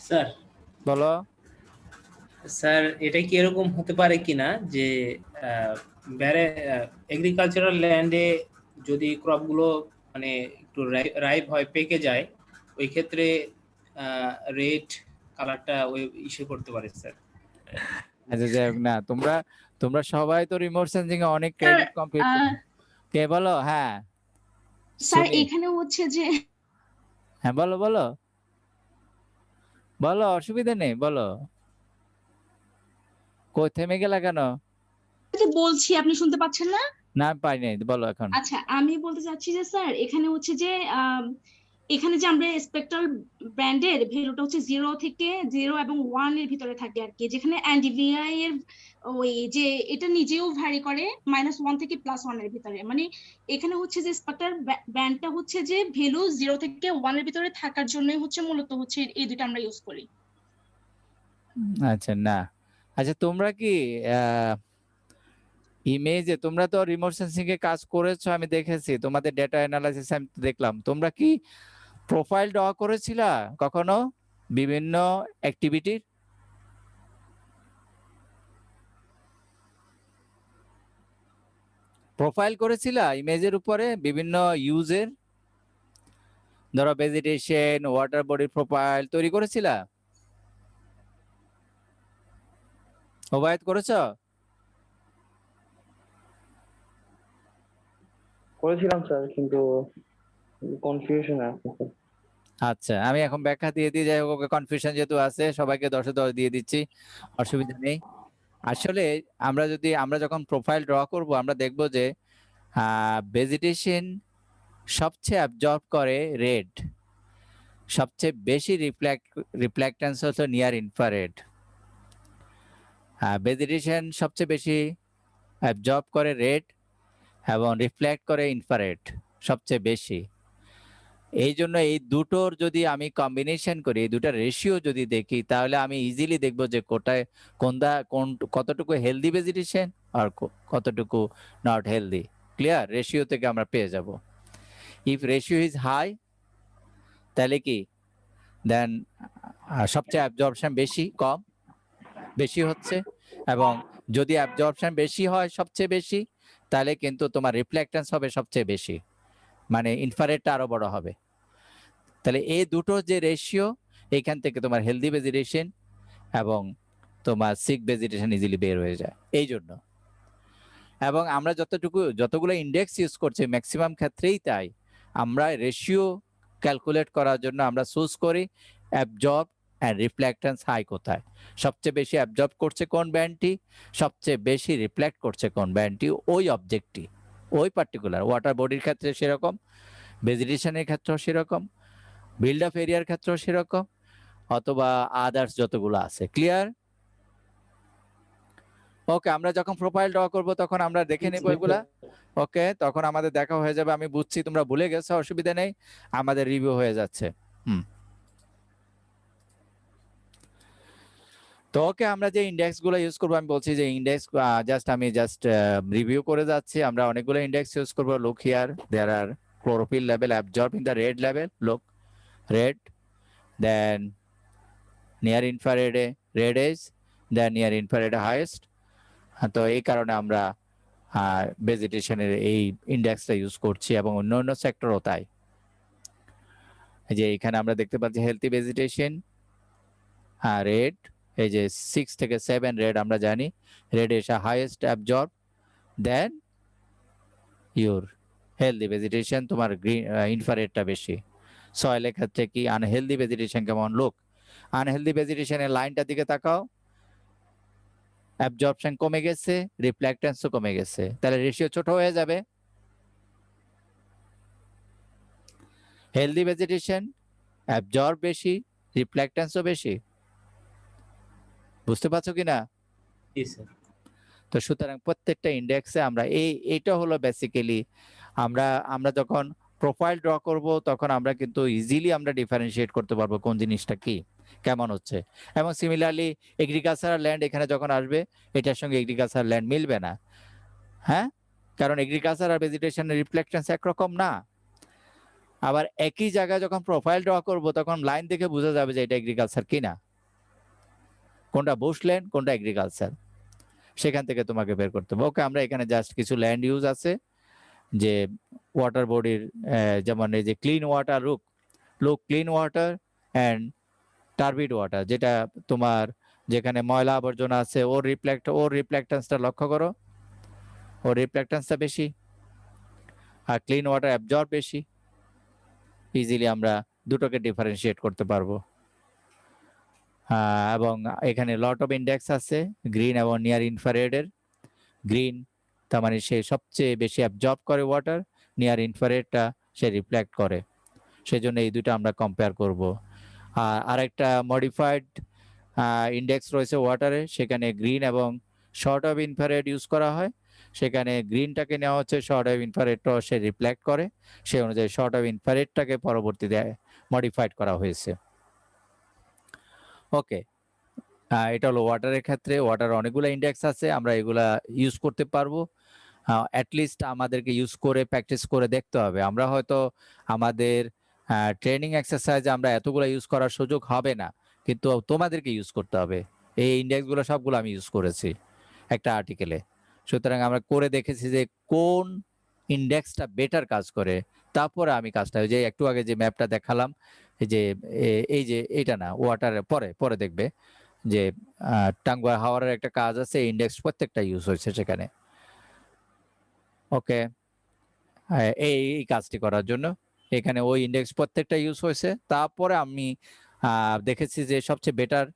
স্যার বলো। স্যার এটা কি এরকম হতে পারে কিনা যে এগ্রিকালচারাল ল্যান্ডে যদি ক্রপগুলো মানে একটু রাইপ হয়, পেকে যায়, ওই ক্ষেত্রে রেড কালারটা ওই ইস্যু করতে পারে স্যার। আচ্ছা যাই হোক, না তোমরা সবাই তো রিমোট সেন্সিং এ অনেক ক্রেডিট কমপ্লিট। কে বলো? হ্যাঁ স্যার এখানে হচ্ছে যে হ্যাঁ বলো বলো বলো, অসুবিধা নেই বলো। কই থেমে গেলা কেন? যে বলছি আপনি শুনতে পাচ্ছেন না? না পাই নাই, বলো এখন। আচ্ছা আমি বলতে চাচ্ছি যে স্যার এখানে হচ্ছে যে এখানে যে আমরা স্পেকট্রাল ব্যান্ডের ভ্যালুটা হচ্ছে 0 থেকে 0 এবং 1 এর ভিতরে থাকে আর কি, যেখানে এনডিভিআই এর ওই যে এটা নিজেও ভ্যারি করে -1 থেকে +1 এর ভিতরে। মানে এখানে হচ্ছে যে স্পেকট্রাল ব্যান্ডটা হচ্ছে যে ভ্যালু 0 থেকে 1 এর ভিতরে থাকার জন্যই হচ্ছে মূলত হচ্ছে এই দুটো আমরা ইউজ করি। আচ্ছা না, আচ্ছা তোমরা কি ইমেজে, তোমরা তো রিমোট সেন্সিং এ কাজ করেছো, আমি দেখেছি তোমাদের ডেটা অ্যানালাইসিস আমি দেখলাম, তোমরা কি প্রোফাইল ড্র করেছিলা কখনো বিভিন্ন অ্যাক্টিভিটির? প্রোফাইল করেছিলা ইমেজের উপরে বিভিন্ন ইউজের? ধরো ভেজিটেশন, ওয়াটার বডি প্রোফাইল তৈরি করেছিলা? ওবায়দ করেছো? করেছিলাম স্যার, কিন্তু কনফিউশন আছে স্যার। আচ্ছা, আমি এখন ব্যাখ্যা দিয়ে দিই। যাই হোক, ওকে কনফিউশন যেহেতু আছে সবাইকে 10 এ 10 দিয়ে দিচ্ছি, অসুবিধা নেই। আসলে আমরা যখন প্রোফাইল ড্র করব আমরা দেখব যে ভেজিটেশন সবচেয়ে অ্যাবজর্ব করে রেড, সবচেয়ে বেশি রিফ্লেক্টেন্স হচ্ছে নিয়ার ইনফ্রারেড। ভেজিটেশন সবচেয়ে বেশি অ্যাবজর্ব করে রেড এবং রিফ্লেক্ট করে ইনফ্রারেড সবচেয়ে বেশি। এই জন্য এই দুটোর যদি আমি কম্বিনেশন করি, এই দুটার রেশিও যদি দেখি, তাহলে আমি ইজিলি দেখব যে কতটুকু হেলদি ভেজিটেশন আর কতটুকু নট হেলদি। ক্লিয়ার? রেশিও থেকে আমরা পেয়ে যাব। ইফ রেশিও ইজ হাই তাহলে কি দেন সবচেয়ে অ্যাবজর্পশন বেশি হচ্ছে, এবং যদি অ্যাবজর্পশন বেশি হয় সবচেয়ে বেশি, তাহলে কিন্তু তোমার রিফ্লেক্টেন্স হবে সবচেয়ে বেশি, মানে ইনফ্রারেডটা আরো বড় হবে। তাহলে এই দুটো যে রেশিও, এখান থেকে তোমার হেলদি ভেজিটেশন এবং তোমার সিক ভেজিটেশন ইজিলি বের হয়ে যায়। এই জন্য, এবং আমরা যতগুলো ইন্ডেক্স ইউজ করছি ম্যাক্সিমাম ক্ষেত্রেই তাই, আমরা রেশিও ক্যালকুলেট করার জন্য আমরা চুজ করি অ্যাবজর্ব অ্যান্ড রিফ্লেক্টেন্স হাই কোথায়, সবচেয়ে বেশি অ্যাবজর্ব করছে কোন ব্যান্ডটি, সবচেয়ে বেশি রিফ্লেক্ট করছে কোন ব্যান্ডটি, ওই অবজেক্টটি, ওই পার্টিকুলার ওয়াটার বডির ক্ষেত্রে সেরকম, ভেজিটেশনের ক্ষেত্রেও সেরকম, বিল্ড আপ এরিয়ার ক্ষেত্রেও সেরকম, অথবা আদার্স যতগুলো আছে। ক্লিয়ার? ওকে, আমরা যখন প্রোফাইল ড্র করব তখন আমরা দেখে নেব এগুলা। ওকে, তখন আমাদের দেখা হয়ে যাবে। আমি বুঝছি তোমরা ভুলে গেছো, অসুবিধা নেই, আমাদের রিভিউ হয়ে যাচ্ছে। তো ওকে, আমরা যে ইন্ডেক্স গুলো ইউজ করবো, আমি বলছি যে ইন্ডেক্স আমি জাস্ট রিভিউ করে যাচ্ছি। আমরা অনেকগুলো ইন্ডেক্স ইউজ করবো। Look here, there are chlorophyll level absorbed in the red level, look, red, then near infrared red is, then near infrared highest. তো এই কারণে আমরা ভেজিটেশনের এই ইন্ডেক্সটা ইউজ করছি, এবং অন্য সেক্টরও তাই। যে এখানে আমরা দেখতে পাচ্ছি হেলথি ভেজিটেশন রেড, এই যে 6 থেকে 7 রেড, আমরা জানি red is highest absorb, then your healthy vegetation তোমার গ্রিন ইনফ্রারেডটা বেশি। সয়েলের ক্ষেত্রে কি আনহেলদি ভেজিটেশন কেমন? লোক, আনহেলদি ভেজিটেশনের লাইনটার দিকে তাকাও, অ্যাবজর্পশন কমে গেছে, রিফ্লেক্টেন্সও কমে গেছে, তাহলে রেশিও ছোট হয়ে যাবে। হেলদি ভেজিটেশন অ্যাবজর্ব বেশি, রিফ্লেক্টেন্সও বেশি। বুঝতে পারছো কিনা? তো সুতরাং প্রত্যেকটা ইন্ডেক্সে আমরা এইটা হলো বেসিক্যালি আমরা যখন প্রোফাইল ড্র করব তখন আমরা কিন্তু ইজিলি আমরা ডিফারেন্সিয়েট করতে পারবো কোন জিনিসটা কি কেমন হচ্ছে। এবং সিমিলারলি এগ্রিকালচারাল ল্যান্ড এখানে যখন আসবে, এটার সঙ্গে এগ্রিকালচারাল ল্যান্ড মিলবে না, হ্যাঁ, কারণ এগ্রিকালচার আর ভেজিটেশনের রিফ্লেকশন একরকম না। আবার একই জায়গায় যখন প্রোফাইল ড্র করব তখন লাইন দেখে বোঝা যাবে যে এটা এগ্রিকালচার কিনা, কোনটা বুশল্যান্ড কোনটা এগ্রিকালচার, সেখান থেকে তোমাকে বের করতে হবে। ওকে, আমরা এখানে জাস্ট কিছু ল্যান্ড ইউজ আছে, যে ওয়াটার বডির যেমন এই যে clean water, look clean water and turbid water, যেটা তোমার যেখানে ময়লা আবর্জনা আছে ওর রিফ্লেক্টেন্সটা লক্ষ্য করো, ওর রিফ্লেক্টেন্সটা বেশি, আর ক্লিন ওয়াটার অ্যাবজর্ব বেশি। ইজিলি আমরা দুটোকে ডিফারেন্সিয়েট করতে পারবো। এবং এখানে লট অফ ইন্ডেক্স আছে গ্রিন এবং নিয়ার ইনফ্রারেডের। গ্রিন তার মানে সে সবচেয়ে বেশি অ্যাবজর্ব করে ওয়াটার, নিয়ার ইনফ্রারেডটা সে রিফ্লেক্ট করে, সেজন্য এই দুটো আমরা কম্পেয়ার করব। আর আরেকটা মডিফাইড ইন্ডেক্স রয়েছে ওয়াটারে, সেখানে গ্রিন এবং শর্ট অফ ইনফ্রারেড ইউজ করা হয়। সেখানে গ্রিনটাকে নেওয়া হচ্ছে, শর্ট অফ ইনফ্রারেডটাও সে রিফ্লেক্ট করে, সেই অনুযায়ী শর্ট অফ ইনফ্রারেডটাকে পরবর্তীতে মডিফাইড করা হয়েছে। ওকে, এটা হলো ওয়াটারের ক্ষেত্রে। ওয়াটার অনেকগুলো ইন্ডেক্স আছে, আমরা এগুলা ইউজ করতে পারবো। অ্যাটলিস্ট আমাদেরকে ইউজ করে প্র্যাকটিস করে দেখতে হবে। আমরা হয়তো আমাদের ট্রেনিং এক্সারসাইজে আমরা এতগুলো ইউজ করার সুযোগ হবে না, কিন্তু তোমাদেরকে ইউজ করতে হবে। এই ইন্ডেক্সগুলো সবগুলো আমি ইউজ করেছি একটা আর্টিকেলে, সুতরাং আমরা করে দেখেছি যে কোন ইন্ডেক্সটা বেটার কাজ করে, তারপরে আমি কাজটা যে একটু আগে যে ম্যাপটা দেখালাম, এই যে এটা না ওয়াটারের পরে দেখবে যে টাঙ্গুয়া হাওয়ারের একটা কাজ আছে, ইন্ডেক্স প্রত্যেকটা ইউজ হয়েছে সেখানে। ওকে, এই কাজটি করার জন্য। এখানে ওই ইন্ডেক্স প্রত্যেকটা ইউজ হয়েছে। তারপরে আমি দেখেছি যে সবচেয়ে বেটার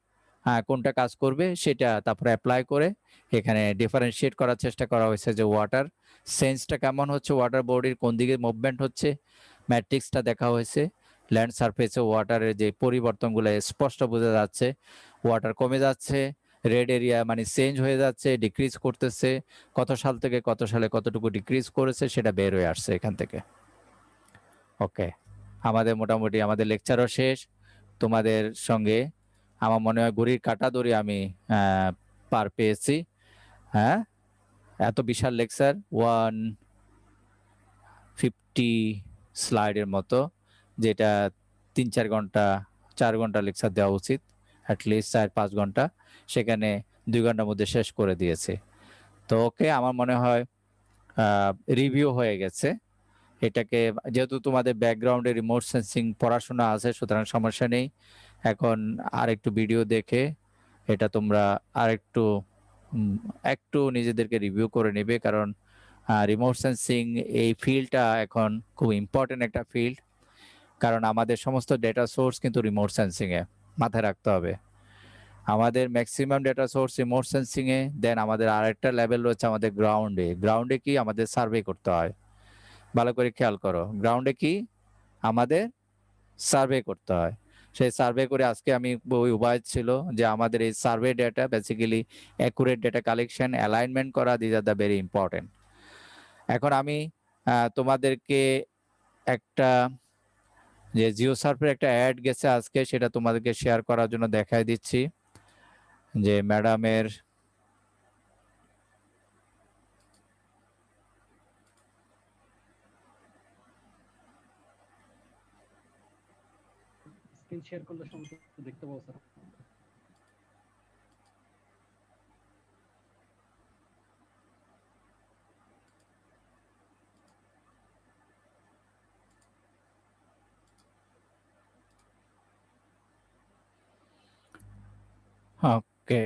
কোনটা কাজ করবে সেটা তারপরে অ্যাপ্লাই করে এখানে ডিফারেন্সিয়েট করার চেষ্টা করা হয়েছে যে ওয়াটার সেন্সটা কেমন হচ্ছে, ওয়াটার বডির কোন দিকে মুভমেন্ট হচ্ছে, ম্যাট্রিক্সটা দেখা হয়েছে। ল্যান্ড সারফেসে ওয়াটারের যে পরিবর্তনগুলো স্পষ্ট বোঝা যাচ্ছে, ওয়াটার কমে যাচ্ছে, রেড এরিয়া মানে চেঞ্জ হয়ে যাচ্ছে, ডিক্রিজ করতেছে, কত সাল থেকে কত সালে কতটুকু ডিক্রিজ করেছে সেটা বের হয়ে আসছে এখান থেকে। ওকে, আমাদের মোটামুটি আমাদের লেকচারও শেষ। তোমাদের সঙ্গে আমার মনে হয় ঘড়ির কাঁটা ধরে আমি পার পেয়েছি। হ্যাঁ, এত বিশাল লেকচার 150 স্লাইডের মতো, যেটা 3-4 ঘন্টা 4 ঘন্টা লেকচার দেওয়া উচিত, অ্যাটলিস্ট 4-5 ঘন্টা, সেখানে 2 ঘন্টার মধ্যে শেষ করে দিয়েছে। তো ওকে, আমার মনে হয় রিভিউ হয়ে গেছে। এটাকে যেহেতু তোমাদের ব্যাকগ্রাউন্ডে রিমোট সেন্সিং পড়াশোনা আছে, সুতরাং সমস্যা নেই। এখন আরেকটু ভিডিও দেখে এটা তোমরা আরেকটু একটু নিজেদেরকে রিভিউ করে নেবে, কারণ রিমোট সেন্সিং এই ফিল্ডটা এখন খুব ইম্পর্টেন্ট একটা ফিল্ড, কারণ আমাদের সমস্ত ডেটা সোর্স কিন্তু রিমোট সেন্সিংয়ে, মাথায় রাখতে হবে। আমাদের ম্যাক্সিমাম ডেটা সোর্স রিমোট সেন্সিংয়ে, দেন আমাদের আরেকটা লেভেল রয়েছে আমাদের গ্রাউন্ডে। গ্রাউন্ডে কি আমাদের সার্ভে করতে হয়, ভালো করে খেয়াল করো। গ্রাউন্ডে কি আমাদের সার্ভে করতে হয়, সেই সার্ভে করে আজকে আমি ওই উপায় ছিল যে আমাদের এই survey data basically accurate data collection, alignment করা, this are the very important. এখন আমি তোমাদেরকে একটা যে জিও সার্ফের একটা অ্যাড গেছে আজকে, সেটা তোমাদেরকে শেয়ার করার জন্য দেখাই দিচ্ছি যে ম্যাডামের স্ক্রিন শেয়ার করলে সমস্ত দেখতে পাবো স্যার। ওকে,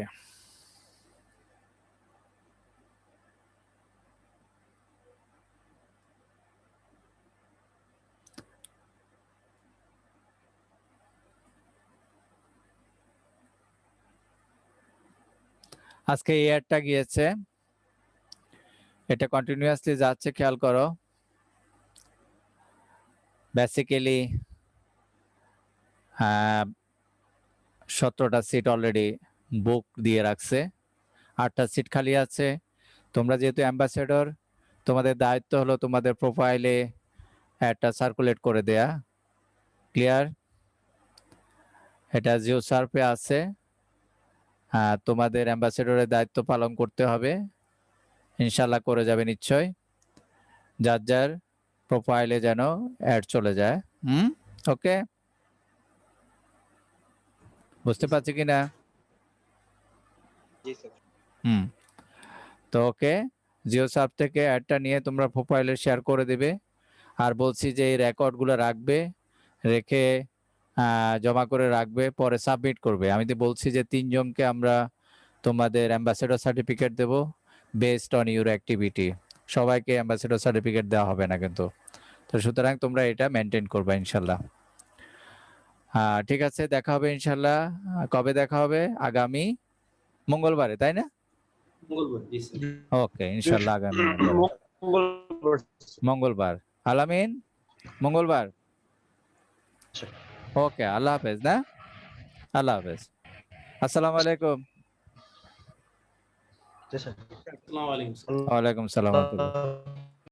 আজকে এই অ্যাডটা গিয়েছে, এটা কন্টিনিউয়াসলি যাচ্ছে, খেয়াল করো। বেসিক্যালি 17টা সিট অলরেডি বুক দিয়ে রাখছে, 8টা সিট খালি আছে। তোমরা যেহেতু অ্যাম্বাসেডর, তোমাদের দায়িত্ব হলো তোমাদের প্রোফাইলে অ্যাডটা সার্কুলেট করে দেয়া। ক্লিয়ার? এটা জিও সার্ফে আছে, তোমাদের অ্যাম্বাসেডরের দায়িত্ব পালন করতে হবে, ইনশাল্লাহ করে যাবে নিশ্চয়। যার যার প্রোফাইলে যেন অ্যাড চলে যায়। ওকে, বুঝতে পারছি কিনা? জি স্যার। তো ওকে, জিও সার্ফ থেকে অ্যাডটা নিয়ে তোমরা প্রোফাইলে শেয়ার করে দেবে। আর বলছি যে এই রেকর্ডগুলো রাখবে, রেখে জমা করে রাখবে, পরে সাবমিট করবে। আমি তো বলছি যে 3 জনকে আমরা তোমাদের অ্যাম্বাসেডর সার্টিফিকেট দেব বেসড অন ইউর অ্যাক্টিভিটি। সবাইকে অ্যাম্বাসেডর সার্টিফিকেট দেওয়া হবে না কিন্তু। তো সুতরাং তোমরা এটা মেনটেন করবে ইনশাল্লাহ। ঠিক আছে, দেখা হবে ইনশাল্লাহ। কবে দেখা হবে? আগামী মঙ্গলবারে, তাই না? মঙ্গলবার, জি স্যার। ওকে, ইনশাল্লাহ আগামী মঙ্গলবার। আলামিন, মঙ্গলবার। ওকে, আল্লাহ হাফেজ। না, আল্লাহ হাফেজ। আসসালামু আলাইকুম। আসসালামু আলাইকুম। ওয়ালাইকুম সালাম।